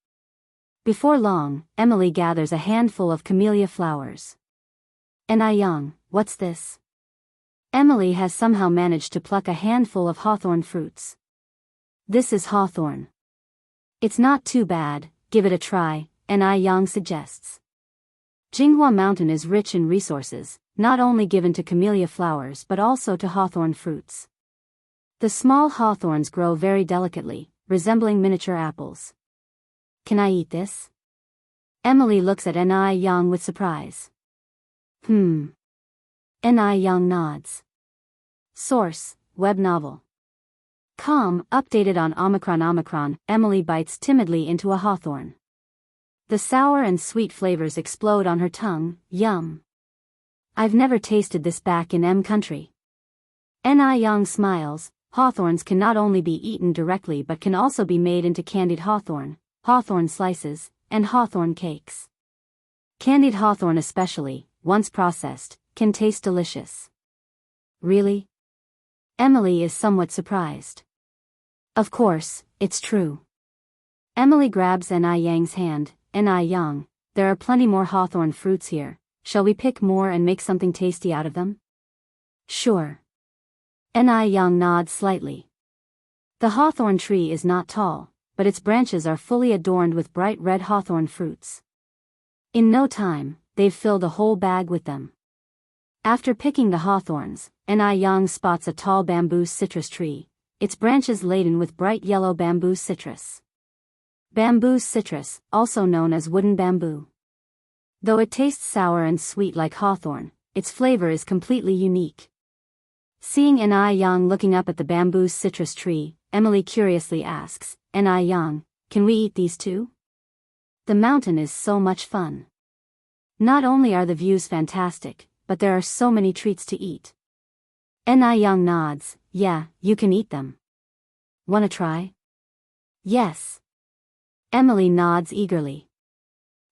Before long, Emily gathers a handful of camellia flowers. Ni Yang, what's this? Emily has somehow managed to pluck a handful of hawthorn fruits. This is hawthorn. It's not too bad, give it a try, Ni Yang suggests. Jinghua Mountain is rich in resources, not only given to camellia flowers but also to hawthorn fruits. The small hawthorns grow very delicately, resembling miniature apples. Can I eat this? Emily looks at Ni Yang with surprise. Ni Yang nods. Source, web novel. Updated on Omicron. Emily bites timidly into a hawthorn. The sour and sweet flavors explode on her tongue, yum. I've never tasted this back in M country. Ni Yang smiles. Hawthorns can not only be eaten directly but can also be made into candied hawthorn, hawthorn slices, and hawthorn cakes. Candied hawthorn especially, once processed, can taste delicious. Really? Emily is somewhat surprised. Of course, it's true. Emily grabs Ni Yang's hand. Ni Yang, there are plenty more hawthorn fruits here, shall we pick more and make something tasty out of them? Sure. Ni Yang nods slightly. The hawthorn tree is not tall, but its branches are fully adorned with bright red hawthorn fruits. In no time, they've filled a whole bag with them. After picking the hawthorns, Ni Yang spots a tall bamboo citrus tree, its branches laden with bright yellow bamboo citrus. Bamboo citrus, also known as wooden bamboo. Though it tastes sour and sweet like hawthorn, its flavor is completely unique. Seeing Ni Yang looking up at the bamboo citrus tree, Emily curiously asks, Ni Yang, can we eat these too? The mountain is so much fun. Not only are the views fantastic, but there are so many treats to eat. Young nods. Yeah, you can eat them. Wanna try? Yes. Emily nods eagerly.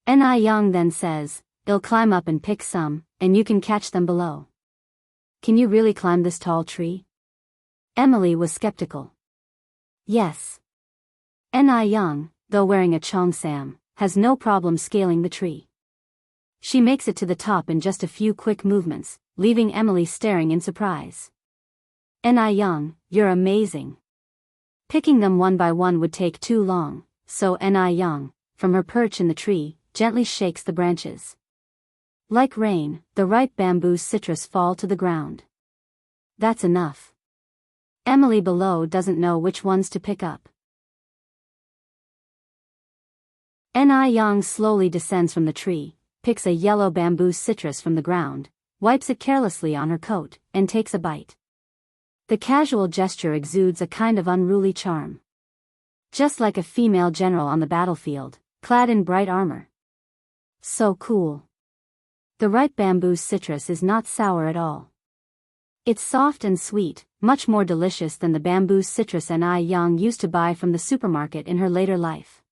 Young then says, "I'll climb up and pick some, and you can catch them below." Can you really climb this tall tree? Emily was skeptical. Yes. Young, though wearing a cheongsam, has no problem scaling the tree. She makes it to the top in just a few quick movements, leaving Emily staring in surprise. Young, you're amazing. Picking them one by one would take too long, so Young, from her perch in the tree, gently shakes the branches. Like rain, the ripe bamboo citrus fall to the ground. That's enough. Emily below doesn't know which ones to pick up. Young slowly descends from the tree, picks a yellow bamboo citrus from the ground, wipes it carelessly on her coat, and takes a bite. The casual gesture exudes a kind of unruly charm. Just like a female general on the battlefield, clad in bright armor. So cool. The ripe bamboo citrus is not sour at all. It's soft and sweet, much more delicious than the bamboo citrus Young used to buy from the supermarket in her later life.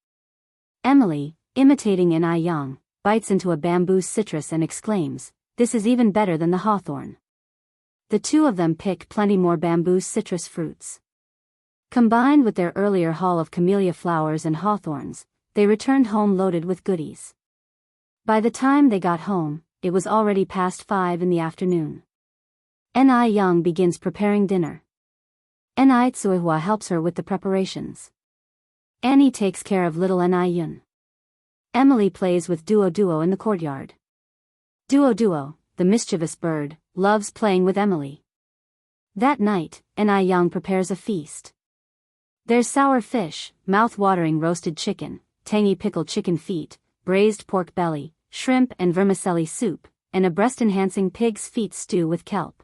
Emily, imitating Young, bites into a bamboo citrus and exclaims, "This is even better than the hawthorn." The two of them pick plenty more bamboo citrus fruits. Combined with their earlier haul of camellia flowers and hawthorns, they returned home loaded with goodies. By the time they got home, it was already past 5 in the afternoon. Young begins preparing dinner. Tsuehua helps her with the preparations. Annie takes care of little Yun. Emily plays with Duo in the courtyard. Duo, the mischievous bird, loves playing with Emily. That night, Young prepares a feast. There's sour fish, mouth-watering roasted chicken, tangy pickled chicken feet, braised pork belly, shrimp and vermicelli soup, and a breast-enhancing pig's feet stew with kelp.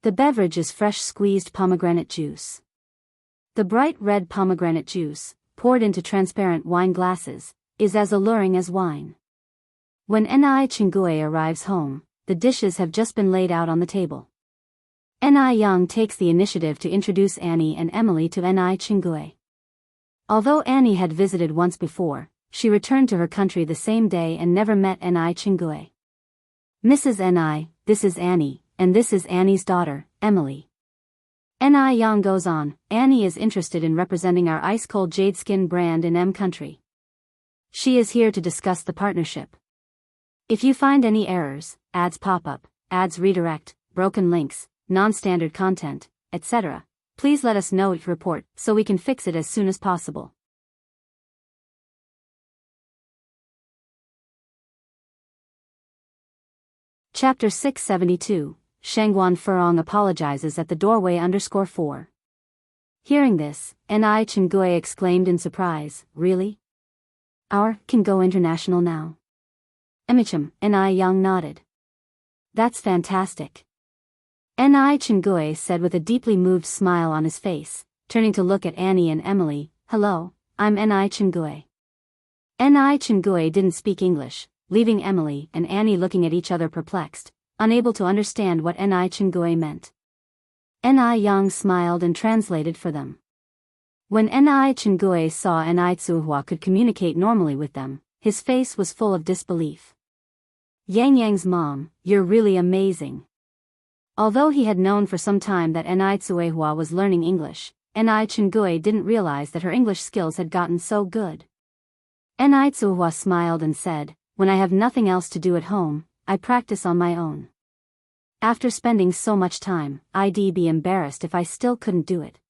The beverage is fresh squeezed pomegranate juice. The bright red pomegranate juice, poured into transparent wine glasses, is as alluring as wine. When Chingue arrives home, the dishes have just been laid out on the table. Young takes the initiative to introduce Annie and Emily to Chingue. Although Annie had visited once before, she returned to her country the same day and never met Chingue. "Mrs. Ni, this is Annie, and this is Annie's daughter, Emily." Young goes on, "Annie is interested in representing our ice-cold jade skin brand in country. She is here to discuss the partnership. If you find any errors, ads pop up, ads redirect, broken links, non-standard content, etc., please let us know at report so we can fix it as soon as possible." Chapter 672, Shangguan Furong apologizes at the doorway _4. Hearing this, Chingue exclaimed in surprise, "Really? Our can go international now?" Emicham, Young nodded. "That's fantastic." Chingue said with a deeply moved smile on his face, turning to look at Annie and Emily, "Hello, I'm Chingue." Chingue didn't speak English, leaving Emily and Annie looking at each other perplexed, unable to understand what Chingue meant. Young smiled and translated for them. When Chingue saw Tsuehua could communicate normally with them, his face was full of disbelief. "Yang's mom, you're really amazing." Although he had known for some time that Tsuehua was learning English, Chingue didn't realize that her English skills had gotten so good. Tsuehua smiled and said, "When I have nothing else to do at home, I practice on my own. After spending so much time, I'd be embarrassed if I still couldn't do it."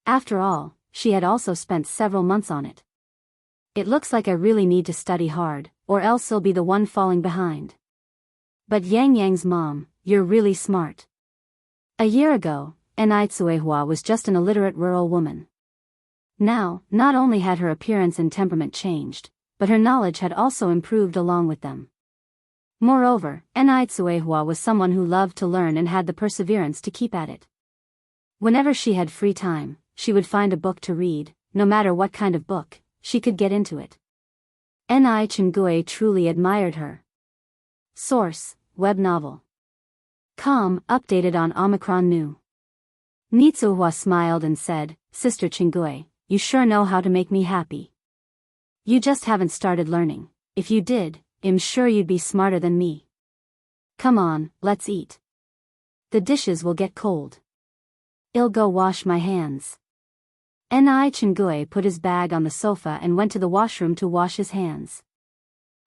After all, she had also spent several months on it. "It looks like I really need to study hard, or else I'll be the one falling behind." "But Yang's mom, you're really smart." A year ago, Tsuehua was just an illiterate rural woman. Now, not only had her appearance and temperament changed, but her knowledge had also improved along with them. Moreover, Tsuehua was someone who loved to learn and had the perseverance to keep at it. Whenever she had free time, she would find a book to read, no matter what kind of book, she could get into it. Ni Chingui truly admired her. Source, web novel. Updated on Omicron New. Nitsuhua smiled and said, Sister Chingui, you sure know how to make me happy. You just haven't started learning. If you did, I'm sure you'd be smarter than me. Come on, let's eat. The dishes will get cold. I'll go wash my hands. Ni Chingui put his bag on the sofa and went to the washroom to wash his hands.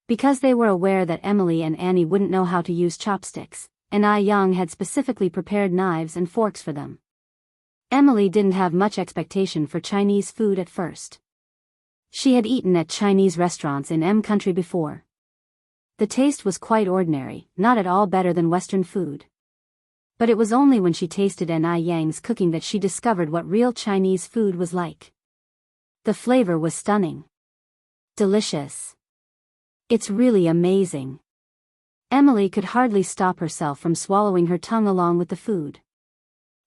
Because they were aware that Emily and Annie wouldn't know how to use chopsticks, Ni Yang had specifically prepared knives and forks for them. Emily didn't have much expectation for Chinese food at first. She had eaten at Chinese restaurants in M country before. The taste was quite ordinary, not at all better than Western food. But it was only when she tasted Ni Yang's cooking that she discovered what real Chinese food was like. The flavor was stunning. Delicious. It's really amazing. Emily could hardly stop herself from swallowing her tongue along with the food.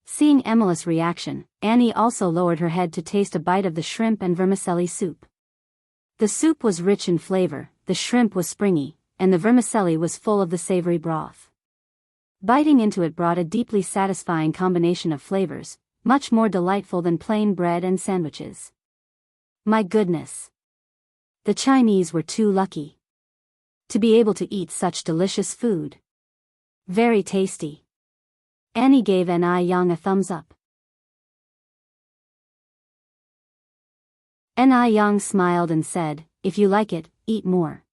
Seeing Emily's reaction, Annie also lowered her head to taste a bite of the shrimp and vermicelli soup. The soup was rich in flavor, the shrimp was springy, and the vermicelli was full of the savory broth. Biting into it brought a deeply satisfying combination of flavors, much more delightful than plain bread and sandwiches. My goodness! The Chinese were too lucky to be able to eat such delicious food. Very tasty. Annie gave Ni Yang a thumbs up. Ni Yang smiled and said, if you like it, eat more.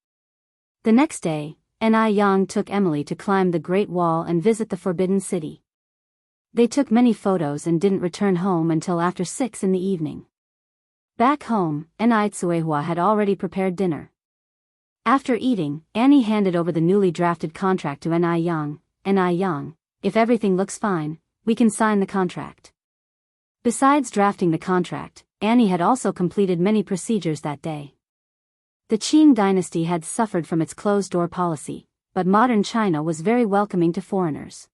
The next day, Ni Yang took Emily to climb the Great Wall and visit the Forbidden City. They took many photos and didn't return home until after 6 in the evening. Back home, Ni Tsuehua had already prepared dinner. After eating, Annie handed over the newly drafted contract to Ni Yang. Ni Yang, if everything looks fine, we can sign the contract. Besides drafting the contract, Annie had also completed many procedures that day. The Qing dynasty had suffered from its closed-door policy, but modern China was very welcoming to foreigners.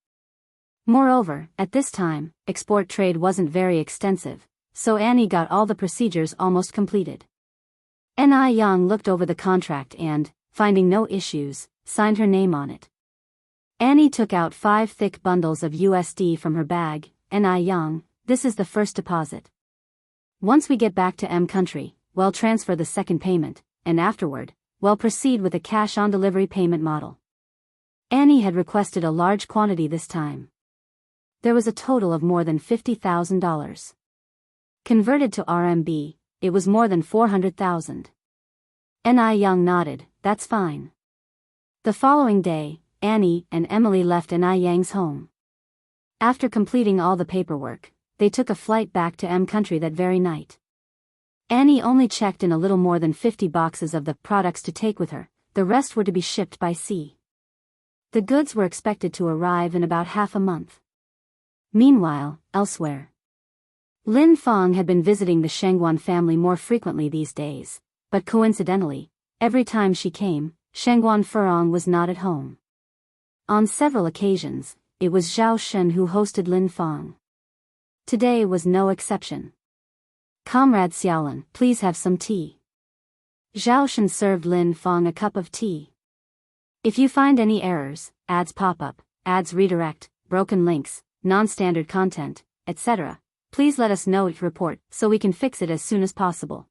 Moreover, at this time, export trade wasn't very extensive, so Annie got all the procedures almost completed. Ni Yang looked over the contract and, finding no issues, signed her name on it. Annie took out 5 thick bundles of USD from her bag. Ni Yang, this is the first deposit. Once we get back to M country, we'll transfer the second payment, and afterward, we'll proceed with a cash-on-delivery payment model. Annie had requested a large quantity this time. There was a total of more than $50,000. Converted to RMB, it was more than 400,000. Ni Yang nodded, that's fine. The following day, Annie and Emily left Ni Yang's home. After completing all the paperwork, they took a flight back to M country that very night. Annie only checked in a little more than 50 boxes of the products to take with her, the rest were to be shipped by sea. The goods were expected to arrive in about half a month. Meanwhile, elsewhere. Lin Fong had been visiting the Shengguan family more frequently these days, but coincidentally, every time she came, Shengguan Furong was not at home. On several occasions, it was Zhao Shen who hosted Lin Fong. Today was no exception. Comrade Xiaolin, please have some tea. Zhao Shen served Lin Fong a cup of tea. If you find any errors, ads pop up, ads redirect, broken links, non-standard content, etc., please let us know at report so we can fix it as soon as possible.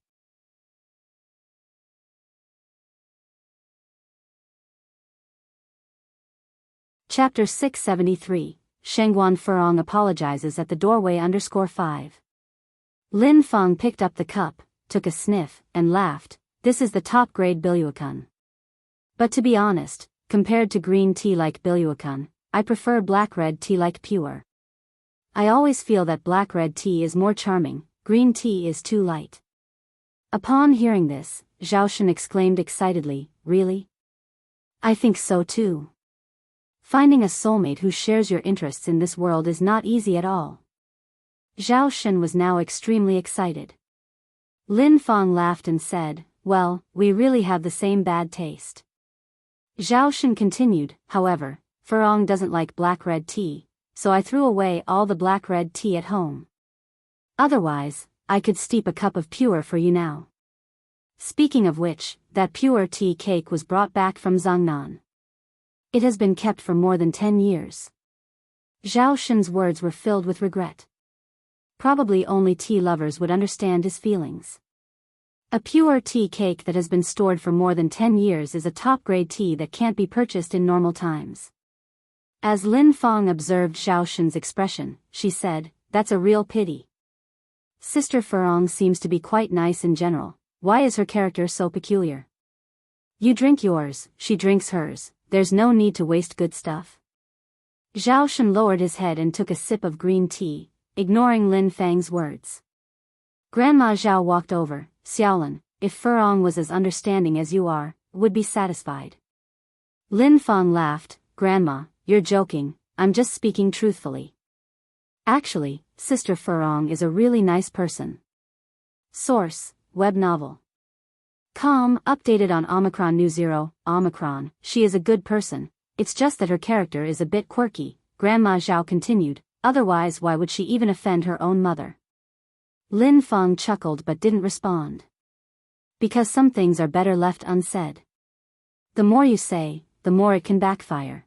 Chapter 673, Shengguan Furong apologizes at the doorway _5. Lin Fong picked up the cup, took a sniff, and laughed, this is the top-grade Biluakun. But to be honest, compared to green tea like Biluakun, I prefer black-red tea like Pure. I always feel that black-red tea is more charming, green tea is too light. Upon hearing this, Zhao Shen exclaimed excitedly, really? I think so too. Finding a soulmate who shares your interests in this world is not easy at all. Zhao Shen was now extremely excited. Lin Fong laughed and said, well, we really have the same bad taste. Zhao Shen continued, however, Furong doesn't like black-red tea, so I threw away all the black-red tea at home. Otherwise, I could steep a cup of Pure for you now. Speaking of which, that pure tea cake was brought back from Zhangnan. It has been kept for more than 10 years. Zhao Shen's words were filled with regret. Probably only tea lovers would understand his feelings. A pure tea cake that has been stored for more than 10 years is a top-grade tea that can't be purchased in normal times. As Lin Feng observed Zhao Shen's expression, she said, "That's a real pity. Sister Furong seems to be quite nice in general. Why is her character so peculiar? You drink yours, she drinks hers, there's no need to waste good stuff." Zhao Shen lowered his head and took a sip of green tea, ignoring Lin Feng's words. Grandma Zhao walked over. "Xiaolin, if Furong was as understanding as you are, would be satisfied." Lin Feng laughed. "Grandma, you're joking, I'm just speaking truthfully. Actually, Sister Furong is a really nice person." Source, web novel. Com, updated on Omicron New 0, Omicron, she is a good person, it's just that her character is a bit quirky, Grandma Zhao continued, otherwise why would she even offend her own mother? Lin Feng chuckled but didn't respond. Because some things are better left unsaid. The more you say, the more it can backfire.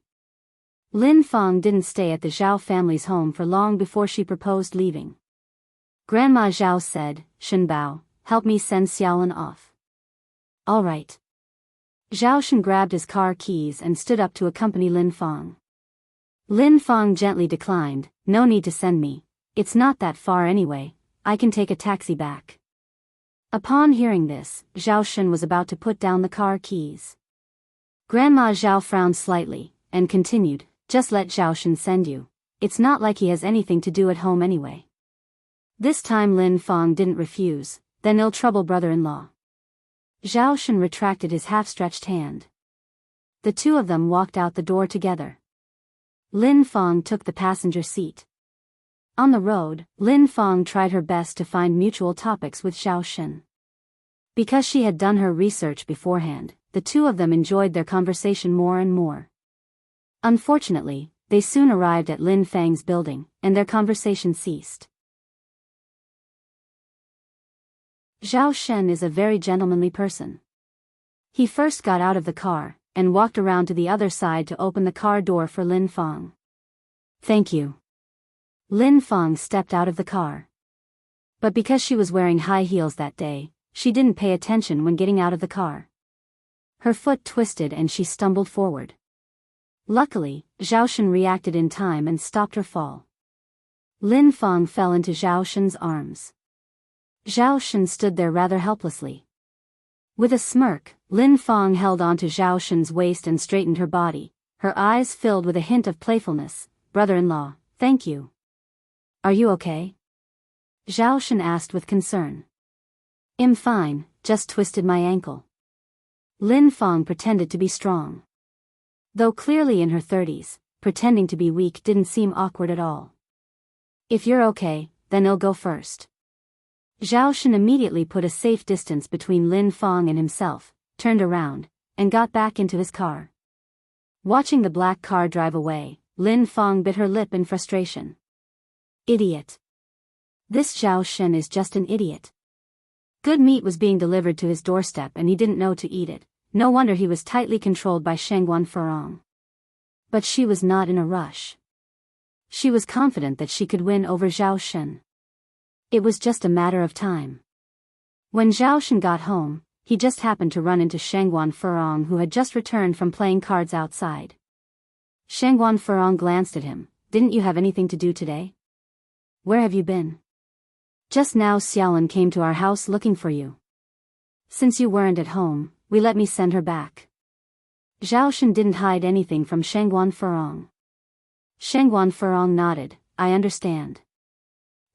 Lin Feng didn't stay at the Zhao family's home for long before she proposed leaving. Grandma Zhao said, "Shen Bao, help me send Xiaolin off." "All right." Zhao Shen grabbed his car keys and stood up to accompany Lin Feng. Lin Feng gently declined, "No need to send me, it's not that far anyway, I can take a taxi back." Upon hearing this, Zhao Shen was about to put down the car keys. Grandma Zhao frowned slightly, and continued, "Just let Zhao Shen send you. It's not like he has anything to do at home anyway." This time Lin Feng didn't refuse, then ill trouble brother-in-law. Zhao Shen retracted his half-stretched hand. The two of them walked out the door together. Lin Feng took the passenger seat. On the road, Lin Feng tried her best to find mutual topics with Zhao Shen. Because she had done her research beforehand, the two of them enjoyed their conversation more and more. Unfortunately, they soon arrived at Lin Feng's building, and their conversation ceased. Zhao Shen is a very gentlemanly person. He first got out of the car, and walked around to the other side to open the car door for Lin Feng. "Thank you." Lin Feng stepped out of the car. But because she was wearing high heels that day, she didn't pay attention when getting out of the car. Her foot twisted and she stumbled forward. Luckily, Zhao Shen reacted in time and stopped her fall. Lin Feng fell into Zhao Shen's arms. Zhao Shen stood there rather helplessly. With a smirk, Lin Feng held onto Zhao Shen's waist and straightened her body, her eyes filled with a hint of playfulness. "Brother-in-law, thank you. Are you okay?" Zhao Shen asked with concern. "I'm fine, just twisted my ankle." Lin Feng pretended to be strong. Though clearly in her 30s, pretending to be weak didn't seem awkward at all. "If you're okay, then I'll go first." Zhao Shen immediately put a safe distance between Lin Feng and himself, turned around, and got back into his car. Watching the black car drive away, Lin Feng bit her lip in frustration. Idiot. This Zhao Shen is just an idiot. Good meat was being delivered to his doorstep and he didn't know to eat it. No wonder he was tightly controlled by Shangguan Furong. But she was not in a rush. She was confident that she could win over Zhao Shen. It was just a matter of time. When Zhao Shen got home, he just happened to run into Shangguan Furong, who had just returned from playing cards outside. Shangguan Furong glanced at him. "Didn't you have anything to do today? Where have you been? Just now Xiaolin came to our house looking for you. Since you weren't at home, we let me send her back." Zhao Shen didn't hide anything from Shangguan Furong. Shangguan Furong nodded. "I understand.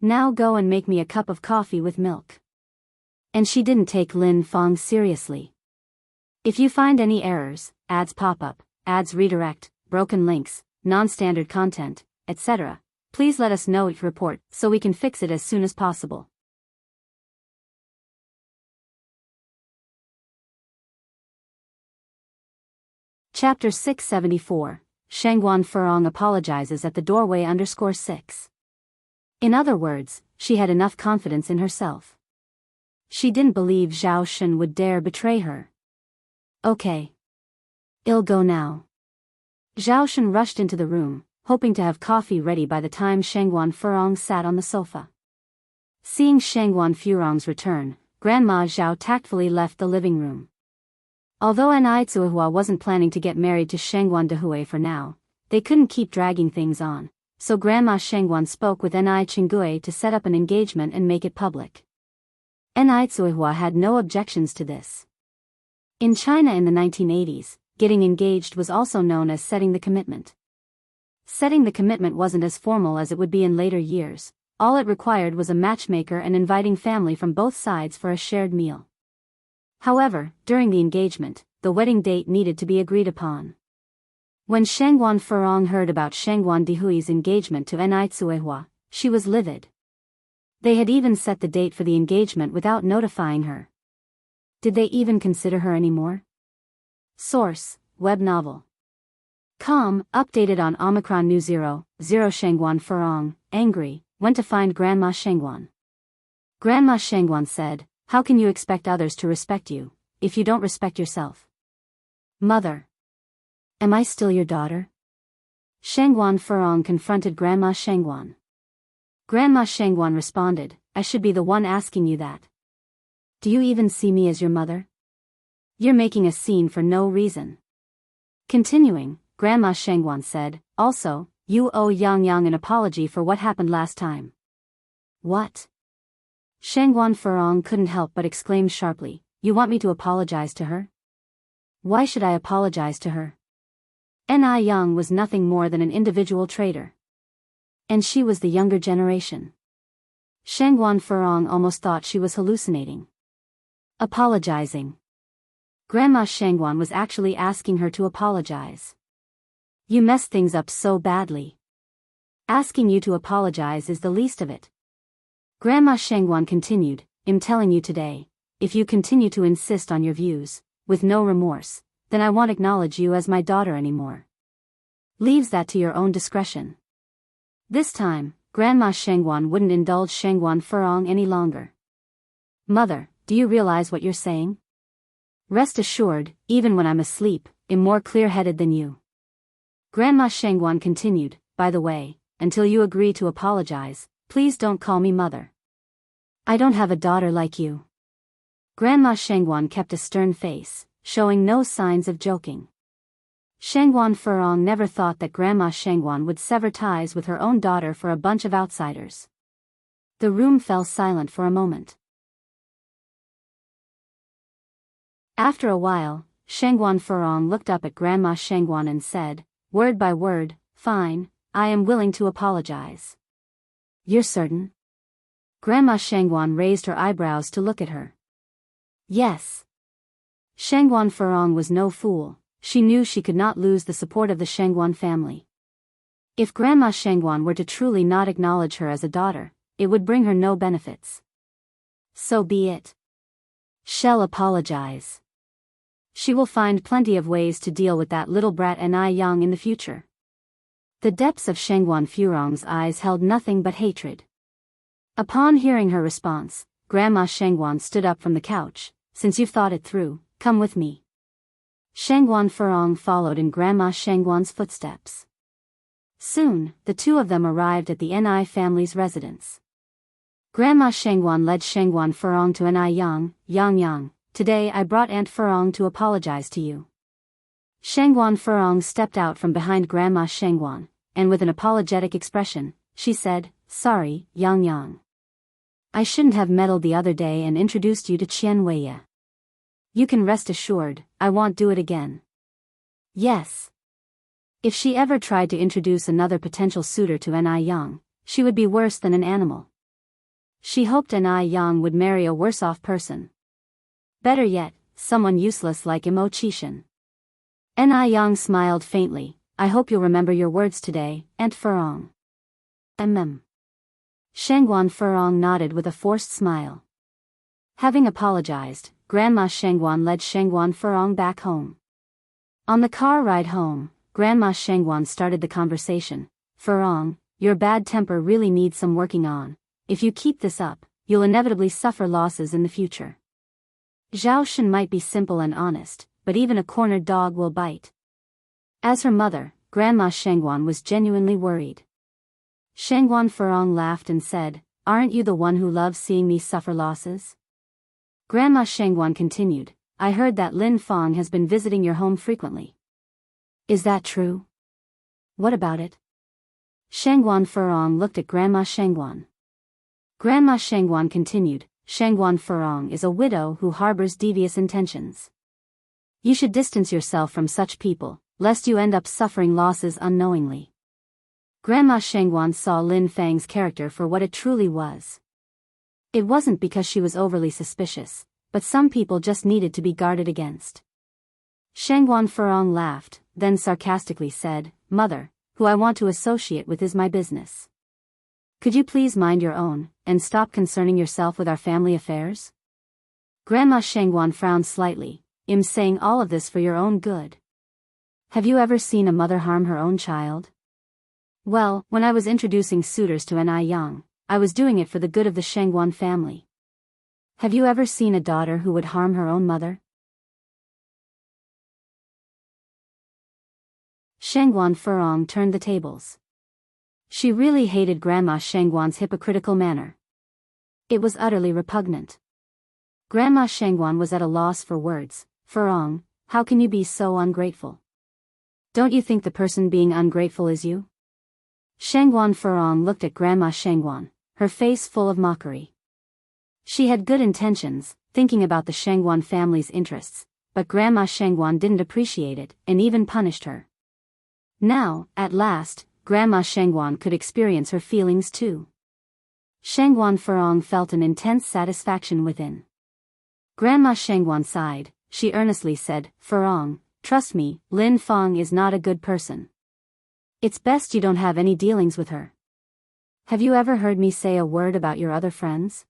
Now go and make me a cup of coffee with milk." And she didn't take Lin Feng seriously. If you find any errors, ads pop up, ads redirect, broken links, non-standard content, etc., please let us know each report so we can fix it as soon as possible. Chapter 674, Shangguan Furong apologizes at the doorway _6. In other words, she had enough confidence in herself. She didn't believe Zhao Shen would dare betray her. Okay. I'll go now. Zhao Shen rushed into the room, hoping to have coffee ready by the time Shangguan Furong sat on the sofa. Seeing Shangguan Furong's return, Grandma Zhao tactfully left the living room. Although Anai Tsuihua wasn't planning to get married to Shangguan Dehui for now, they couldn't keep dragging things on, so Grandma Shangguan spoke with Anai Chinggui to set up an engagement and make it public. Anai Tsuihua had no objections to this. In China in the 1980s, getting engaged was also known as setting the commitment. Setting the commitment wasn't as formal as it would be in later years. All it required was a matchmaker and inviting family from both sides for a shared meal. However, during the engagement, the wedding date needed to be agreed upon. When Shangguan Furong heard about Shangguan Dihui's engagement to Anai Tsuihua, she was livid. They had even set the date for the engagement without notifying her. Did they even consider her anymore? Source: web novel. Com, updated on Omicron New 0, Shangguan Furong, angry, went to find Grandma Shangguan. Grandma Shangguan said, "How can you expect others to respect you, if you don't respect yourself?" Mother. Am I still your daughter? Shangguan Furong confronted Grandma Shangguan. Grandma Shangguan responded, "I should be the one asking you that. Do you even see me as your mother? You're making a scene for no reason." Continuing, Grandma Shangguan said, "Also, you owe Yang Yang an apology for what happened last time." What? Shangguan Furong couldn't help but exclaim sharply, "You want me to apologize to her? Why should I apologize to her? Ni Yang was nothing more than an individual trader. And she was the younger generation." Shangguan Furong almost thought she was hallucinating. Apologizing. Grandma Shangguan was actually asking her to apologize. You messed things up so badly. Asking you to apologize is the least of it. Grandma Shangguan continued, "I'm telling you today, if you continue to insist on your views, with no remorse, then I won't acknowledge you as my daughter anymore. Leaves that to your own discretion." This time, Grandma Shangguan wouldn't indulge Shangguan Furong any longer. "Mother, do you realize what you're saying? Rest assured, even when I'm asleep, I'm more clear-headed than you." Grandma Shangguan continued, "By the way, until you agree to apologize, please don't call me mother. I don't have a daughter like you." Grandma Shangguan kept a stern face, showing no signs of joking. Shangguan Furong never thought that Grandma Shangguan would sever ties with her own daughter for a bunch of outsiders. The room fell silent for a moment. After a while, Shangguan Furong looked up at Grandma Shangguan and said, word by word, "Fine, I am willing to apologize." "You're certain?" Grandma Shangguan raised her eyebrows to look at her. "Yes." Shangguan Furong was no fool. She knew she could not lose the support of the Shangguan family. If Grandma Shangguan were to truly not acknowledge her as a daughter, it would bring her no benefits. So be it. She'll apologize. She will find plenty of ways to deal with that little brat Ni Yang in the future. The depths of Shangguan Furong's eyes held nothing but hatred. Upon hearing her response, Grandma Shangguan stood up from the couch. "Since you've thought it through, come with me." Shangguan Furong followed in Grandma Shangguan's footsteps. Soon, the two of them arrived at the Ni family's residence. Grandma Shangguan led Shangguan Furong to Ni Yang. "Yang, today I brought Aunt Furong to apologize to you." Shangguan Furong stepped out from behind Grandma Shangguan, and with an apologetic expression, she said, "Sorry, Yang. I shouldn't have meddled the other day and introduced you to Qian Weiye. You can rest assured, I won't do it again." Yes. If she ever tried to introduce another potential suitor to Ni Yang, she would be worse than an animal. She hoped Ni Yang would marry a worse-off person. Better yet, someone useless like Imo Qishan. Ni Yang smiled faintly. "I hope you'll remember your words today, Aunt Furong." Shangguan Furong nodded with a forced smile. Having apologized, Grandma Shangguan led Shangguan Furong back home. On the car ride home, Grandma Shangguan started the conversation. "Furong, your bad temper really needs some working on. If you keep this up, you'll inevitably suffer losses in the future. Zhao Shen might be simple and honest, but even a cornered dog will bite. As her mother, Grandma Shengguan was genuinely worried. Shengguan Furong laughed and said, "Aren't you the one who loves seeing me suffer losses?" Grandma Shengguan continued, "I heard that Lin Fang has been visiting your home frequently. Is that true? What about it?" Shengguan Furong looked at Grandma Shengguan. Grandma Shengguan continued, "Shengguan Furong is a widow who harbors devious intentions. You should distance yourself from such people, lest you end up suffering losses unknowingly." Grandma Shengguan saw Lin Fang's character for what it truly was. It wasn't because she was overly suspicious, but some people just needed to be guarded against. Shengguan Furong laughed, then sarcastically said, "Mother, who I want to associate with is my business. Could you please mind your own, and stop concerning yourself with our family affairs?" Grandma Shengguan frowned slightly. "I'm saying all of this for your own good. Have you ever seen a mother harm her own child?" "Well, when I was introducing suitors to Ni Yang, I was doing it for the good of the Shengguan family. Have you ever seen a daughter who would harm her own mother?" Shengguan Furong turned the tables. She really hated Grandma Shengguan's hypocritical manner. It was utterly repugnant. Grandma Shengguan was at a loss for words. "Furong, how can you be so ungrateful? Don't you think the person being ungrateful is you?" Shengguan Furong looked at Grandma Shengguan, her face full of mockery. She had good intentions, thinking about the Shengguan family's interests, but Grandma Shengguan didn't appreciate it, and even punished her. Now, at last, Grandma Shengguan could experience her feelings too. Shengguan Furong felt an intense satisfaction within. Grandma Shengguan sighed. She earnestly said, "Furong, trust me, Lin Fang is not a good person. It's best you don't have any dealings with her. Have you ever heard me say a word about your other friends?"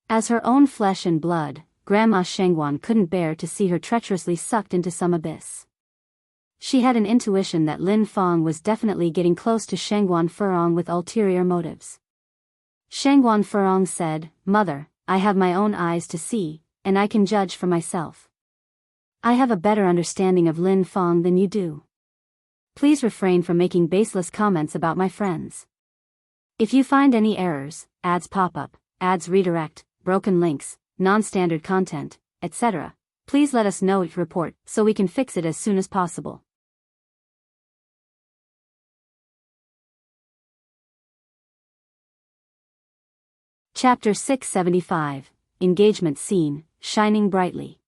As her own flesh and blood, Grandma Shengguan couldn't bear to see her treacherously sucked into some abyss. She had an intuition that Lin Fang was definitely getting close to Shengguan Furong with ulterior motives. Shengguan Furong said, "Mother, I have my own eyes to see, and I can judge for myself. I have a better understanding of Lin Fang than you do. Please refrain from making baseless comments about my friends. If you find any errors, ads pop up, ads redirect, broken links, non-standard content, etc., please let us know each report so we can fix it as soon as possible." Chapter 675, Engagement Scene, Shining Brightly.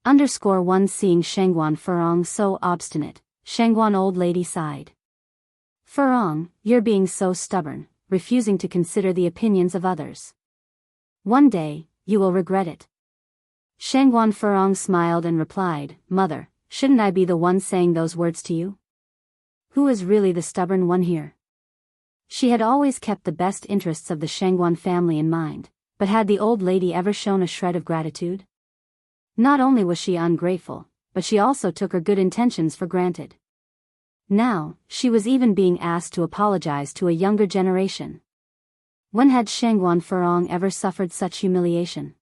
_1 Seeing Shengguan Furong so obstinate, Shengguan old lady sighed. "Furong, you're being so stubborn, refusing to consider the opinions of others. One day, you will regret it." Shengguan Furong smiled and replied, "Mother, shouldn't I be the one saying those words to you? Who is really the stubborn one here?" She had always kept the best interests of the Shengguan family in mind, but had the old lady ever shown a shred of gratitude? Not only was she ungrateful, but she also took her good intentions for granted. Now, she was even being asked to apologize to a younger generation. When had Shengguan Furong ever suffered such humiliation?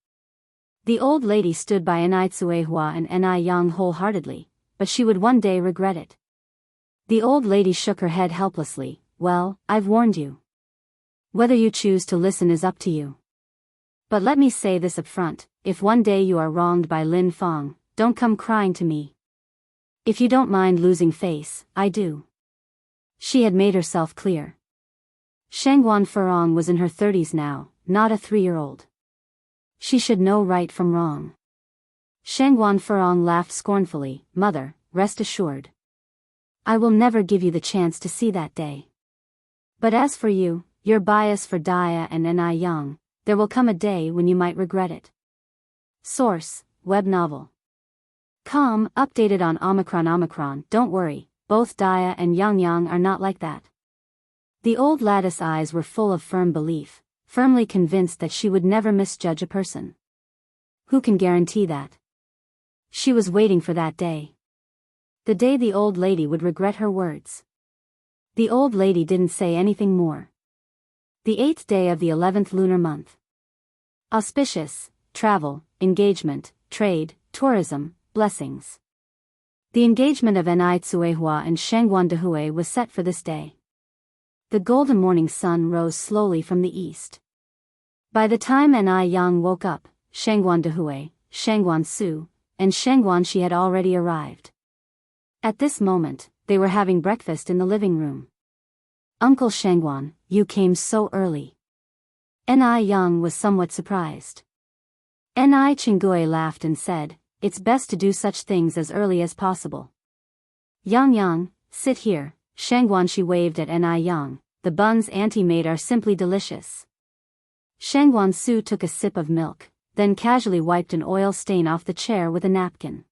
The old lady stood by Ni Tsuehua and Ni Yang wholeheartedly, but she would one day regret it. The old lady shook her head helplessly. "Well, I've warned you. Whether you choose to listen is up to you. But let me say this up front, if one day you are wronged by Lin Fang, don't come crying to me. If you don't mind losing face, I do." She had made herself clear. Shengguan Furong was in her 30s now, not a 3-year-old. She should know right from wrong. Shengguan Furong laughed scornfully. "Mother, rest assured. I will never give you the chance to see that day. But as for you, your bias for Dia and Ni Yang, there will come a day when you might regret it." Source, web novel. Updated on Omicron. Don't worry, both Dia and Yang are not like that. The old lattice eyes were full of firm belief, firmly convinced that she would never misjudge a person. Who can guarantee that? She was waiting for that day. The day the old lady would regret her words. The old lady didn't say anything more. The 8th day of the 11th lunar month. Auspicious, travel, engagement, trade, tourism, blessings. The engagement of Enai Tsuehua and Shangguan Dehui was set for this day. The golden morning sun rose slowly from the east. By the time Enai Yang woke up, Shangguan Dehui, Shangguan Su, and Shangguan Shi had already arrived. At this moment, they were having breakfast in the living room. Uncle Shangguan, you came so early. Enai Yang was somewhat surprised. Enai Chinggui laughed and said, it's best to do such things as early as possible. Yang, sit here. Shangguan Shi waved at Enai Yang, the buns auntie made are simply delicious. Shangguan Su took a sip of milk, then casually wiped an oil stain off the chair with a napkin.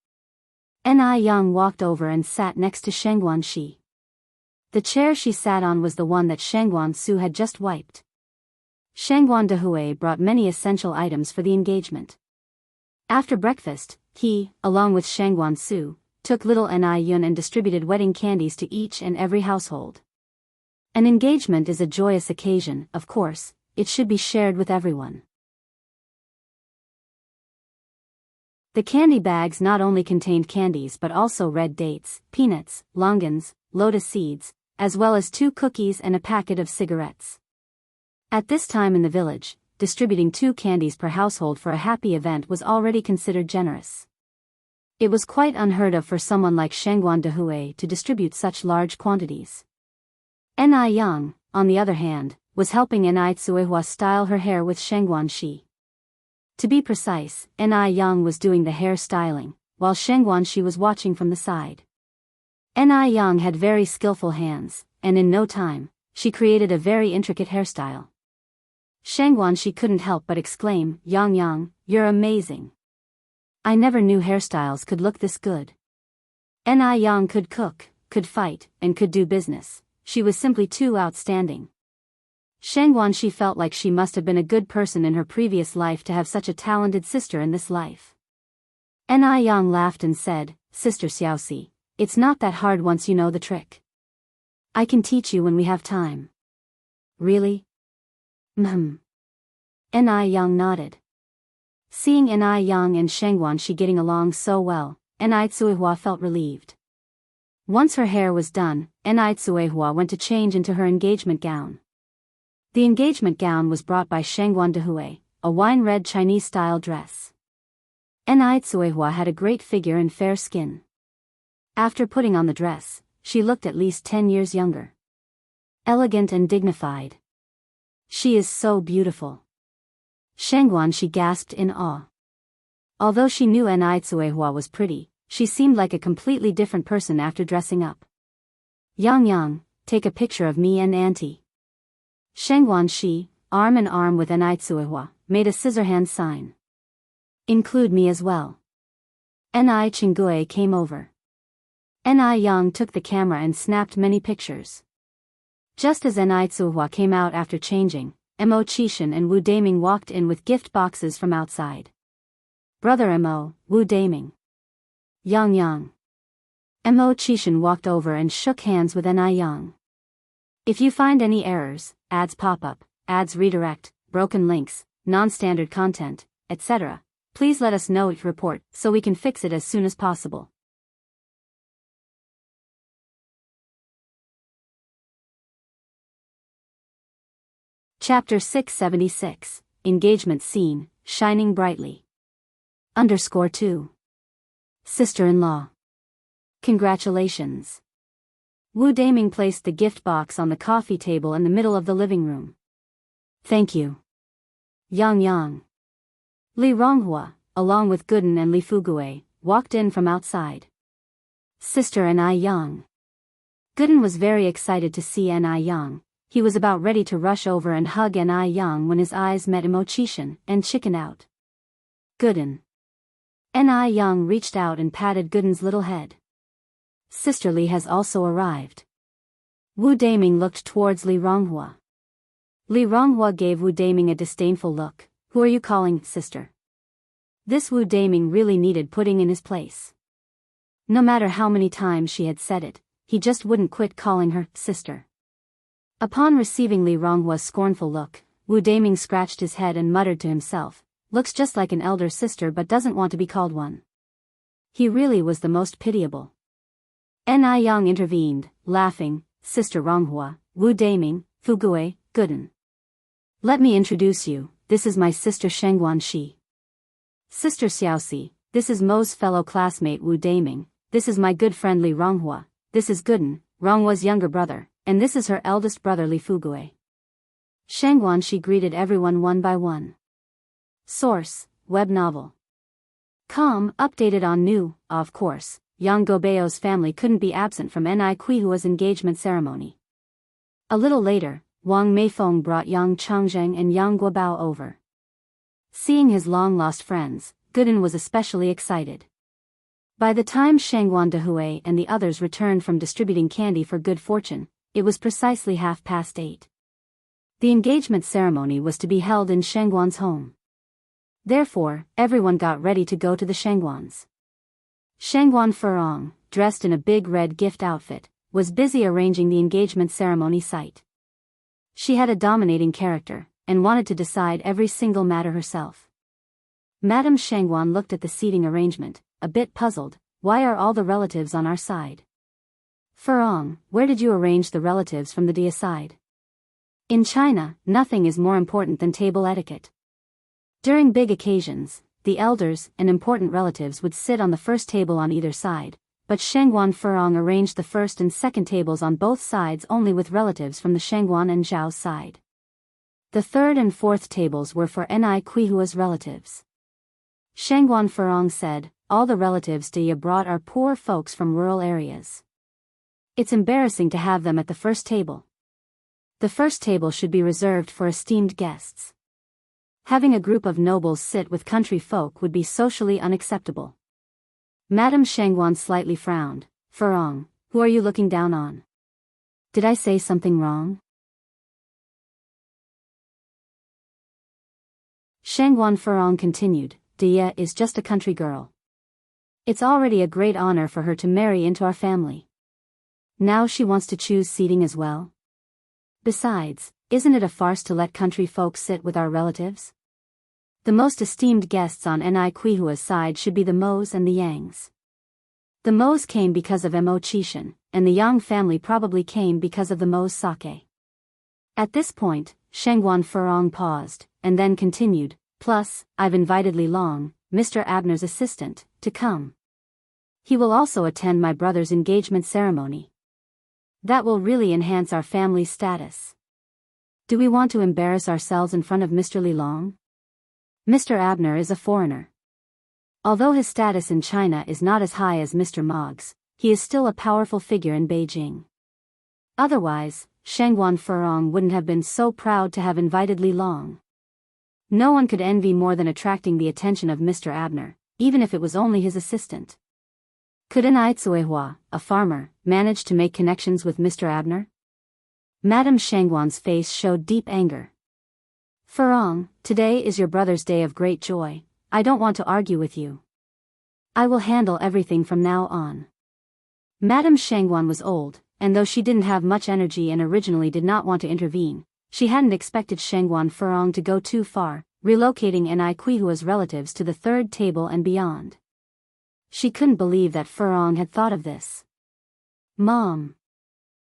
Enai Yang walked over and sat next to Shangguan Shi. The chair she sat on was the one that Shangguan Su had just wiped. Shangguan Dehui brought many essential items for the engagement. After breakfast, he, along with Shangguan Su, took little Enai Yun and distributed wedding candies to each and every household. An engagement is a joyous occasion, of course, it should be shared with everyone. The candy bags not only contained candies but also red dates, peanuts, longans, lotus seeds, as well as 2 cookies and a packet of cigarettes. At this time in the village, distributing 2 candies per household for a happy event was already considered generous. It was quite unheard of for someone like Shangguan Dehui to distribute such large quantities. Enai Yang, on the other hand, was helping Enai Tsuehua style her hair with Shangguan Shi. To be precise, Enai Yang was doing the hair styling, while Shangguan Shi was watching from the side. Enai Yang had very skillful hands, and in no time, she created a very intricate hairstyle. Shangguan Shi couldn't help but exclaim, Yang, you're amazing. I never knew hairstyles could look this good. Enai Yang could cook, could fight, and could do business. She was simply too outstanding. Shangguan Shi felt like she must have been a good person in her previous life to have such a talented sister in this life. Enai Yang laughed and said, Sister Xiaoxi, it's not that hard once you know the trick. I can teach you when we have time. Really? Enai Yang nodded. Seeing Enai Yang and Shangguan Shi getting along so well, Enai Tsuehua felt relieved. Once her hair was done, Enai Tsuehua went to change into her engagement gown. The engagement gown was brought by Shangguan Dehui, a wine-red Chinese-style dress. Enai Tsuehua had a great figure and fair skin. After putting on the dress, she looked at least 10 years younger. Elegant and dignified. She is so beautiful. Shangguan Shi gasped in awe. Although she knew Enai Tsuehua was pretty, she seemed like a completely different person after dressing up. Yang, take a picture of me and auntie. Shangguan Shi, arm in arm with Enai Tsuehua, made a scissor hand sign. Include me as well. Enai Chinggui came over. Enai Yang took the camera and snapped many pictures. Just as Enai Tsuehua came out after changing, Mo Qishan and Wu Daming walked in with gift boxes from outside. Brother Mo, Wu Daming. Yang. Mo Qishan walked over and shook hands with Enai Yang. If you find any errors, ads pop up, ads redirect, broken links, non-standard content, etc., please let us know each report so we can fix it as soon as possible. Chapter 676, Engagement Scene, Shining Brightly. _2. Sister-in-law. Congratulations. Wu Daming placed the gift box on the coffee table in the middle of the living room. Thank you. Yang. Li Ronghua, along with Gooden and Li Fugui, walked in from outside. Sister Enai Yang. Gooden was very excited to see Enai Yang. He was about ready to rush over and hug Enai Yang when his eyes met Mo Qishan and chickened out. Gooden. Enai Yang reached out and patted Gooden's little head. Sister Li has also arrived. Wu Daming looked towards Li Ronghua. Li Ronghua gave Wu Daming a disdainful look. Who are you calling sister? This Wu Daming really needed putting in his place. No matter how many times she had said it, he just wouldn't quit calling her sister. Upon receiving Li Ronghua's scornful look, Wu Daming scratched his head and muttered to himself, looks just like an elder sister but doesn't want to be called one. He really was the most pitiable. Ni Yang intervened, laughing, Sister Ronghua, Wu Daming, Fugue, Gooden. Let me introduce you, this is my sister Shengguan Shi. Sister Xiaoxi, this is Mo's fellow classmate Wu Daming, this is my good friend Li Ronghua, this is Gooden, Ronghua's younger brother, and this is her eldest brother Li Fugue. Shengguan Shi greeted everyone one by one. Source, web novel. Com, updated on new, of course, Yang Gobeo's family couldn't be absent from Ni Kuihua's engagement ceremony. A little later, Wang Meifeng brought Yang Changzheng and Yang Guobao over. Seeing his long-lost friends, Gooden was especially excited. By the time Shengguan Dehui and the others returned from distributing candy for good fortune, it was precisely 8:30. The engagement ceremony was to be held in Shengguan's home. Therefore, everyone got ready to go to the Shengguans. Shengguan Furong, dressed in a big red gift outfit, was busy arranging the engagement ceremony site. She had a dominating character, and wanted to decide every single matter herself. Madame Shengguan looked at the seating arrangement, a bit puzzled. Why are all the relatives on our side? Furong, where did you arrange the relatives from the Dia side? In China, nothing is more important than table etiquette. During big occasions, the elders and important relatives would sit on the first table on either side, but Shengguan Furong arranged the first and second tables on both sides only with relatives from the Shengguan and Zhao's side. The third and fourth tables were for Ni Kuihua's relatives. Shengguan Furong said, all the relatives Dia brought are poor folks from rural areas. It's embarrassing to have them at the first table. The first table should be reserved for esteemed guests. Having a group of nobles sit with country folk would be socially unacceptable. Madame Shengguan slightly frowned. Furong, who are you looking down on? Did I say something wrong? Shengguan Furong continued, Dia is just a country girl. It's already a great honor for her to marry into our family. Now she wants to choose seating as well. Besides, isn't it a farce to let country folk sit with our relatives? The most esteemed guests on Ni Kuihua's side should be the Mo's and the Yangs. The Mo's came because of Mo Qishan, and the Yang family probably came because of the Mo's sake. At this point, Shengguan Furong paused, and then continued, plus, I've invited Li Long, Mr. Abner's assistant, to come. He will also attend my brother's engagement ceremony. That will really enhance our family's status. Do we want to embarrass ourselves in front of Mr. Li Long? Mr. Abner is a foreigner. Although his status in China is not as high as Mr. Mog's, he is still a powerful figure in Beijing. Otherwise, Shengguan Furong wouldn't have been so proud to have invited Li Long. No one could envy more than attracting the attention of Mr. Abner, even if it was only his assistant. Could Ni Cuehua, a farmer, manage to make connections with Mr. Abner? Madame Shengguan's face showed deep anger. Furong, today is your brother's day of great joy. I don't want to argue with you. I will handle everything from now on. Madame Shengguan was old, and though she didn't have much energy and originally did not want to intervene, she hadn't expected Shengguan Furong to go too far, relocating Ni Kuihua's relatives to the third table and beyond. She couldn't believe that Furong had thought of this. Mom.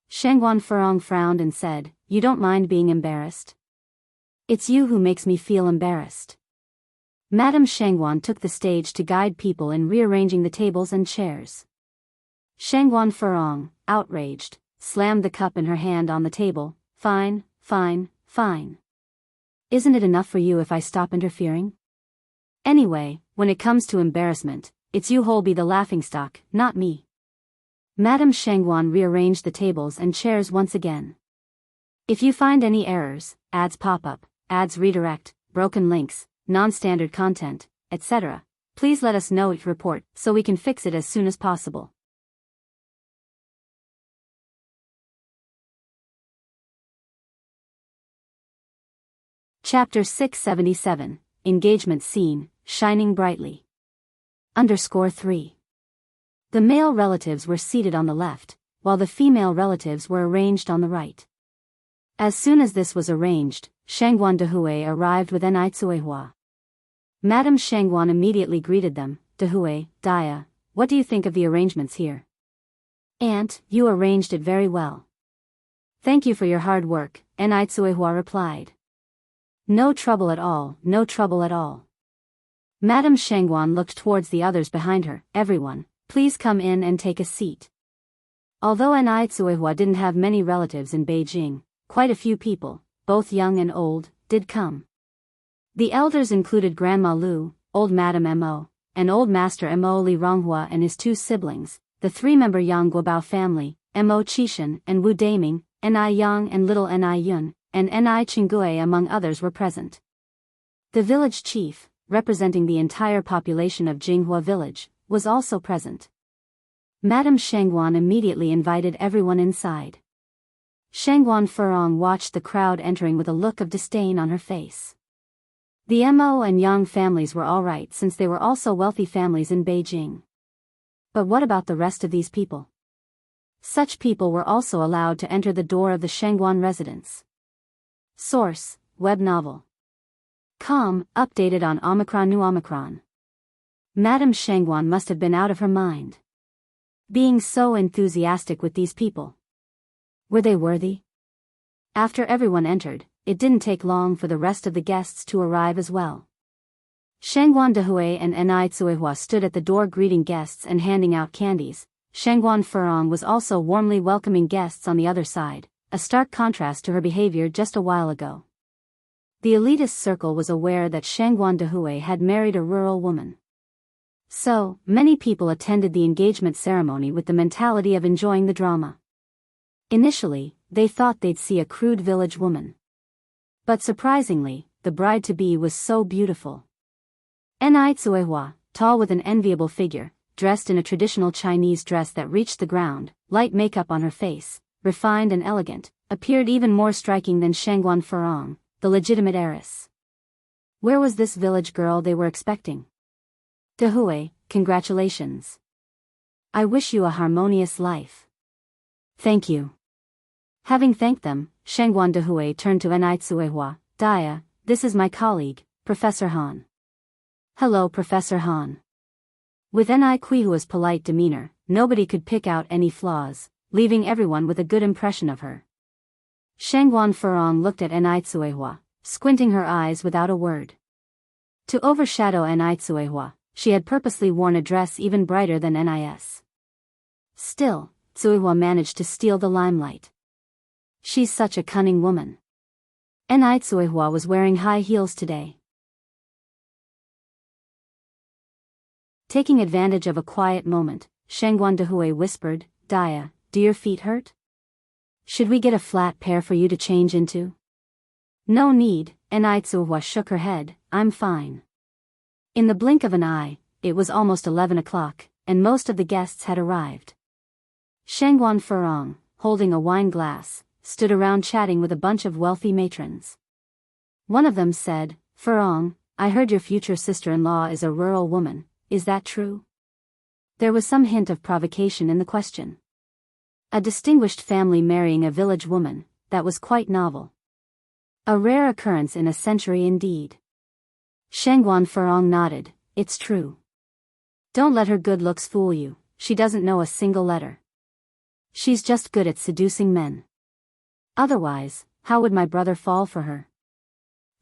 Shengguan Furong frowned and said, you don't mind being embarrassed? It's you who makes me feel embarrassed. Madame Shengguan took the stage to guide people in rearranging the tables and chairs. Shengguan Furong, outraged, slammed the cup in her hand on the table. Fine, fine, fine. Isn't it enough for you if I stop interfering? Anyway, when it comes to embarrassment, it's you who'll be the laughingstock, not me. Madame Shengguan rearranged the tables and chairs once again. If you find any errors, ads pop up, ads redirect, broken links, non-standard content, etc., please let us know each report so we can fix it as soon as possible. Chapter 677, Engagement Scene, Shining Brightly. _3. The male relatives were seated on the left, while the female relatives were arranged on the right. As soon as this was arranged, Shengguan Dehui arrived with Ni Cuehua. Madame Shangguan immediately greeted them. Dehui, Dia, what do you think of the arrangements here? Aunt, you arranged it very well. Thank you for your hard work, Enrich replied. No trouble at all, no trouble at all. Madame Shangguan looked towards the others behind her. Everyone, please come in and take a seat. Although Enrich didn't have many relatives in Beijing, quite a few people, both young and old, did come. The elders included Grandma Lu, old Madame Mo, and old Master Mo Li Ronghua and his two siblings, the three-member Yang Guobao family, Mo Qishan and Wu Daming, Ni Yang and little Ni Yun, and Ni Chinggui among others were present. The village chief, representing the entire population of Jinghua village, was also present. Madame Shangguan immediately invited everyone inside. Shangguan Furong watched the crowd entering with a look of disdain on her face. The Mo and Yang families were all right since they were also wealthy families in Beijing. But what about the rest of these people? Such people were also allowed to enter the door of the Shangguan residence. Source, web novel. Updated on Omicron New Omicron. Madame Shangguan must have been out of her mind. Being so enthusiastic with these people. Were they worthy? After everyone entered, it didn't take long for the rest of the guests to arrive as well. Shangguan Dehui and Enrich stood at the door greeting guests and handing out candies. Shangguan Furong was also warmly welcoming guests on the other side, a stark contrast to her behavior just a while ago. The elitist circle was aware that Shangguan Dehui had married a rural woman. So, many people attended the engagement ceremony with the mentality of enjoying the drama. Initially, they thought they'd see a crude village woman. But surprisingly, the bride-to-be was so beautiful. Enrich, tall with an enviable figure, dressed in a traditional Chinese dress that reached the ground, light makeup on her face, refined and elegant, appeared even more striking than Shangguan Furong, the legitimate heiress. Where was this village girl they were expecting? Dehui, congratulations. I wish you a harmonious life. Thank you. Having thanked them, Shangguan Dehui turned to Enrich. Dia, this is my colleague, Professor Han. Hello Professor Han. With Enrich's polite demeanor, nobody could pick out any flaws, leaving everyone with a good impression of her. Shangguan Furong looked at Enrich, squinting her eyes without a word. To overshadow Enrich, she had purposely worn a dress even brighter than Nis. Still, Tsuihua managed to steal the limelight. She's such a cunning woman. Enrich was wearing high heels today. Taking advantage of a quiet moment, Shangguan Dehui whispered, Dia, do your feet hurt? Should we get a flat pair for you to change into? No need, Enrich shook her head, I'm fine. In the blink of an eye, it was almost 11 o'clock, and most of the guests had arrived. Shangguan Furong, holding a wine glass, stood around chatting with a bunch of wealthy matrons. One of them said, Furong, I heard your future sister-in-law is a rural woman, is that true? There was some hint of provocation in the question. A distinguished family marrying a village woman, that was quite novel. A rare occurrence in a century indeed. Shangguan Furong nodded, it's true. Don't let her good looks fool you, she doesn't know a single letter. She's just good at seducing men. Otherwise, how would my brother fall for her?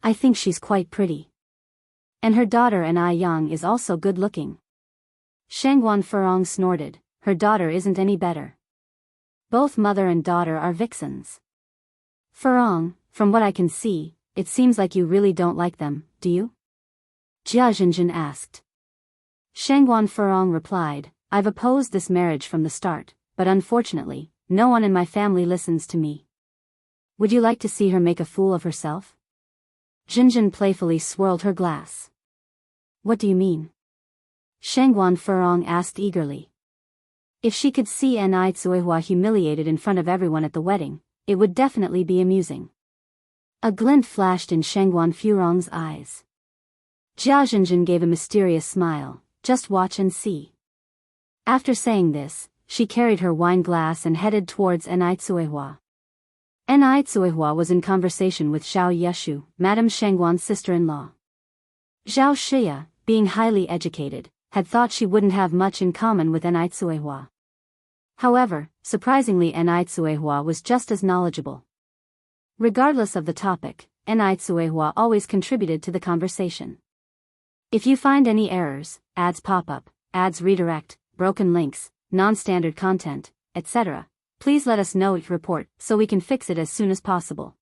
I think she's quite pretty. And her daughter Ni Yang is also good looking. Shangguan Furong snorted, her daughter isn't any better. Both mother and daughter are vixens. Furong, from what I can see, it seems like you really don't like them, do you? Jia Zhenjin asked. Shangguan Furong replied, I've opposed this marriage from the start, but unfortunately, no one in my family listens to me. Would you like to see her make a fool of herself? Zhenjin playfully swirled her glass. What do you mean? Shangguan Furong asked eagerly. If she could see Enrich humiliated in front of everyone at the wedding, it would definitely be amusing. A glint flashed in Shangguan Furong's eyes. Jia Zhenjin gave a mysterious smile, just watch and see. After saying this, she carried her wine glass and headed towards Enrich. Enrich was in conversation with Xiao Yeshu, Madame Shangguan's sister-in-law. Zhao Shia, being highly educated, had thought she wouldn't have much in common with Enai Tsuehua. However, surprisingly Enai Tsuehua was just as knowledgeable. Regardless of the topic, Enai Tsuehua always contributed to the conversation. If you find any errors, ads pop up, ads redirect, broken links, non-standard content, etc., please let us know your report so we can fix it as soon as possible.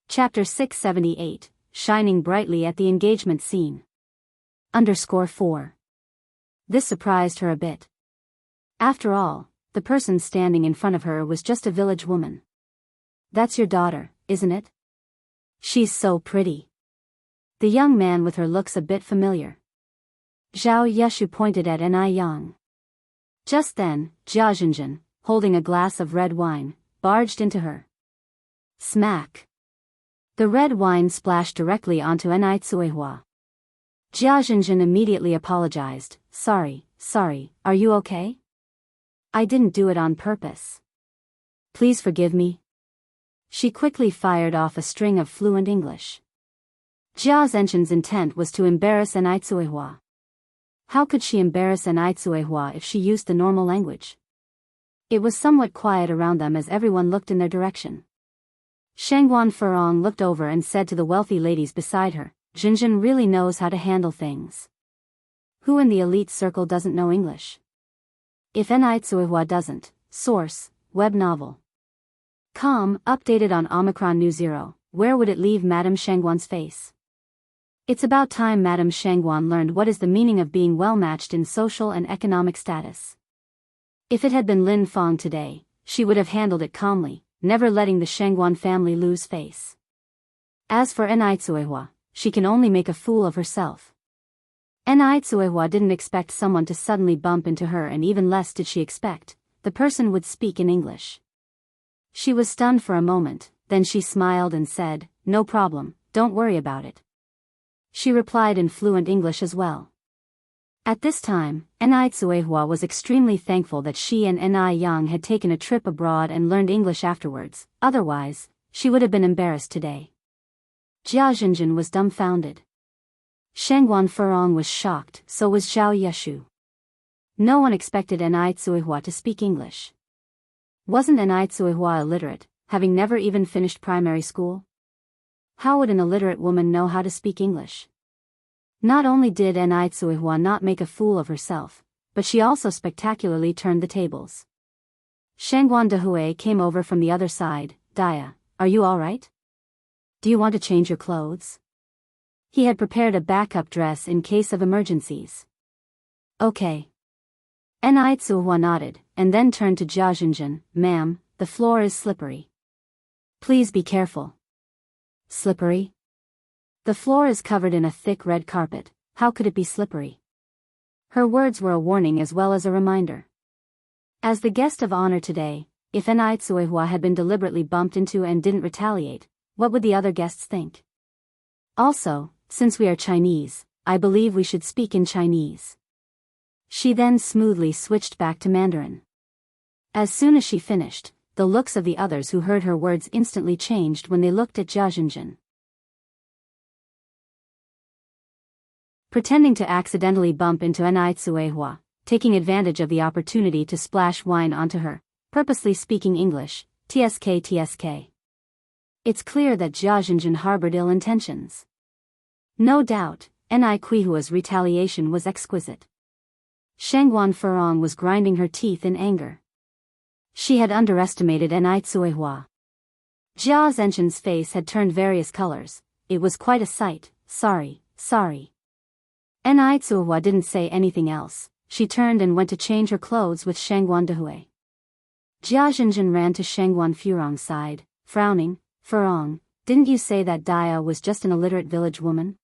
Chapter 678, Shining Brightly at the Engagement Scene. _4. This surprised her a bit. After all, the person standing in front of her was just a village woman. That's your daughter, isn't it? She's so pretty. The young man with her looks a bit familiar. Zhao Yeshu pointed at Enai Yang. Just then, Jia Zhenjin, holding a glass of red wine, barged into her. Smack! The red wine splashed directly onto Enai Tsuehua. Jia Zhenjin immediately apologized. Sorry, are you okay? I didn't do it on purpose. Please forgive me. She quickly fired off a string of fluent English. Jia Zhenjin's intent was to embarrass Enai Tsuehua. How could she embarrass Enai Tsuehua if she used the normal language? It was somewhat quiet around them as everyone looked in their direction. Shangguan Furong looked over and said to the wealthy ladies beside her, Zhenjin really knows how to handle things. Who in the elite circle doesn't know English? If Enai Tsuehua doesn't, source, web novel. Updated on Omicron New Zero, where would it leave Madame Shangguan's face? It's about time Madame Shangguan learned what is the meaning of being well-matched in social and economic status. If it had been Lin Fong today, she would have handled it calmly, never letting the Shangguan family lose face. As for Enai Tsuehua, she can only make a fool of herself. Enai Tsuehua didn't expect someone to suddenly bump into her, and even less did she expect the person would speak in English. She was stunned for a moment, then she smiled and said, "No problem, don't worry about it." She replied in fluent English as well. At this time, Enai Tsuehua was extremely thankful that she and Enai Yang had taken a trip abroad and learned English afterwards, otherwise, she would have been embarrassed today. Jia Zhenjin was dumbfounded. Shangguan Furong was shocked, so was Zhao Yeshu. No one expected Enai Tsuehua to speak English. Wasn't Enai Tsuehua illiterate, having never even finished primary school? How would an illiterate woman know how to speak English? Not only did Enai Tsuehua not make a fool of herself, but she also spectacularly turned the tables. Shangguan Dehui came over from the other side. Dia, are you alright? Do you want to change your clothes? He had prepared a backup dress in case of emergencies. Okay. Enai Tsuehua nodded, and then turned to Jia Zhenjin. Ma'am, the floor is slippery. Please be careful. Slippery? The floor is covered in a thick red carpet, how could it be slippery? Her words were a warning as well as a reminder. As the guest of honor today, if Enai Tsuehua had been deliberately bumped into and didn't retaliate, what would the other guests think? Also, since we are Chinese, I believe we should speak in Chinese. She then smoothly switched back to Mandarin. As soon as she finished, the looks of the others who heard her words instantly changed when they looked at Jia Zhenjin. Pretending to accidentally bump into Enai Tsuehua, taking advantage of the opportunity to splash wine onto her, purposely speaking English, TSK. It's clear that Jia Zhenjin harbored ill intentions. No doubt, Enai Tsuehua's retaliation was exquisite. Shangguan Furong was grinding her teeth in anger. She had underestimated Enai Tsuehua. Jia Zhenjin's face had turned various colors. It was quite a sight. Sorry. Enai Tsuehua didn't say anything else. She turned and went to change her clothes with Shangguan Dehui. Jia Zhenjin ran to Shangguan Furong's side, frowning. Furong, didn't you say that Dia was just an illiterate village woman?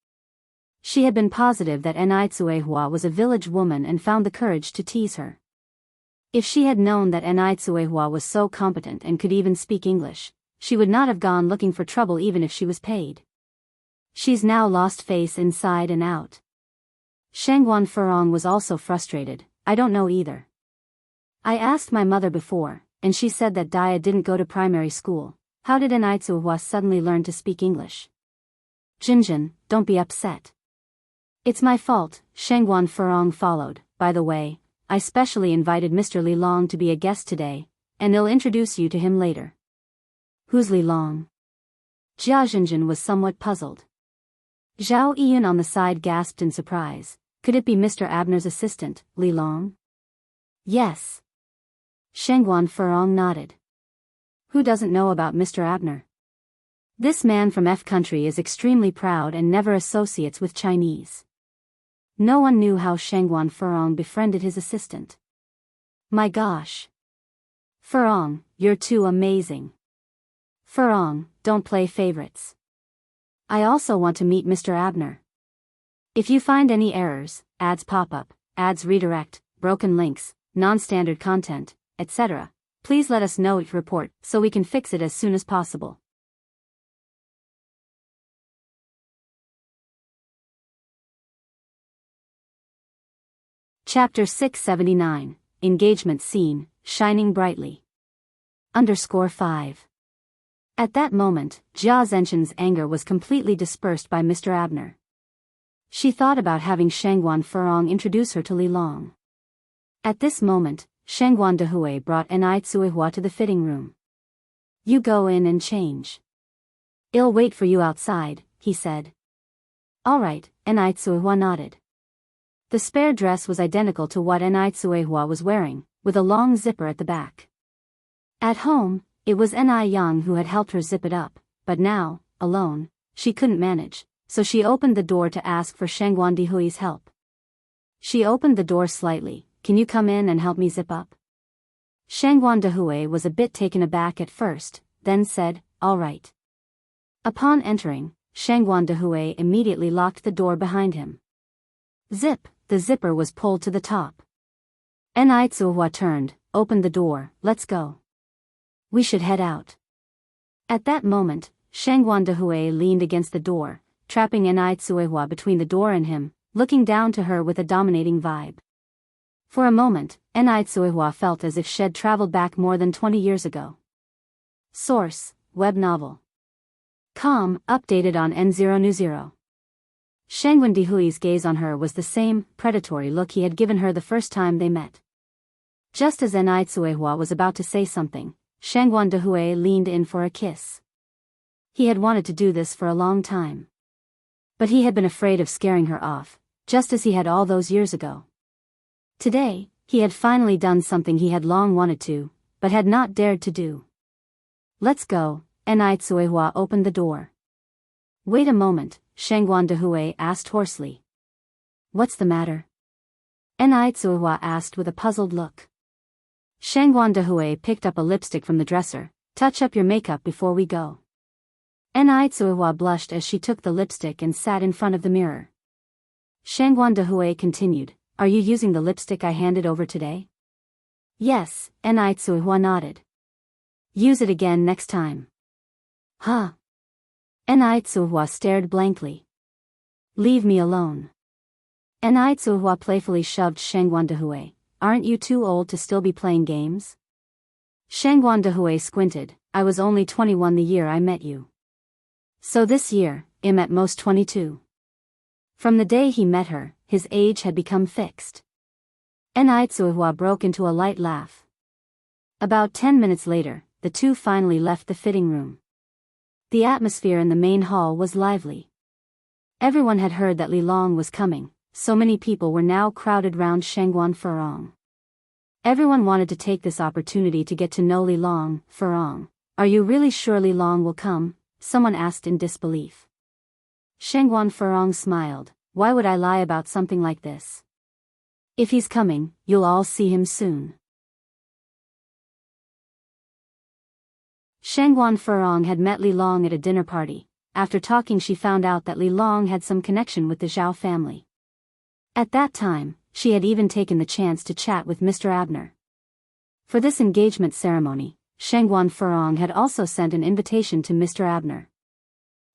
She had been positive that Enai Tsuehua was a village woman and found the courage to tease her. If she had known that Enai Tsuehua was so competent and could even speak English, she would not have gone looking for trouble even if she was paid. She's now lost face inside and out. Shangguan Furong was also frustrated. I don't know either. I asked my mother before, and she said that Dia didn't go to primary school. How did Enitsuhua suddenly learn to speak English? Jinjin, don't be upset. It's my fault, Shengguan Furong followed. By the way, I specially invited Mr. Li Long to be a guest today, and I'll introduce you to him later. Who's Li Long? Jia Jinjin was somewhat puzzled. Zhao Yiyun on the side gasped in surprise. Could it be Mr. Abner's assistant, Li Long? Yes. Shengguan Furong nodded. Who doesn't know about Mr. Abner? This man from F country is extremely proud and never associates with Chinese. No one knew how Shengguan Furong befriended his assistant. My gosh. Furong, you're too amazing. Furong, don't play favorites. I also want to meet Mr. Abner. If you find any errors, ads pop up, ads redirect, broken links, non-standard content, etc., please let us know each report so we can fix it as soon as possible. Chapter 679, Engagement Scene, Shining Brightly. _5. At that moment, Jia Zenshin's anger was completely dispersed by Mr. Abner. She thought about having Shengguan Furong introduce her to Li Long. At this moment, Shengguan Dehui brought Enitsuihua to the fitting room. You go in and change. I'll wait for you outside, he said. Alright, Enitsuihua nodded. The spare dress was identical to what Enitsuihua was wearing, with a long zipper at the back. At home, it was Eni Yang who had helped her zip it up, but now, alone, she couldn't manage, so she opened the door to ask for Shengguan Dehui's help. She opened the door slightly. Can you come in and help me zip up? Shengguan Dehui was a bit taken aback at first, then said, all right. Upon entering, Shengguan Dehui immediately locked the door behind him. Zip, the zipper was pulled to the top. Enitsuihua turned, opened the door, let's go. We should head out. At that moment, Shengguan Dehui leaned against the door, trapping Enitsuihua between the door and him, looking down to her with a dominating vibe. For a moment, Enitsuihua felt as if she'd traveled back more than 20 years ago. Source, web novel. Com, updated on N0New0. Shengguan Dehui's gaze on her was the same predatory look he had given her the first time they met. Just as Enitsuihua was about to say something, Shengguan Dehui leaned in for a kiss. He had wanted to do this for a long time. But he had been afraid of scaring her off, just as he had all those years ago. Today, he had finally done something he had long wanted to, but had not dared to do. Let's go, Enitsuihua opened the door. Wait a moment, Shengguan Dehui asked hoarsely. What's the matter? Enitsuihua asked with a puzzled look. Shengguan Dehui picked up a lipstick from the dresser. Touch up your makeup before we go. Enitsuihua blushed as she took the lipstick and sat in front of the mirror. Shengguan Dehui continued, are you using the lipstick I handed over today? Yes, Enitsuihua nodded. Use it again next time. Huh? Enitsuihua stared blankly. Leave me alone. Enitsuihua playfully shoved Shengguan Dehui. Aren't you too old to still be playing games? Shengguan Dehui squinted. I was only 21 the year I met you. So this year, I'm at most 22. From the day he met her, his age had become fixed. Enitsuihua broke into a light laugh. About 10 minutes later, the two finally left the fitting room. The atmosphere in the main hall was lively. Everyone had heard that Li Long was coming, so many people were now crowded round Shengguan Furong. Everyone wanted to take this opportunity to get to know Li Long. Furong, are you really sure Li Long will come? Someone asked in disbelief. Shengguan Furong smiled. Why would I lie about something like this? If he's coming, you'll all see him soon. Shengguan Furong had met Li Long at a dinner party. After talking, she found out that Li Long had some connection with the Zhao family. At that time, she had even taken the chance to chat with Mr. Abner. For this engagement ceremony, Shengguan Furong had also sent an invitation to Mr. Abner.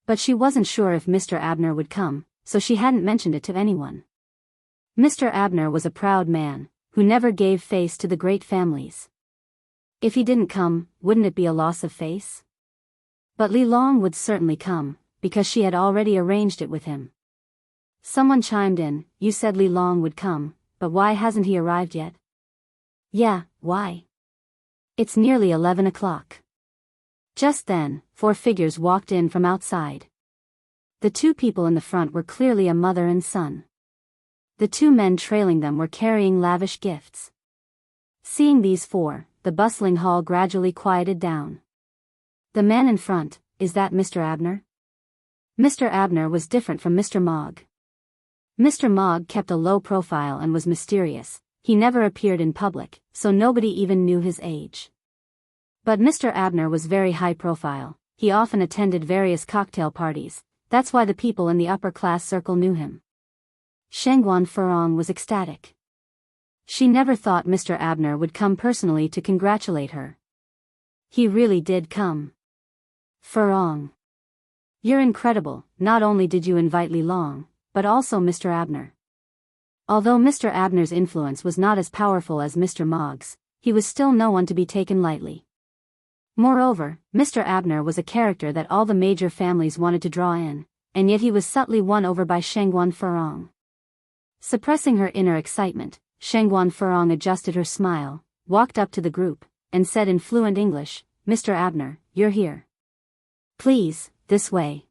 But she wasn't sure if Mr. Abner would come, so she hadn't mentioned it to anyone. Mr. Abner was a proud man, who never gave face to the great families. If he didn't come, wouldn't it be a loss of face? But Li Long would certainly come, because she had already arranged it with him. Someone chimed in, you said Li Long would come, but why hasn't he arrived yet? Yeah, why? It's nearly 11 o'clock. Just then, 4 figures walked in from outside. The 2 people in the front were clearly a mother and son. The 2 men trailing them were carrying lavish gifts. Seeing these 4, the bustling hall gradually quieted down. The man in front, is that Mr. Abner? Mr. Abner was different from Mr. Mogg. Mr. Mogg kept a low profile and was mysterious. He never appeared in public, so nobody even knew his age. But Mr. Abner was very high profile. He often attended various cocktail parties. That's why the people in the upper class circle knew him. Shangguan Furong was ecstatic. She never thought Mr. Abner would come personally to congratulate her. He really did come. Furong. You're incredible. Not only did you invite Li Long, but also Mr. Abner. Although Mr. Abner's influence was not as powerful as Mr. Mogg's, he was still no one to be taken lightly. Moreover, Mr. Abner was a character that all the major families wanted to draw in, and yet he was subtly won over by Shangguan Furong. Suppressing her inner excitement, Shangguan Furong adjusted her smile, walked up to the group, and said in fluent English, Mr. Abner, you're here. Please, this way.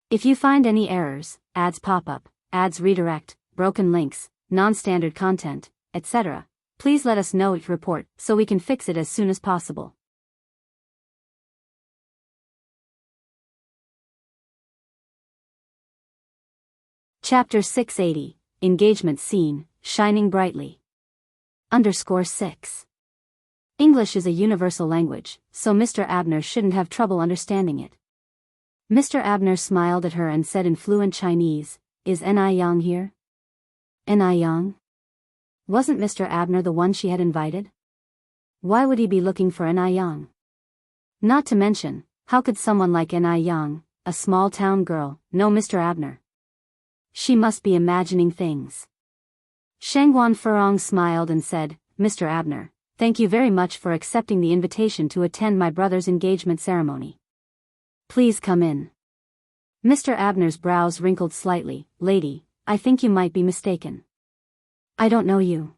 If you find any errors, ads pop up, ads redirect, broken links, non-standard content, etc., please let us know each report so we can fix it as soon as possible. Chapter 680, Engagement Scene, Shining Brightly. _6. English is a universal language, so Mr. Abner shouldn't have trouble understanding it. Mr. Abner smiled at her and said in fluent Chinese, is Ni Yang here? Ni Yang? Wasn't Mr. Abner the one she had invited? Why would he be looking for Ni Yang? Not to mention, how could someone like Ni Yang, a small town girl, know Mr. Abner? She must be imagining things. Shangguan Furong smiled and said, Mr. Abner, thank you very much for accepting the invitation to attend my brother's engagement ceremony. Please come in. Mr. Abner's brows wrinkled slightly. Lady, I think you might be mistaken. I don't know you.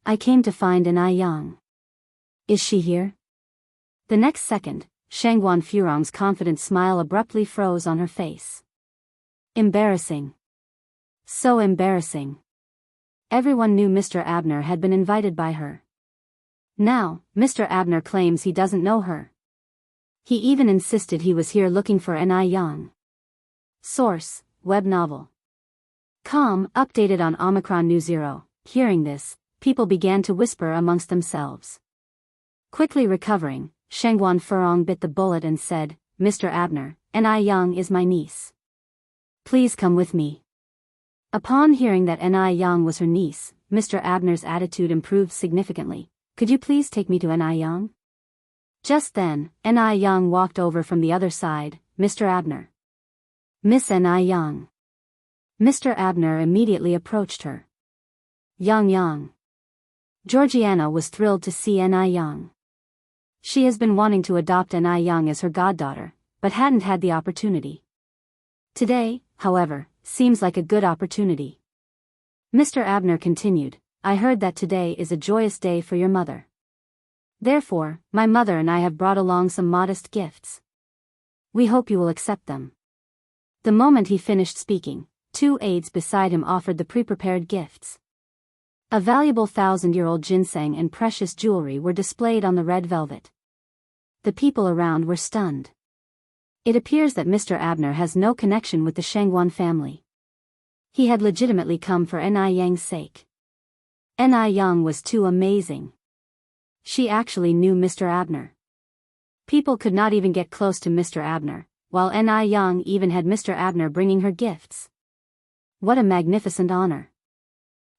I came to find Ni Yang. Is she here? The next second, Shangguan Furong's confident smile abruptly froze on her face. Embarrassing. So embarrassing. Everyone knew Mr. Abner had been invited by her. Now, Mr. Abner claims he doesn't know her. He even insisted he was here looking for Ni Yang. Source, web novel. Com, updated on Omicron New Zero. Hearing this, people began to whisper amongst themselves. Quickly recovering, Shangguan Furong bit the bullet and said, Mr. Abner, Ni Yang is my niece. Please come with me. Upon hearing that Ni Yang was her niece, Mr. Abner's attitude improved significantly. Could you please take me to Ni Yang? Just then, Ni Yang walked over from the other side. Mr. Abner. Miss Ni Yang. Mr. Abner immediately approached her. Yang. Georgiana was thrilled to see Ni Yang. She has been wanting to adopt Ni Yang as her goddaughter, but hadn't had the opportunity. Today, however, seems like a good opportunity. Mr. Abner continued, I heard that today is a joyous day for your mother. Therefore, my mother and I have brought along some modest gifts. We hope you will accept them. The moment he finished speaking, 2 aides beside him offered the pre-prepared gifts. A valuable 1,000-year-old ginseng and precious jewelry were displayed on the red velvet. The people around were stunned. It appears that Mr. Abner has no connection with the Shangguan family. He had legitimately come for Ni Yang's sake. Ni Yang was too amazing. She actually knew Mr. Abner. People could not even get close to Mr. Abner, while Ni Yang even had Mr. Abner bringing her gifts. What a magnificent honor.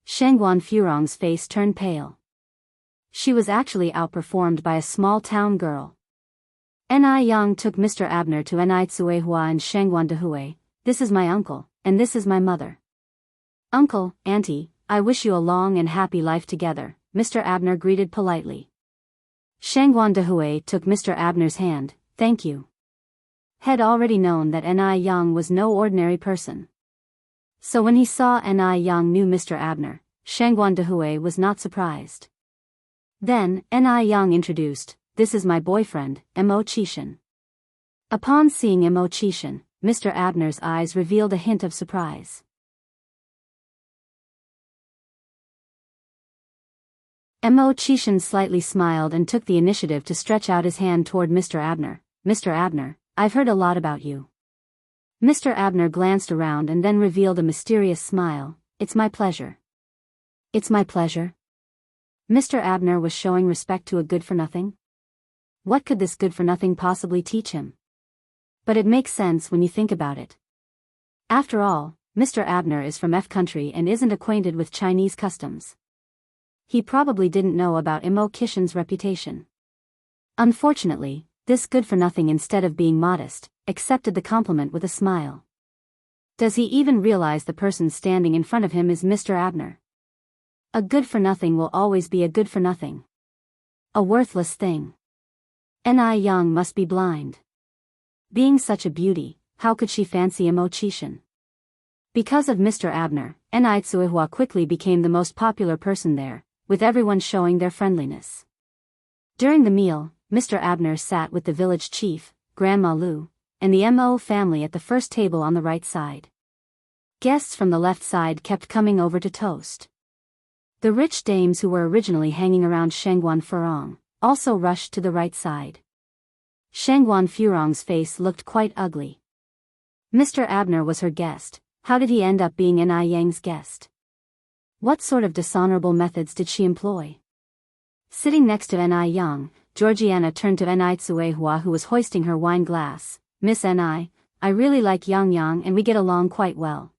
Shangguan Furong's face turned pale. She was actually outperformed by a small town girl. Ni Yang took Mr. Abner to Ni Tsuehua and Shangguan Dehui. This is my uncle, and this is my mother. Uncle, auntie, I wish you a long and happy life together, Mr. Abner greeted politely. Shangguan Dehui took Mr. Abner's hand. Thank you. Had already known that Ni Yang was no ordinary person. So when he saw Ni Yang knew Mr. Abner, Shangguan Dehui was not surprised. Then, Ni Yang introduced, this is my boyfriend, Mo Qishan. Upon seeing Mo Qishan, Mr. Abner's eyes revealed a hint of surprise. Mo Qishan slightly smiled and took the initiative to stretch out his hand toward Mr. Abner. Mr. Abner, I've heard a lot about you. Mr. Abner glanced around and then revealed a mysterious smile. It's my pleasure. It's my pleasure. Mr. Abner was showing respect to a good-for-nothing? What could this good-for-nothing possibly teach him? But it makes sense when you think about it. After all, Mr. Abner is from F country and isn't acquainted with Chinese customs. He probably didn't know about Mo Qishan's reputation. Unfortunately, this good-for-nothing, instead of being modest, accepted the compliment with a smile. Does he even realize the person standing in front of him is Mr. Abner? A good-for-nothing will always be a good-for-nothing. A worthless thing. Ni Yang must be blind. Being such a beauty, how could she fancy Mo Qishan? Because of Mr. Abner, Ni Tsuehua quickly became the most popular person there, with everyone showing their friendliness. During the meal, Mr. Abner sat with the village chief, Grandma Lu, and the Mo family at the first table on the right side. Guests from the left side kept coming over to toast. The rich dames who were originally hanging around Shangguan Furong also rushed to the right side. Shangguan Furong's face looked quite ugly. Mr. Abner was her guest. How did he end up being Ni Yang's guest? What sort of dishonorable methods did she employ? Sitting next to Ni Yang, Georgiana turned to Ni Tsuehua, who was hoisting her wine glass. Miss Ni, I really like Yang Yang and we get along quite well.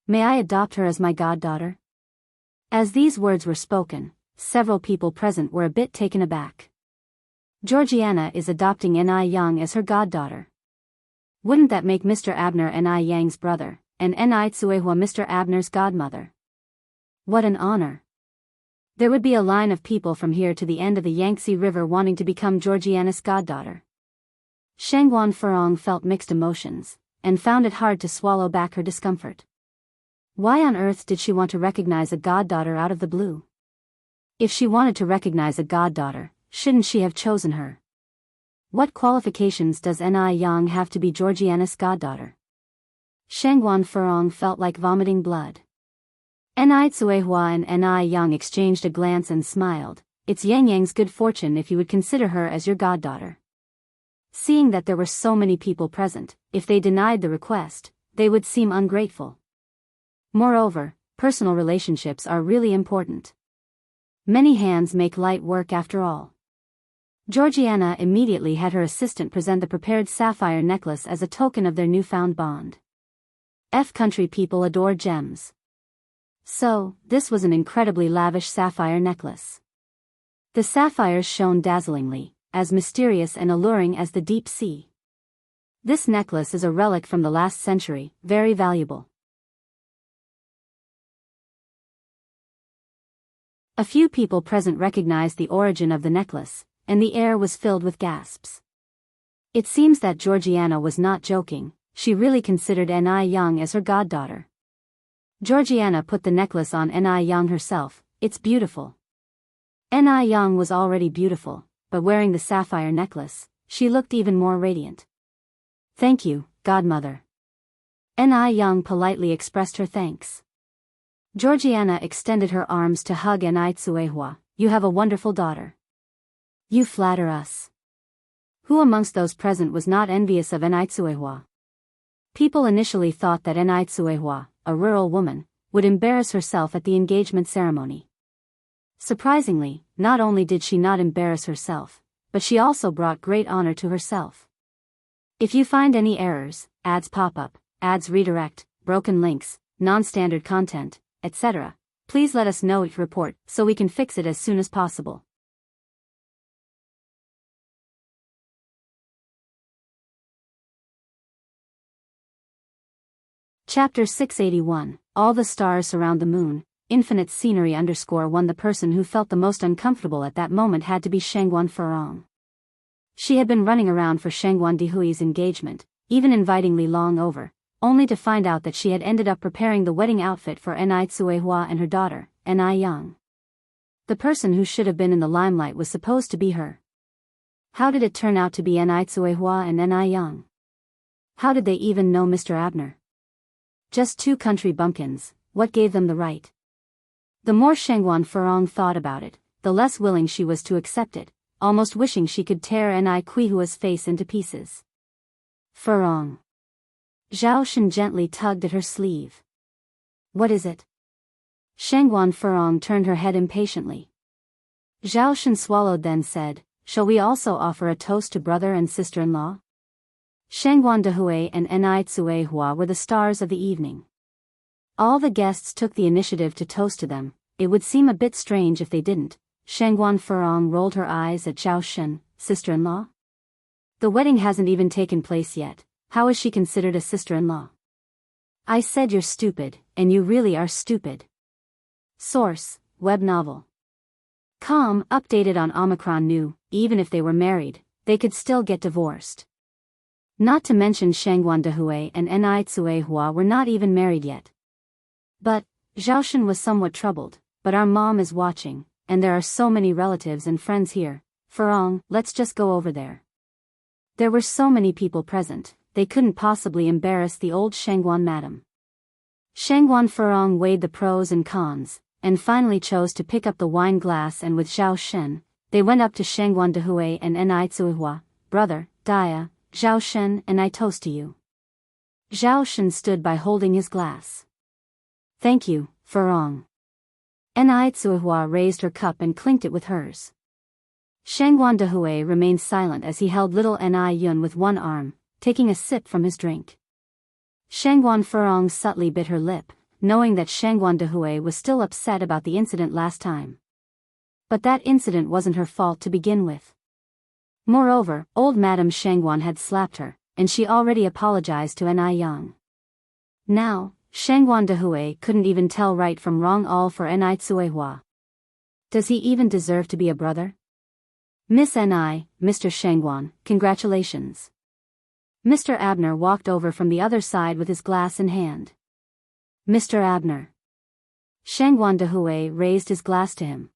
May I adopt her as my goddaughter? As these words were spoken, several people present were a bit taken aback. Georgiana is adopting Ni Yang as her goddaughter. Wouldn't that make Mr. Abner Ni Yang's brother, and Ni Tsuehua Mr. Abner's godmother? What an honor. There would be a line of people from here to the end of the Yangtze River wanting to become Georgiana's goddaughter. Shangguan Furong felt mixed emotions, and found it hard to swallow back her discomfort. Why on earth did she want to recognize a goddaughter out of the blue? If she wanted to recognize a goddaughter, shouldn't she have chosen her? What qualifications does Ni Yang have to be Georgiana's goddaughter? Shangguan Furong felt like vomiting blood. Ni Tsuehua and Ni Yang exchanged a glance and smiled. It's Yang Yang's good fortune if you would consider her as your goddaughter. Seeing that there were so many people present, if they denied the request, they would seem ungrateful. Moreover, personal relationships are really important. Many hands make light work after all. Georgiana immediately had her assistant present the prepared sapphire necklace as a token of their newfound bond. F country people adore gems. So, this was an incredibly lavish sapphire necklace. The sapphires shone dazzlingly, as mysterious and alluring as the deep sea. This necklace is a relic from the last century, very valuable. A few people present recognized the origin of the necklace, and the air was filled with gasps. It seems that Georgiana was not joking, she really considered Ni Yang as her goddaughter. Georgiana put the necklace on Ni Yang herself. It's beautiful. Ni Yang was already beautiful, but wearing the sapphire necklace, she looked even more radiant. Thank you, godmother. Ni Yang politely expressed her thanks. Georgiana extended her arms to hug Ni Tsuehua. You have a wonderful daughter. You flatter us. Who amongst those present was not envious of Ni Tsuehua? People initially thought that Ni Tsuehua, a rural woman, would embarrass herself at the engagement ceremony. Surprisingly, not only did she not embarrass herself, but she also brought great honor to herself. If you find any errors, ads pop up, ads redirect, broken links, non-standard content, etc., please let us know, report, so we can fix it as soon as possible. Chapter 681, All the Stars Surround the Moon. infinite scenery _1. The person who felt the most uncomfortable at that moment had to be Shangguan Furong. She had been running around for Shangguan Dihui's engagement, even invitingly long over, only to find out that she had ended up preparing the wedding outfit for Ni Tsuehua and her daughter, Ni Yang. The person who should have been in the limelight was supposed to be her. How did it turn out to be Ni Tsuehua and Ni Yang? How did they even know Mr. Abner? Just two country bumpkins, what gave them the right? The more Shangguan Furong thought about it, the less willing she was to accept it, almost wishing she could tear Ni Kuihua's face into pieces. Furong. Zhao Shen gently tugged at her sleeve. What is it? Shangguan Furong turned her head impatiently. Zhao Shen swallowed, then said, shall we also offer a toast to brother and sister-in-law? Shangguan Dihui and Ni Tsuehua were the stars of the evening. All the guests took the initiative to toast to them. It would seem a bit strange if they didn't. Shangguan Furong rolled her eyes at Zhao Shen. Sister-in-law? The wedding hasn't even taken place yet. How is she considered a sister-in-law? I said you're stupid, and you really are stupid. Source, web novel. Com, updated on Omicron New, even if they were married, they could still get divorced. Not to mention Shangguan Dihui and Ni Tsuehua were not even married yet. But, Zhao Shen was somewhat troubled, but our mom is watching, and there are so many relatives and friends here. Furong, let's just go over there. There were so many people present, they couldn't possibly embarrass the old Shangguan madam. Shangguan Furong weighed the pros and cons, and finally chose to pick up the wine glass, and with Zhao Shen, they went up to Shangguan Dihui and Ni Tsuehua. Brother, Dia, Zhao Shen and I toast to you. Zhao Shen stood by holding his glass. Thank you, Furong. Ni Tsuehua raised her cup and clinked it with hers. Shangguan Dihui remained silent as he held little Ni Yun with one arm, taking a sip from his drink. Shangguan Furong subtly bit her lip, knowing that Shangguan Dihui was still upset about the incident last time. But that incident wasn't her fault to begin with. Moreover, old Madame Shangguan had slapped her, and she already apologized to Ni Yang. Now, Shangguan Dihui couldn't even tell right from wrong, all for Ni Tsuehua. Does he even deserve to be a brother? Miss Ni, Mr. Shangguan, congratulations. Mr. Abner walked over from the other side with his glass in hand. Mr. Abner. Shangguan Dihui raised his glass to him.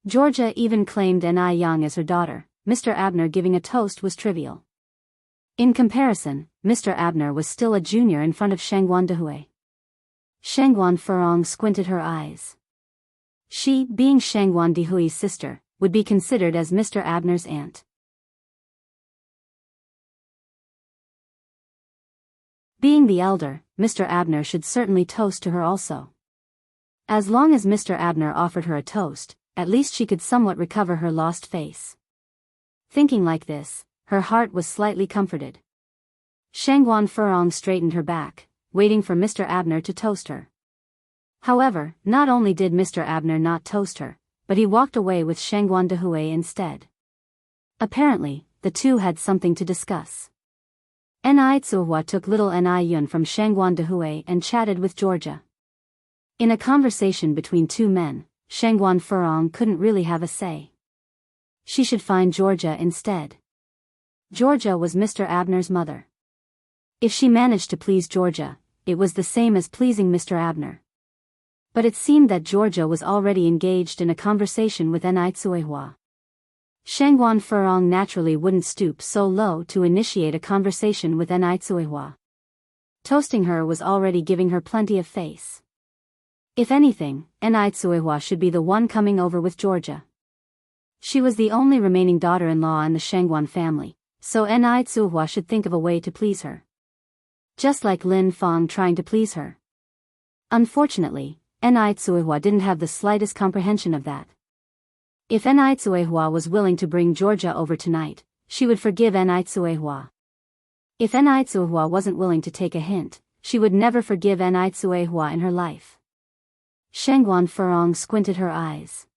Georgia even claimed Ni Yang as her daughter. Mr. Abner giving a toast was trivial. In comparison, Mr. Abner was still a junior in front of Shangguan Dihui. Shangguan Furong squinted her eyes. She, being Shangguan Dihui's sister, would be considered as Mr. Abner's aunt. Being the elder, Mr. Abner should certainly toast to her also. As long as Mr. Abner offered her a toast, at least she could somewhat recover her lost face. Thinking like this, her heart was slightly comforted. Shangguan Furong straightened her back, waiting for Mr. Abner to toast her. However, not only did Mr. Abner not toast her, but he walked away with Shangguan Dihui instead. Apparently, the two had something to discuss. Ni Tsuehua took little Ni Yun from Shangguan Dihui and chatted with Georgia. In a conversation between two men, Shangguan Furong couldn't really have a say. She should find Georgia instead. Georgia was Mr. Abner's mother. If she managed to please Georgia, it was the same as pleasing Mr. Abner. But it seemed that Georgia was already engaged in a conversation with Ni Tsuehua. Shangguan Furong naturally wouldn't stoop so low to initiate a conversation with Ni Tsuehua. Toasting her was already giving her plenty of face. If anything, Ni Tsuehua should be the one coming over with Georgia. She was the only remaining daughter-in-law in the Shangguan family, so Ni Tsuehua should think of a way to please her. Just like Lin Fong trying to please her. Unfortunately, Ni Tsuehua didn't have the slightest comprehension of that. If Ni Tsuehua was willing to bring Georgia over tonight, she would forgive Ni Tsuehua. If Ni Tsuehua wasn't willing to take a hint, she would never forgive Ni Tsuehua in her life. Shangguan Furong squinted her eyes.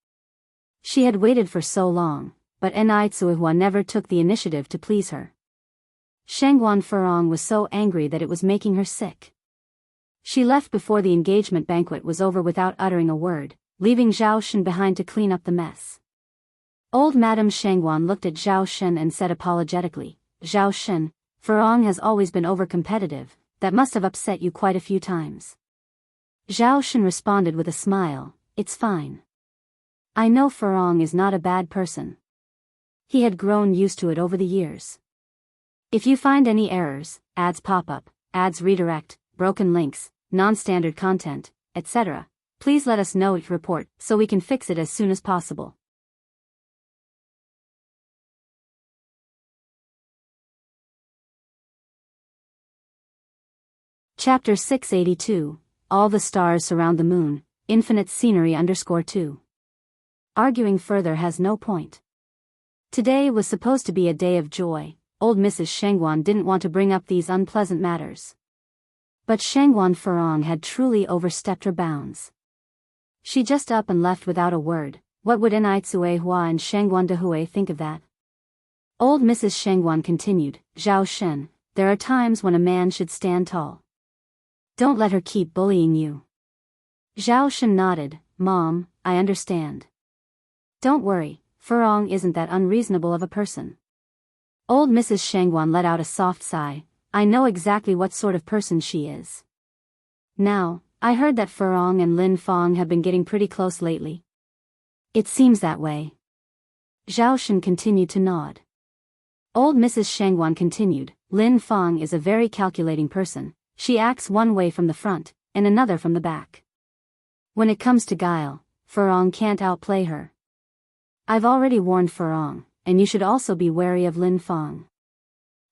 She had waited for so long, but Ni Tsuehua never took the initiative to please her. Shangguan Furong was so angry that it was making her sick. She left before the engagement banquet was over without uttering a word, leaving Zhao Shen behind to clean up the mess. Old Madame Shangguan looked at Zhao Shen and said apologetically, "Zhao Shen, Furong has always been over-competitive, that must have upset you quite a few times." Zhao Shen responded with a smile, "It's fine. I know Furong is not a bad person." He had grown used to it over the years. If you find any errors, ads pop up, ads redirect, broken links, non-standard content, etc., please let us know it report so we can fix it as soon as possible. Chapter 682, All the Stars Surround the Moon, Infinite Scenery _2. Arguing further has no point. Today was supposed to be a day of joy. Old Mrs. Shangguan didn't want to bring up these unpleasant matters. But Shangguan Furong had truly overstepped her bounds. She just up and left without a word. What would Enrich Hua and Shangguan Dehui think of that? Old Mrs. Shangguan continued, "Zhao Shen, there are times when a man should stand tall. Don't let her keep bullying you." Zhao Shen nodded, "Mom, I understand. Don't worry, Furong isn't that unreasonable of a person." Old Mrs. Shangguan let out a soft sigh, "I know exactly what sort of person she is. Now, I heard that Furong and Lin Fong have been getting pretty close lately." "It seems that way." Zhao Shen continued to nod. Old Mrs. Shangguan continued, "Lin Fong is a very calculating person. She acts one way from the front, and another from the back. When it comes to guile, Furong can't outplay her. I've already warned Furong, and you should also be wary of Lin Fong.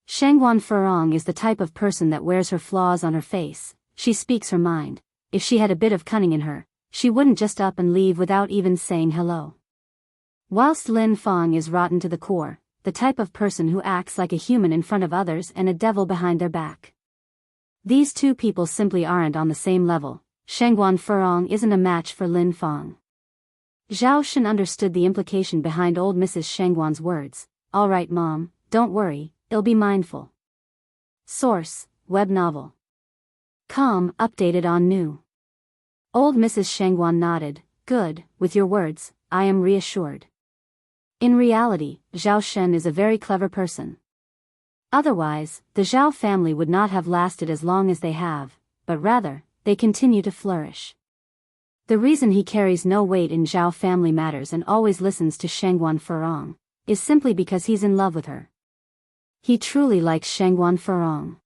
Shangguan Furong is the type of person that wears her flaws on her face. She speaks her mind. If she had a bit of cunning in her, she wouldn't just up and leave without even saying hello. Whilst Lin Fong is rotten to the core, the type of person who acts like a human in front of others and a devil behind their back. These two people simply aren't on the same level. Shangguan Furong isn't a match for Lin Fong." Zhao Shen understood the implication behind old Mrs. Shangguan's words. "All right, Mom, don't worry, I'll be mindful." Source, web novel. Com, updated on new. Old Mrs. Shangguan nodded, "Good, with your words, I am reassured." In reality, Zhao Shen is a very clever person. Otherwise, the Zhao family would not have lasted as long as they have, but rather, they continue to flourish. The reason he carries no weight in Zhao family matters and always listens to Shangguan Furong is simply because he's in love with her. He truly likes Shangguan Furong.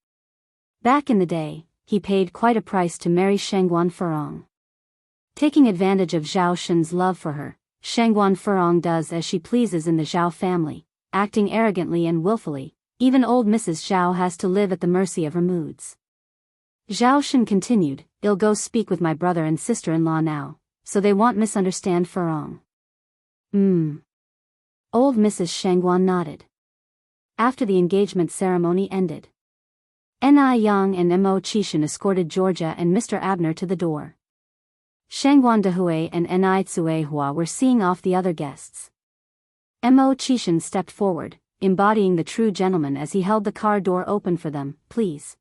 Back in the day, he paid quite a price to marry Shangguan Furong. Taking advantage of Zhao Shen's love for her, Shangguan Furong does as she pleases in the Zhao family, acting arrogantly and willfully. Even old Mrs. Zhao has to live at the mercy of her moods. Zhao Shen continued, "I'll go speak with my brother and sister-in-law now, so they won't misunderstand Furong." Old Mrs. Shangguan nodded. After the engagement ceremony ended, Ni Yang and Mo Chishan escorted Georgia and Mr. Abner to the door. Shangguan Dehui and Ni Hua were seeing off the other guests. Mo Chishan stepped forward, embodying the true gentleman as he held the car door open for them. "Please."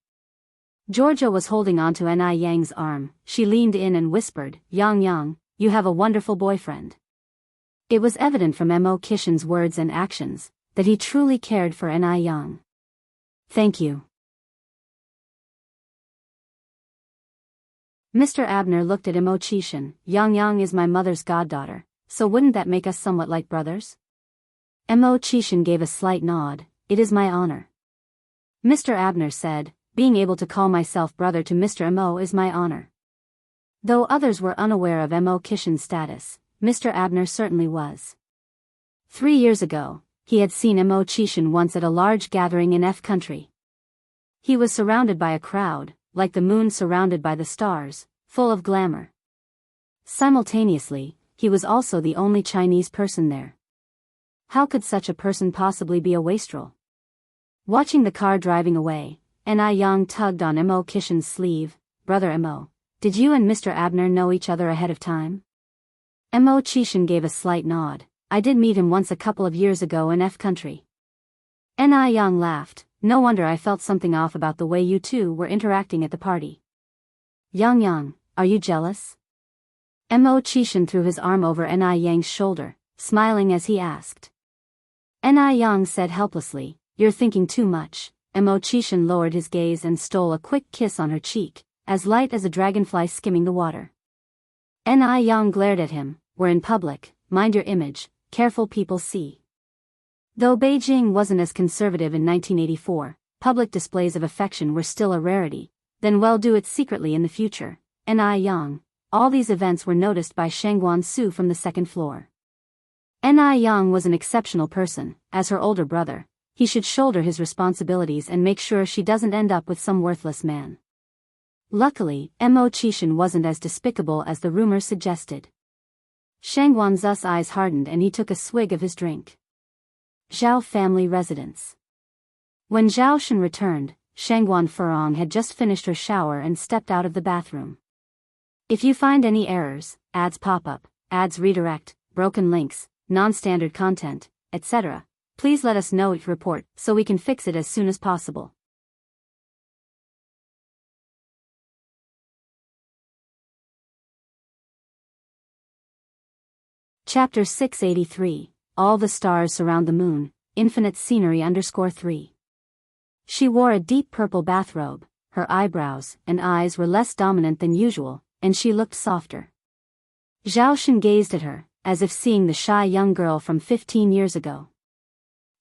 Georgia was holding onto Ni Yang's arm. She leaned in and whispered, Yang, you have a wonderful boyfriend." It was evident from Mo Chishan's words and actions that he truly cared for Ni Yang. "Thank you." Mr. Abner looked at Mo Chishan. Yang is my mother's goddaughter, so wouldn't that make us somewhat like brothers?" Mo Chishan gave a slight nod. "It is my honor." Mr. Abner said, "Being able to call myself brother to Mr. Mo is my honor." Though others were unaware of Mo Chishan's status, Mr. Abner certainly was. 3 years ago, he had seen Mo Chishan once at a large gathering in F country. He was surrounded by a crowd, like the moon surrounded by the stars, full of glamour. Simultaneously, he was also the only Chinese person there. How could such a person possibly be a wastrel? Watching the car driving away, Ni Yang tugged on Mo Chishan's sleeve. "Brother Mo, did you and Mr. Abner know each other ahead of time?" Mo Chishan gave a slight nod. "I did meet him once a couple of years ago in F country." Ni Yang laughed. "No wonder I felt something off about the way you two were interacting at the party." Yang, are you jealous? Mo Chishan threw his arm over Ni Yang's shoulder, smiling as he asked. Ni Yang said helplessly, you're thinking too much. Mo Chishan lowered his gaze and stole a quick kiss on her cheek, as light as a dragonfly skimming the water. Ni Yang glared at him, we're in public, mind your image, careful people see. Though Beijing wasn't as conservative in 1984, public displays of affection were still a rarity, then well do it secretly in the future. Ni Yang. All these events were noticed by Shangguan Su from the second floor. Ni Yang was an exceptional person, as her older brother. He should shoulder his responsibilities and make sure she doesn't end up with some worthless man. Luckily, Mo Chishan wasn't as despicable as the rumor suggested. Shangguan Zu's eyes hardened and he took a swig of his drink. Zhao family residence. When Zhao Shen returned, Shangguan Furong had just finished her shower and stepped out of the bathroom. If you find any errors, ads pop up, ads redirect, broken links, non-standard content, etc., please let us know each report so we can fix it as soon as possible. Chapter 683, All the Stars Surround the Moon, Infinite Scenery _3. She wore a deep purple bathrobe, her eyebrows and eyes were less dominant than usual, and she looked softer. Zhao Shen gazed at her, as if seeing the shy young girl from 15 years ago.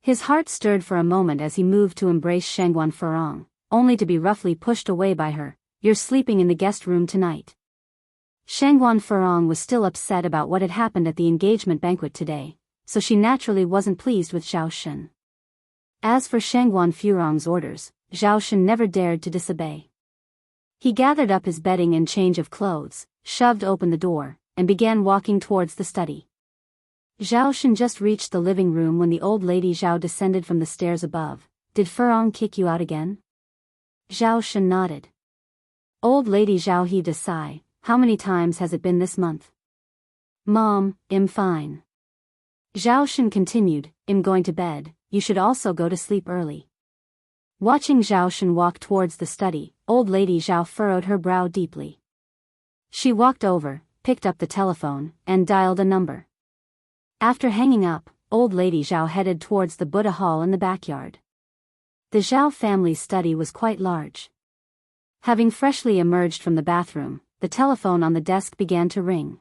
His heart stirred for a moment as he moved to embrace Shangguan Furong, only to be roughly pushed away by her. You're sleeping in the guest room tonight. Shangguan Furong was still upset about what had happened at the engagement banquet today, so she naturally wasn't pleased with Zhao Shen. As for Shangguan Furong's orders, Zhao Shen never dared to disobey. He gathered up his bedding and change of clothes, shoved open the door, and began walking towards the study. Zhao Shen just reached the living room when the old lady Zhao descended from the stairs above. Did Furong kick you out again? Zhao Shen nodded. Old lady Zhao heaved a sigh. How many times has it been this month? Mom, I'm fine. Zhao Shen continued, I'm going to bed, you should also go to sleep early. Watching Zhao Shen walk towards the study, old lady Zhao furrowed her brow deeply. She walked over, picked up the telephone, and dialed a number. After hanging up, old lady Zhao headed towards the Buddha hall in the backyard. The Zhao family's study was quite large. Having freshly emerged from the bathroom, the telephone on the desk began to ring.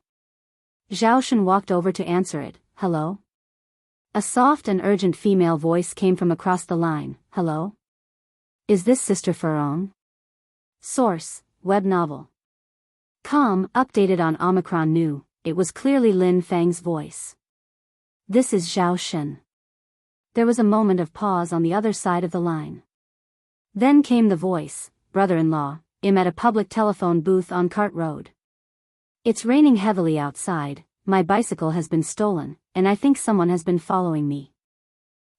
Zhao Shen walked over to answer it. Hello? A soft and urgent female voice came from across the line. Hello? Is this Sister Furong? Source, web novel. Updated on Omicron New, it was clearly Lin Fang's voice. This is Zhao Shen. There was a moment of pause on the other side of the line. Then came the voice, brother-in-law, I'm at a public telephone booth on Cart Road. It's raining heavily outside, my bicycle has been stolen, and I think someone has been following me.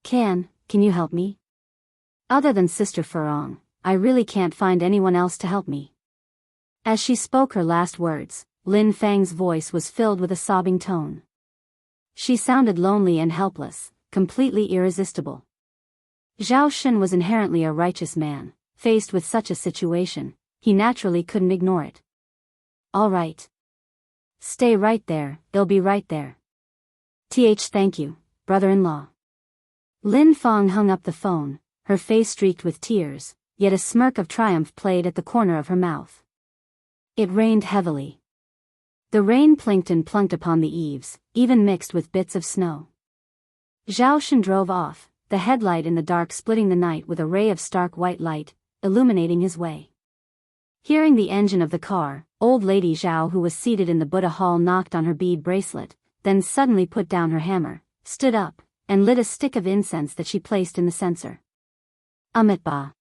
Can you help me? Other than Sister Furong, I really can't find anyone else to help me. As she spoke her last words, Lin Fang's voice was filled with a sobbing tone. She sounded lonely and helpless, completely irresistible. Zhao Shen was inherently a righteous man. Faced with such a situation, he naturally couldn't ignore it. All right. Stay right there, they'll be right there. Thank you, brother-in-law. Lin Fang hung up the phone, her face streaked with tears, yet a smirk of triumph played at the corner of her mouth. It rained heavily. The rain plinked and plunked upon the eaves, even mixed with bits of snow. Zhao Shen drove off, the headlight in the dark splitting the night with a ray of stark white light, illuminating his way. Hearing the engine of the car, old lady Zhao, who was seated in the Buddha hall, knocked on her bead bracelet, then suddenly put down her hammer, stood up, and lit a stick of incense that she placed in the censer. Amitabha.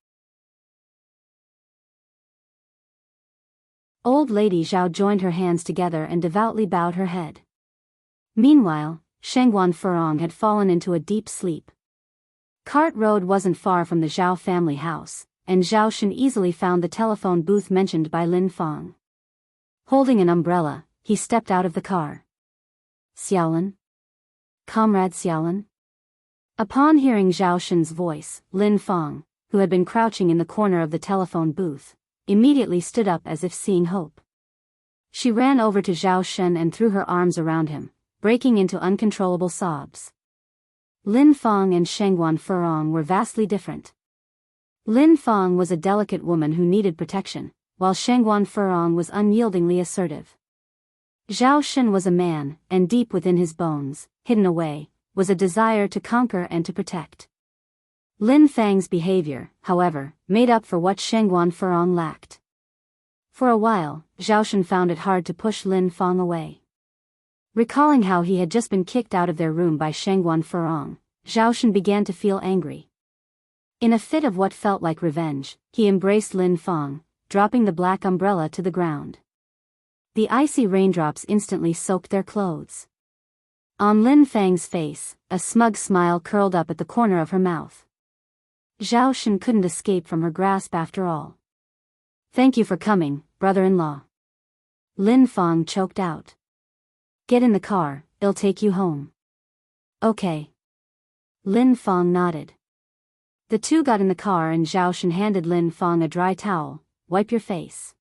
Old lady Zhao joined her hands together and devoutly bowed her head. Meanwhile, Shangguan Furong had fallen into a deep sleep. Cart Road wasn't far from the Zhao family house, and Zhao Shen easily found the telephone booth mentioned by Lin Fang. Holding an umbrella, he stepped out of the car. Xiaolin? Comrade Xiaolin? Upon hearing Zhao Shen's voice, Lin Fang, who had been crouching in the corner of the telephone booth, immediately stood up as if seeing hope. She ran over to Zhao Shen and threw her arms around him, breaking into uncontrollable sobs. Lin Feng and Shengguan Furong were vastly different. Lin Feng was a delicate woman who needed protection, while Shengguan Furong was unyieldingly assertive. Zhao Shen was a man, and deep within his bones, hidden away, was a desire to conquer and to protect. Lin Feng's behavior, however, made up for what Shengguan Furong lacked. For a while, Zhao Shen found it hard to push Lin Feng away. Recalling how he had just been kicked out of their room by Shengguan Furong, Zhao Shen began to feel angry. In a fit of what felt like revenge, he embraced Lin Feng, dropping the black umbrella to the ground. The icy raindrops instantly soaked their clothes. On Lin Feng's face, a smug smile curled up at the corner of her mouth. Zhao Shen couldn't escape from her grasp after all. "Thank you for coming, brother-in-law." Lin Feng choked out. "Get in the car, it'll take you home." "Okay." Lin Feng nodded. The two got in the car and Zhao Shen handed Lin Feng a dry towel. "Wipe your face."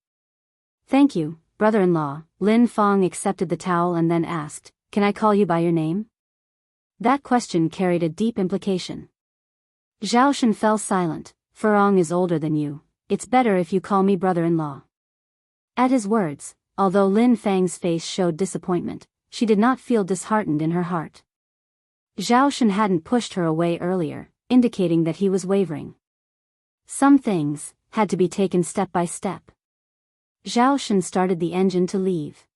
"Thank you, brother-in-law." Lin Feng accepted the towel and then asked, "Can I call you by your name?" That question carried a deep implication. Zhao Shen fell silent. "Furong is older than you. It's better if you call me brother-in-law." At his words, although Lin Feng's face showed disappointment, she did not feel disheartened in her heart. Zhao Shen hadn't pushed her away earlier, indicating that he was wavering. Some things had to be taken step by step. Zhao Shen started the engine to leave.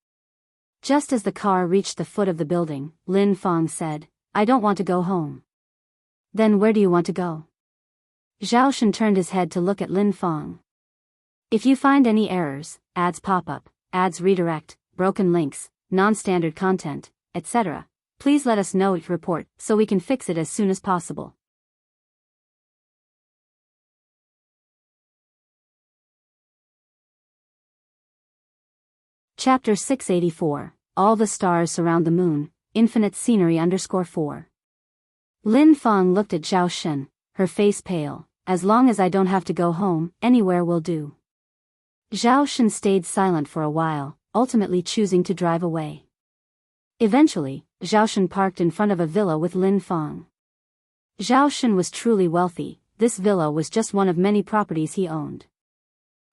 Just as the car reached the foot of the building, Lin Feng said, "I don't want to go home." "Then where do you want to go?" Zhao Shen turned his head to look at Lin Feng. "If you find any errors, ads pop up, ads redirect, broken links, non-standard content, etc., please let us know each report so we can fix it as soon as possible." Chapter 684, All the Stars Surround the Moon, Infinite Scenery _4. Lin Feng looked at Zhao Shen, her face pale. "As long as I don't have to go home, anywhere will do." Zhao Shen stayed silent for a while, ultimately choosing to drive away. Eventually, Zhao Shen parked in front of a villa with Lin Feng. Zhao Shen was truly wealthy. This villa was just one of many properties he owned.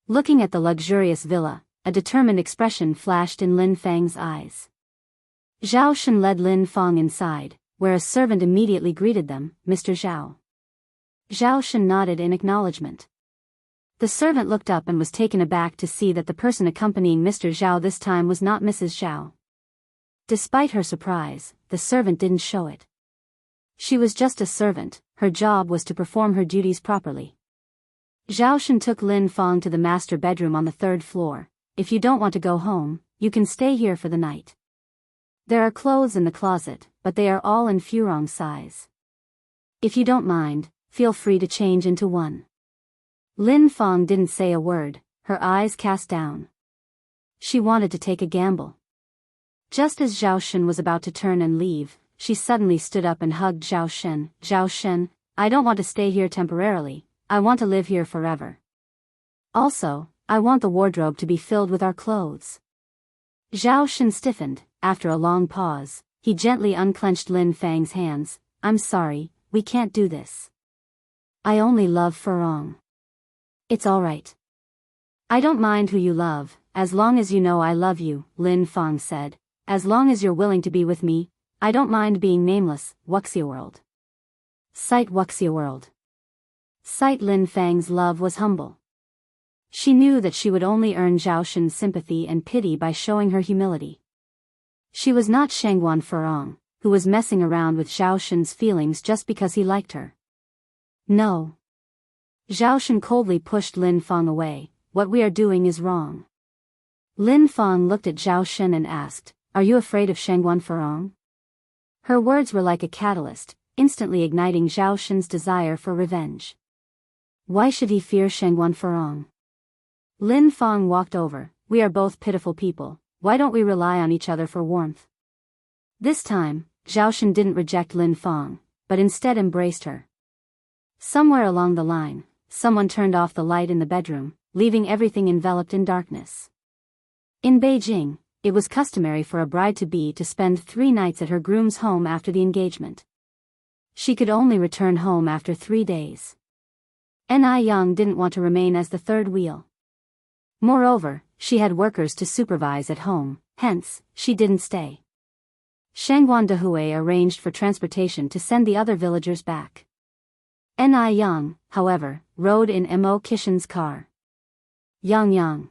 Looking at the luxurious villa, a determined expression flashed in Lin Feng's eyes. Zhao Shen led Lin Feng inside, where a servant immediately greeted them, "Mr. Zhao." Zhao Shen nodded in acknowledgement. The servant looked up and was taken aback to see that the person accompanying Mr. Zhao this time was not Mrs. Zhao. Despite her surprise, the servant didn't show it. She was just a servant, her job was to perform her duties properly. Zhao Shen took Lin Feng to the master bedroom on the 3rd floor. "If you don't want to go home, you can stay here for the night. There are clothes in the closet, but they are all in Furong size. If you don't mind, feel free to change into one." Lin Feng didn't say a word, her eyes cast down. She wanted to take a gamble. Just as Zhao Shen was about to turn and leave, she suddenly stood up and hugged Zhao Shen. "Zhao Shen, I don't want to stay here temporarily, I want to live here forever. Also, I want the wardrobe to be filled with our clothes." Zhao Shen stiffened. After a long pause, he gently unclenched Lin Feng's hands. "I'm sorry, we can't do this. I only love Furong." "It's all right. I don't mind who you love, as long as you know I love you," Lin Feng said. "As long as you're willing to be with me, I don't mind being nameless." Wuxia World. Sight Wuxia World. Sight Lin Feng's love was humble. She knew that she would only earn Zhao Shen's sympathy and pity by showing her humility. She was not Shengguan Furong, who was messing around with Zhao Shen's feelings just because he liked her. "No." Zhao Shen coldly pushed Lin Feng away. "What we are doing is wrong." Lin Feng looked at Zhao Shen and asked, "Are you afraid of Shengguan Furong?" Her words were like a catalyst, instantly igniting Zhao Shen's desire for revenge. Why should he fear Shengguan Furong? Lin Feng walked over. "We are both pitiful people. Why don't we rely on each other for warmth?" This time, Zhao Shen didn't reject Lin Feng, but instead embraced her. Somewhere along the line, someone turned off the light in the bedroom. leaving everything enveloped in darkness. In Beijing, it was customary for a bride-to-be to spend 3 nights at her groom's home after the engagement. She could only return home after 3 days. Ni Young didn't want to remain as the third wheel. Moreover, she had workers to supervise at home, hence, she didn't stay. Shangguan Dehui arranged for transportation to send the other villagers back. Ni Young, however, rode in Mo Kishin's car. Yang.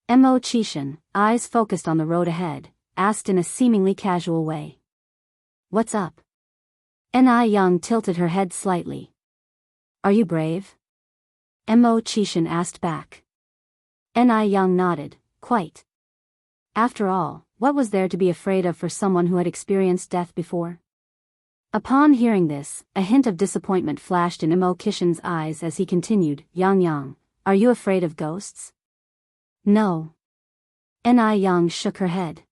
Mo Qishan, eyes focused on the road ahead, asked in a seemingly casual way. "What's up?" Ni Young tilted her head slightly. "Are you brave?" Mo Qishan asked back. Ni Young nodded, "Quite. After all, what was there to be afraid of for someone who had experienced death before?" Upon hearing this, a hint of disappointment flashed in Mo Kishin's eyes as he continued, Yang, are you afraid of ghosts?" "No." Ni Young shook her head.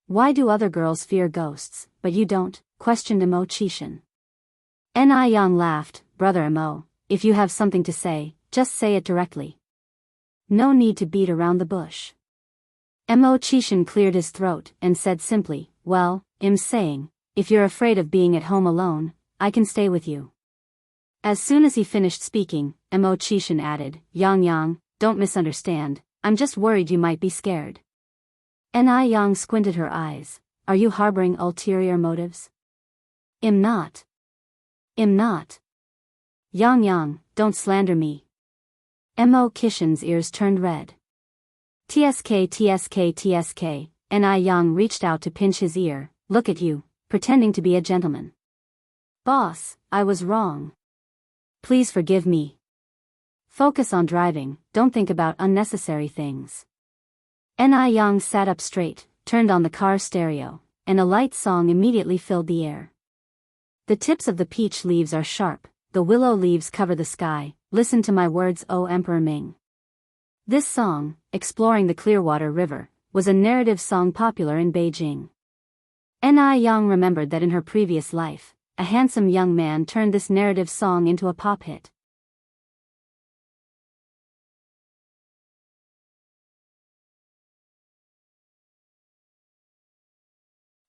"Why do other girls fear ghosts, but you don't?" questioned Mo Qishan. Ni Young laughed, "Brother Mo, if you have something to say, just say it directly. No need to beat around the bush." Mo Qishan cleared his throat and said simply, "Well, I'm saying, if you're afraid of being at home alone, I can stay with you." As soon as he finished speaking, Mo Qishan added, Yang, don't misunderstand, I'm just worried you might be scared." Ni Young squinted her eyes. "Are you harboring ulterior motives?" I'm not. Yang, don't slander me." Mo Kishin's ears turned red. TSK. Ni Young reached out to pinch his ear. "Look at you, pretending to be a gentleman." "Boss, I was wrong. Please forgive me. Focus on driving, don't think about unnecessary things." Ni Young sat up straight, turned on the car stereo, and a light song immediately filled the air. "The tips of the peach leaves are sharp, the willow leaves cover the sky, listen to my words, O Emperor Ming." This song, exploring the Clearwater River, was a narrative song popular in Beijing. Ni Young remembered that in her previous life, a handsome young man turned this narrative song into a pop hit.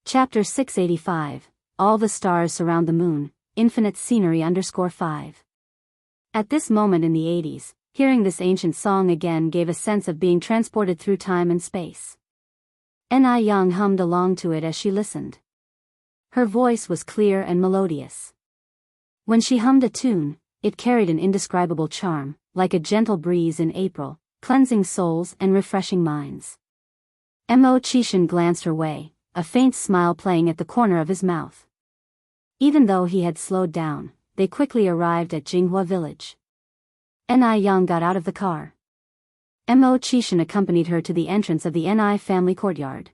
Chapter 685, All the Stars Surround the Moon, Infinite Scenery _5. At this moment in the 80s, hearing this ancient song again gave a sense of being transported through time and space. Ni Young hummed along to it as she listened. Her voice was clear and melodious. When she hummed a tune, it carried an indescribable charm, like a gentle breeze in April, cleansing souls and refreshing minds. Mo Qishan glanced her way, a faint smile playing at the corner of his mouth. Even though he had slowed down, they quickly arrived at Jinghua village. Ni Young got out of the car. Mo Qishan accompanied her to the entrance of the Ni family courtyard.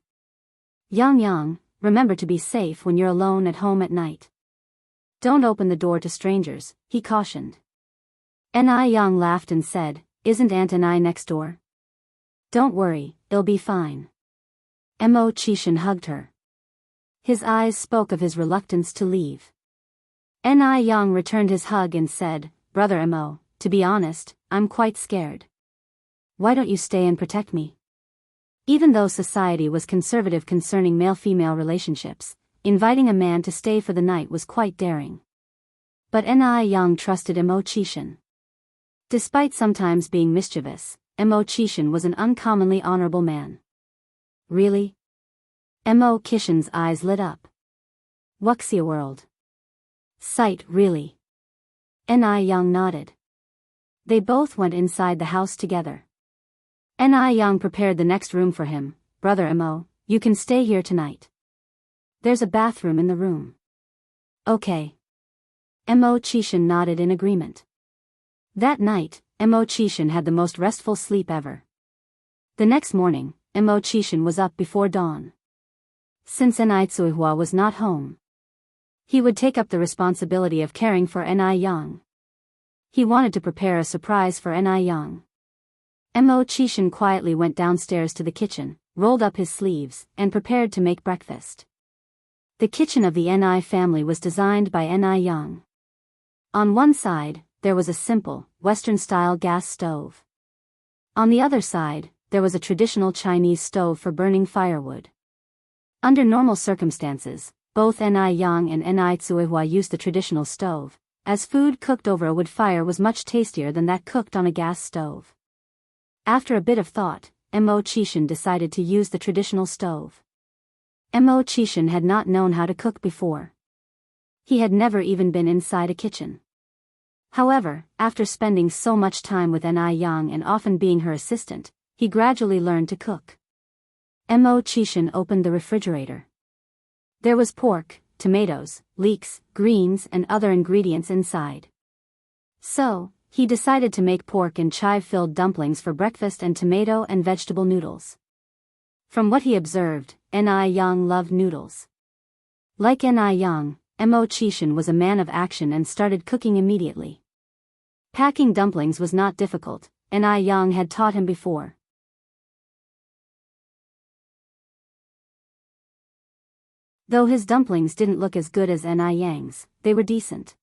Yang, remember to be safe when you're alone at home at night. Don't open the door to strangers, he cautioned. Ni Young laughed and said, Isn't Aunt Ni next door? Don't worry, it'll be fine. Mo Qishan hugged her. His eyes spoke of his reluctance to leave. Ni Young returned his hug and said, Brother Mo, to be honest, I'm quite scared. Why don't you stay and protect me? Even though society was conservative concerning male-female relationships, inviting a man to stay for the night was quite daring. But Ni Young trusted Mo Qishan. Despite sometimes being mischievous, Mo Qishan was an uncommonly honorable man. Really? Mo Qishan's eyes lit up. Wuxia world. Sight, really? Ni Young nodded. They both went inside the house together. Ni Young prepared the next room for him. Brother Mo, you can stay here tonight. There's a bathroom in the room. Okay. Mo Qishan nodded in agreement. That night, Mo Qishan had the most restful sleep ever. The next morning, Mo Qishan was up before dawn. Since Ni Tsuihua was not home, he would take up the responsibility of caring for Ni Young. He wanted to prepare a surprise for Ni Young. Mo Qishan quietly went downstairs to the kitchen, rolled up his sleeves, and prepared to make breakfast. The kitchen of the Ni family was designed by Ni Young. On one side, there was a simple, Western-style gas stove. On the other side, there was a traditional Chinese stove for burning firewood. Under normal circumstances, both Ni Yang and Ni Tsuihua used the traditional stove, as food cooked over a wood fire was much tastier than that cooked on a gas stove. After a bit of thought, Mo Qishan decided to use the traditional stove. Mo Qishan had not known how to cook before. He had never even been inside a kitchen. However, after spending so much time with Ni Yang and often being her assistant, he gradually learned to cook. Mo Qishan opened the refrigerator. There was pork, tomatoes, leeks, greens and other ingredients inside. So, he decided to make pork and chive-filled dumplings for breakfast and tomato and vegetable noodles. From what he observed, Ni Yang loved noodles. Like Ni Yang, Mo Qishan was a man of action and started cooking immediately. Packing dumplings was not difficult, Ni Yang had taught him before. Though his dumplings didn't look as good as Ni Yang's, they were decent.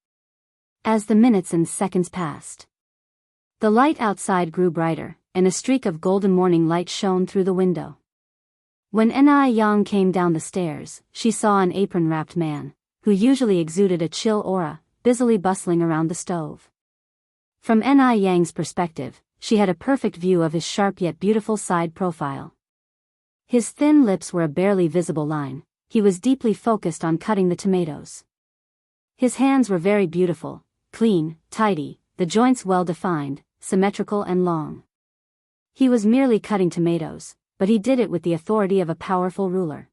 As the minutes and seconds passed, the light outside grew brighter, and a streak of golden morning light shone through the window. When Ni Yang came down the stairs, she saw an apron-wrapped man, who usually exuded a chill aura, busily bustling around the stove. From Ni Yang's perspective, she had a perfect view of his sharp yet beautiful side profile. His thin lips were a barely visible line. He was deeply focused on cutting the tomatoes. His hands were very beautiful, clean, tidy, the joints well-defined, symmetrical and long. He was merely cutting tomatoes, but he did it with the authority of a powerful ruler.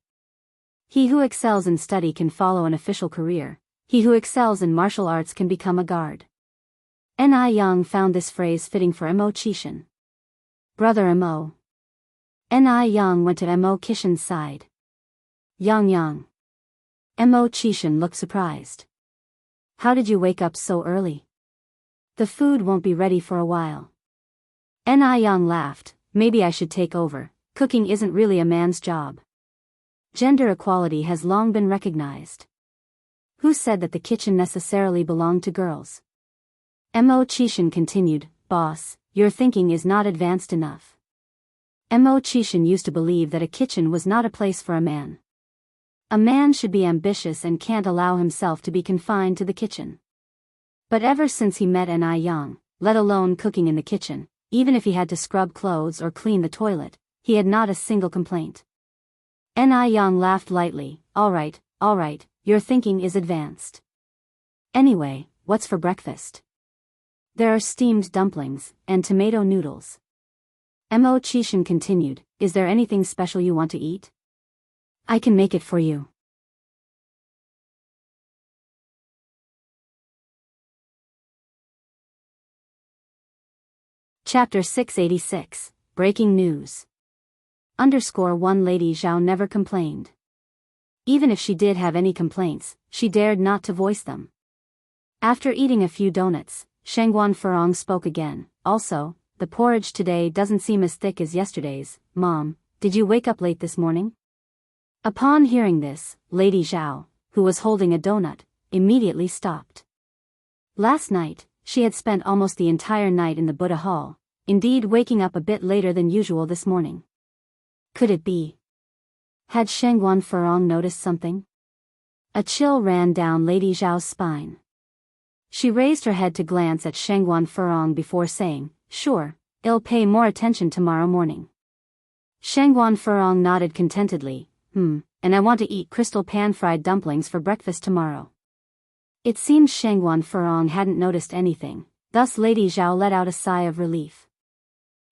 He who excels in study can follow an official career. He who excels in martial arts can become a guard. Ni Yang found this phrase fitting for Mo Qishan. Brother Mo. Ni Yang went to Mo Qishan's side. Yang. Mo Qishan looked surprised. How did you wake up so early? The food won't be ready for a while. Ni Yang laughed. Maybe I should take over. Cooking isn't really a man's job. Gender equality has long been recognized. Who said that the kitchen necessarily belonged to girls? Mo Qishan continued, Boss, your thinking is not advanced enough. Mo Qishan used to believe that a kitchen was not a place for a man. A man should be ambitious and can't allow himself to be confined to the kitchen. But ever since he met Ni Yang, let alone cooking in the kitchen, even if he had to scrub clothes or clean the toilet, he had not a single complaint. Ni Yang laughed lightly, all right, your thinking is advanced. Anyway, what's for breakfast? There are steamed dumplings, and tomato noodles. Mo Qishan continued, is there anything special you want to eat? I can make it for you. Chapter 686, Breaking News. _1 Lady Zhao never complained. Even if she did have any complaints, she dared not to voice them. After eating a few donuts, Shangguan Furong spoke again. Also, the porridge today doesn't seem as thick as yesterday's. Mom, did you wake up late this morning? Upon hearing this, Lady Zhao, who was holding a donut, immediately stopped. Last night, she had spent almost the entire night in the Buddha Hall, indeed waking up a bit later than usual this morning. Could it be? Had Shangguan Furong noticed something? A chill ran down Lady Zhao's spine. She raised her head to glance at Shangguan Furong before saying, sure, I'll pay more attention tomorrow morning. Shangguan Furong nodded contentedly, and I want to eat crystal pan-fried dumplings for breakfast tomorrow. It seemed Shangguan Furong hadn't noticed anything, thus Lady Zhao let out a sigh of relief.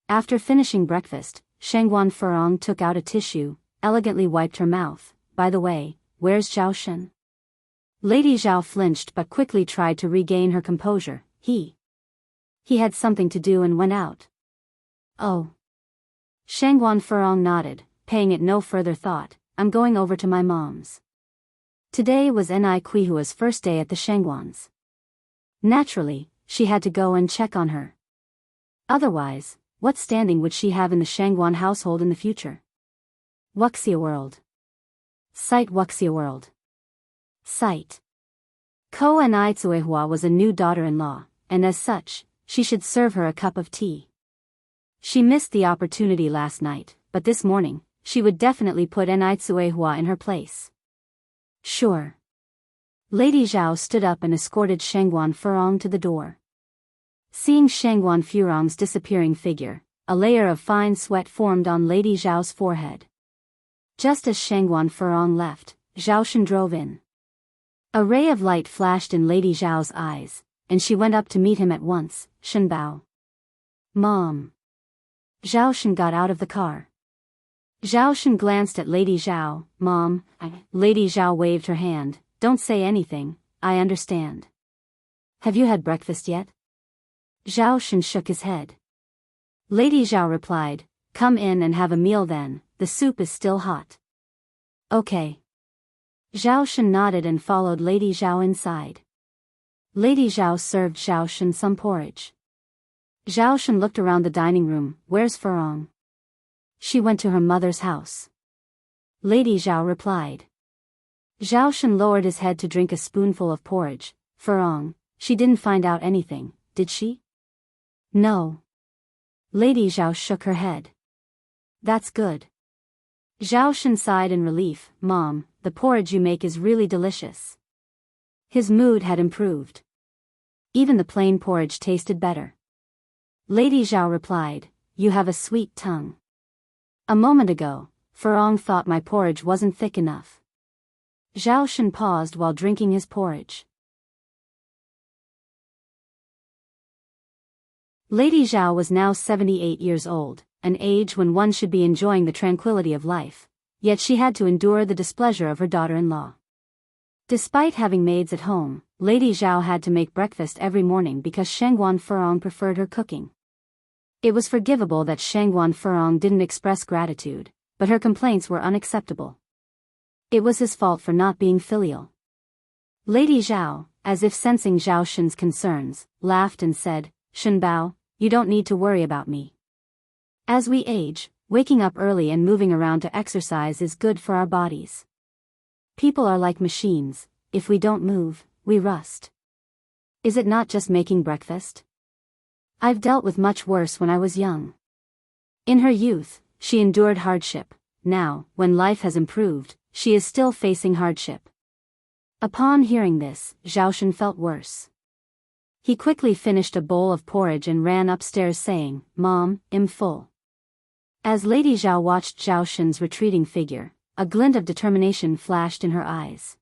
After finishing breakfast, Shangguan Furong took out a tissue, elegantly wiped her mouth. By the way, where's Zhao Shen? Lady Zhao flinched but quickly tried to regain her composure. He had something to do and went out. Oh. Shangguan Furong nodded, paying it no further thought. I'm going over to my mom's. Today was Ni Qihua's first day at the Shangguans. Naturally, she had to go and check on her. Otherwise, what standing would she have in the Shangguan household in the future? Wuxia World. Site Wuxia World. Site. Ko Anaitsuehua was a new daughter-in-law, and as such, she should serve her a cup of tea. She missed the opportunity last night, but this morning, she would definitely put Anaitsuehua in her place. Sure. Lady Zhao stood up and escorted Shangguan Furong to the door. Seeing Shangguan Furong's disappearing figure, a layer of fine sweat formed on Lady Zhao's forehead. Just as Shangguan Furong left, Zhao Shen drove in. A ray of light flashed in Lady Zhao's eyes, and she went up to meet him at once. Shen Bao. Mom. Zhao Shen got out of the car. Zhao Shen glanced at Lady Zhao. Mom. Lady Zhao waved her hand. Don't say anything, I understand. Have you had breakfast yet? Zhao Shen shook his head. Lady Zhao replied, come in and have a meal then, the soup is still hot. Okay. Zhao Shen nodded and followed Lady Zhao inside. Lady Zhao served Zhao Shen some porridge. Zhao Shen looked around the dining room. Where's Furong? She went to her mother's house. Lady Zhao replied. Zhao Shen lowered his head to drink a spoonful of porridge. Furong, she didn't find out anything, did she? No. Lady Zhao shook her head. That's good. Zhao Shen sighed in relief. Mom, the porridge you make is really delicious. His mood had improved. Even the plain porridge tasted better. Lady Zhao replied, you have a sweet tongue. A moment ago, Furong thought my porridge wasn't thick enough. Zhao Shen paused while drinking his porridge. Lady Zhao was now 78 years old, an age when one should be enjoying the tranquility of life, yet she had to endure the displeasure of her daughter-in-law. Despite having maids at home, Lady Zhao had to make breakfast every morning because Shangguan Furong preferred her cooking. It was forgivable that Shangguan Furong didn't express gratitude, but her complaints were unacceptable. It was his fault for not being filial. Lady Zhao, as if sensing Zhao Shen's concerns, laughed and said, Shen Bao, you don't need to worry about me. As we age, waking up early and moving around to exercise is good for our bodies. People are like machines, if we don't move, we rust. Is it not just making breakfast? I've dealt with much worse when I was young. In her youth, she endured hardship. Now, when life has improved, she is still facing hardship. Upon hearing this, Zhao Shen felt worse. He quickly finished a bowl of porridge and ran upstairs saying, Mom, I'm full. As Lady Zhao watched Zhao Shen's retreating figure, a glint of determination flashed in her eyes.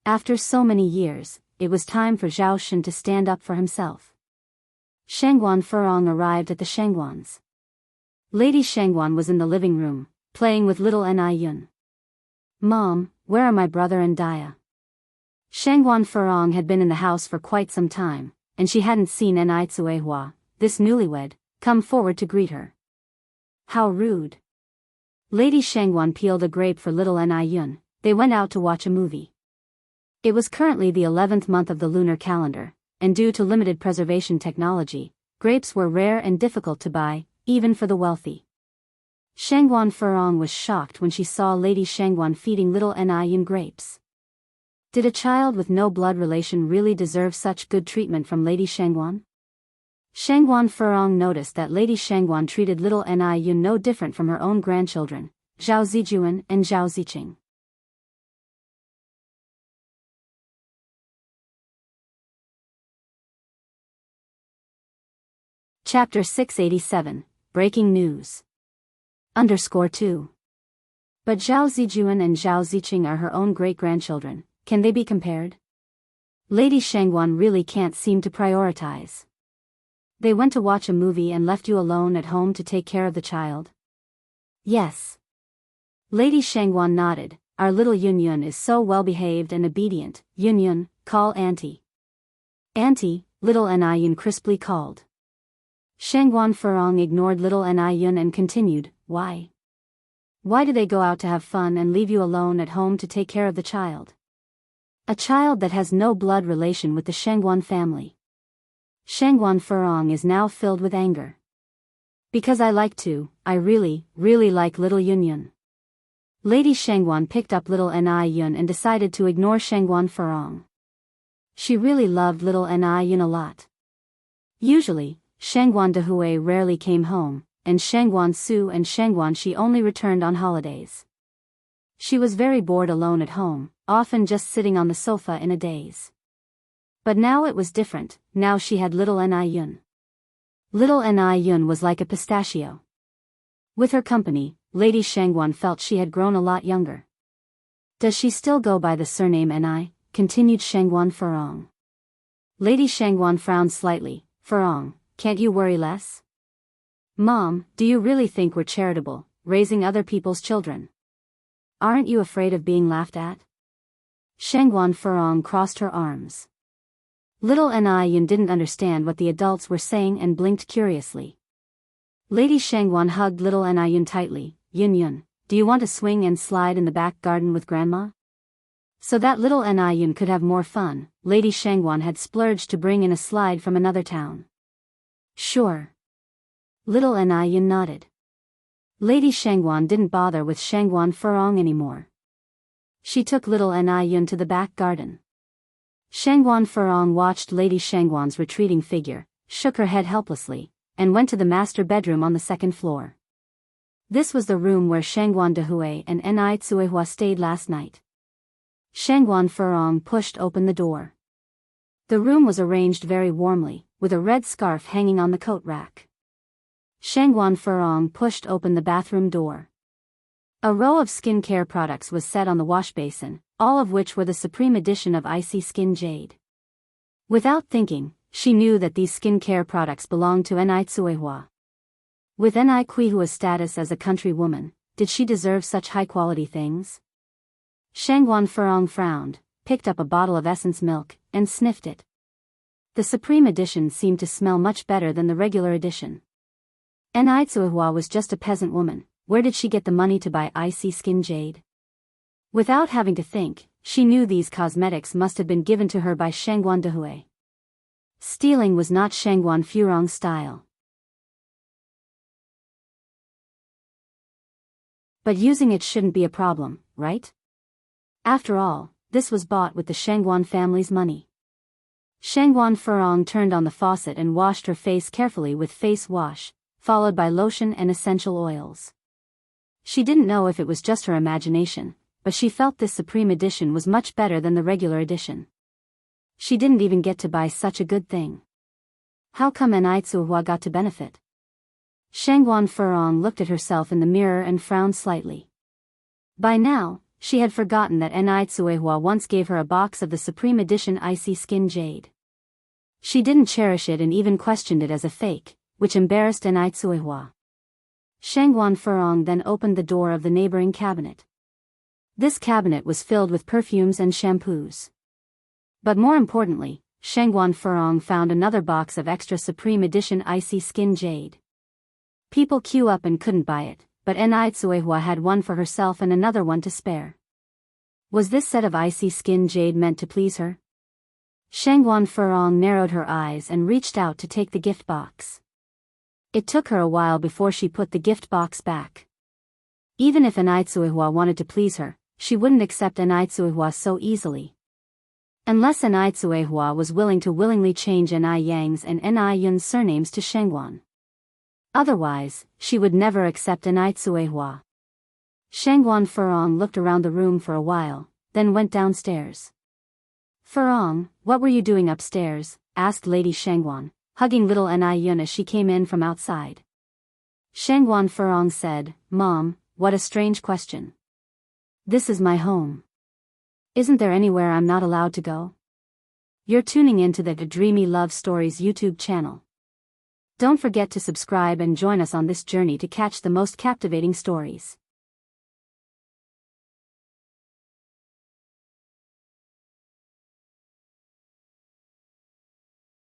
After so many years, it was time for Zhao Shen to stand up for himself. Shangguan Furong arrived at the Shangguans. Lady Shangguan was in the living room, playing with little Ni Yun. Mom, where are my brother and Dia? Shangguan Furong had been in the house for quite some time, and she hadn't seen Anaitsuehua, this newlywed, come forward to greet her. How rude. Lady Shangguan peeled a grape for little Ni Yun. They went out to watch a movie. It was currently the 11th month of the lunar calendar, and due to limited preservation technology, grapes were rare and difficult to buy, even for the wealthy. Shangguan Furong was shocked when she saw Lady Shangguan feeding little Ni Yun grapes. Did a child with no blood relation really deserve such good treatment from Lady Shangguan? Shangguan Furong noticed that Lady Shangguan treated little Ni Yun no different from her own grandchildren, Zhao Zijuan and Zhao Ziqing. Chapter 687, Breaking News. _2. But Zhao Zijuan and Zhao Ziqing are her own great-grandchildren. Can they be compared? Lady Shangguan really can't seem to prioritize. They went to watch a movie and left you alone at home to take care of the child? Yes. Lady Shangguan nodded. Our little Yun Yun is so well-behaved and obedient. Yun Yun, call Auntie. Auntie, little Ni Yun crisply called. Shangguan Furong ignored little Ni Yun and continued, Why? Why do they go out to have fun and leave you alone at home to take care of the child? A child that has no blood relation with the Shangguan family. Shangguan Furong is now filled with anger. Because I like to, I really, really like little Yun Yun. Lady Shangguan picked up little Ni Yun and decided to ignore Shangguan Furong. She really loved little Ni Yun a lot. Usually, Shangguan Dehui rarely came home, and Shangguan Su and Shangguan Shi only returned on holidays. She was very bored alone at home, often just sitting on the sofa in a daze. But now it was different. Now she had little Ni Yun. Little Ni Yun was like a pistachio. With her company, Lady Shangguan felt she had grown a lot younger. Does she still go by the surname Ni? Continued Shangguan Furong. Lady Shangguan frowned slightly. Furong, can't you worry less? Mom, do you really think we're charitable, raising other people's children? Aren't you afraid of being laughed at? Shangguan Furong crossed her arms. Little Ni Yun didn't understand what the adults were saying and blinked curiously. Lady Shangguan hugged little Ni Yun tightly. Yun Yun, do you want to swing and slide in the back garden with Grandma? So that little Ni Yun could have more fun, Lady Shangguan had splurged to bring in a slide from another town. Sure. Little Ni Yun nodded. Lady Shangguan didn't bother with Shangguan Furong anymore. She took little Ni Yun to the back garden. Shangguan Furong watched Lady Shangguan's retreating figure, shook her head helplessly, and went to the master bedroom on the second floor. This was the room where Shangguan Dehui and Ni Tsuehua stayed last night. Shangguan Furong pushed open the door. The room was arranged very warmly, with a red scarf hanging on the coat rack. Shangguan Furong pushed open the bathroom door. A row of skincare products was set on the wash basin, all of which were the supreme edition of Icy Skin Jade. Without thinking, she knew that these skincare products belonged to Ni Tsuehua. With Ni Kuihua's status as a country woman, did she deserve such high-quality things? Shangguan Furong frowned, picked up a bottle of essence milk, and sniffed it. The supreme edition seemed to smell much better than the regular edition. Ni Tsuehua was just a peasant woman. Where did she get the money to buy Icy Skin Jade? Without having to think, she knew these cosmetics must have been given to her by Shangguan Dehui. Stealing was not Shangguan Furong's style. But using it shouldn't be a problem, right? After all, this was bought with the Shangguan family's money. Shangguan Furong turned on the faucet and washed her face carefully with face wash, followed by lotion and essential oils. She didn't know if it was just her imagination, but she felt this supreme edition was much better than the regular edition. She didn't even get to buy such a good thing. How come Ni Tsuehua got to benefit? Shangguan Furong looked at herself in the mirror and frowned slightly. By now, she had forgotten that Ni Tsuehua once gave her a box of the supreme edition Icy Skin Jade. She didn't cherish it and even questioned it as a fake, which embarrassed Ni Tsuehua. Shangguan Furong then opened the door of the neighboring cabinet. This cabinet was filled with perfumes and shampoos. But more importantly, Shangguan Furong found another box of extra supreme edition Icy Skin Jade. People queue up and couldn't buy it, but Ni Tsuehua had one for herself and another one to spare. Was this set of Icy Skin Jade meant to please her? Shangguan Furong narrowed her eyes and reached out to take the gift box. It took her a while before she put the gift box back. Even if Ni Tsuehua wanted to please her, she wouldn't accept Ni Tsuehua so easily. Unless Ni Tsuehua was willing to willingly change Ni Yang's and Ni Yun's surnames to Shangguan. Otherwise, she would never accept Ni Tsuehua. Shangguan Furong looked around the room for a while, then went downstairs. Furong, what were you doing upstairs? Asked Lady Shangguan, hugging little Ni Yun as she came in from outside. Shangguan Furong said, Mom, what a strange question. This is my home. Isn't there anywhere I'm not allowed to go? You're tuning into the Dreamy Love Stories YouTube channel. Don't forget to subscribe and join us on this journey to catch the most captivating stories.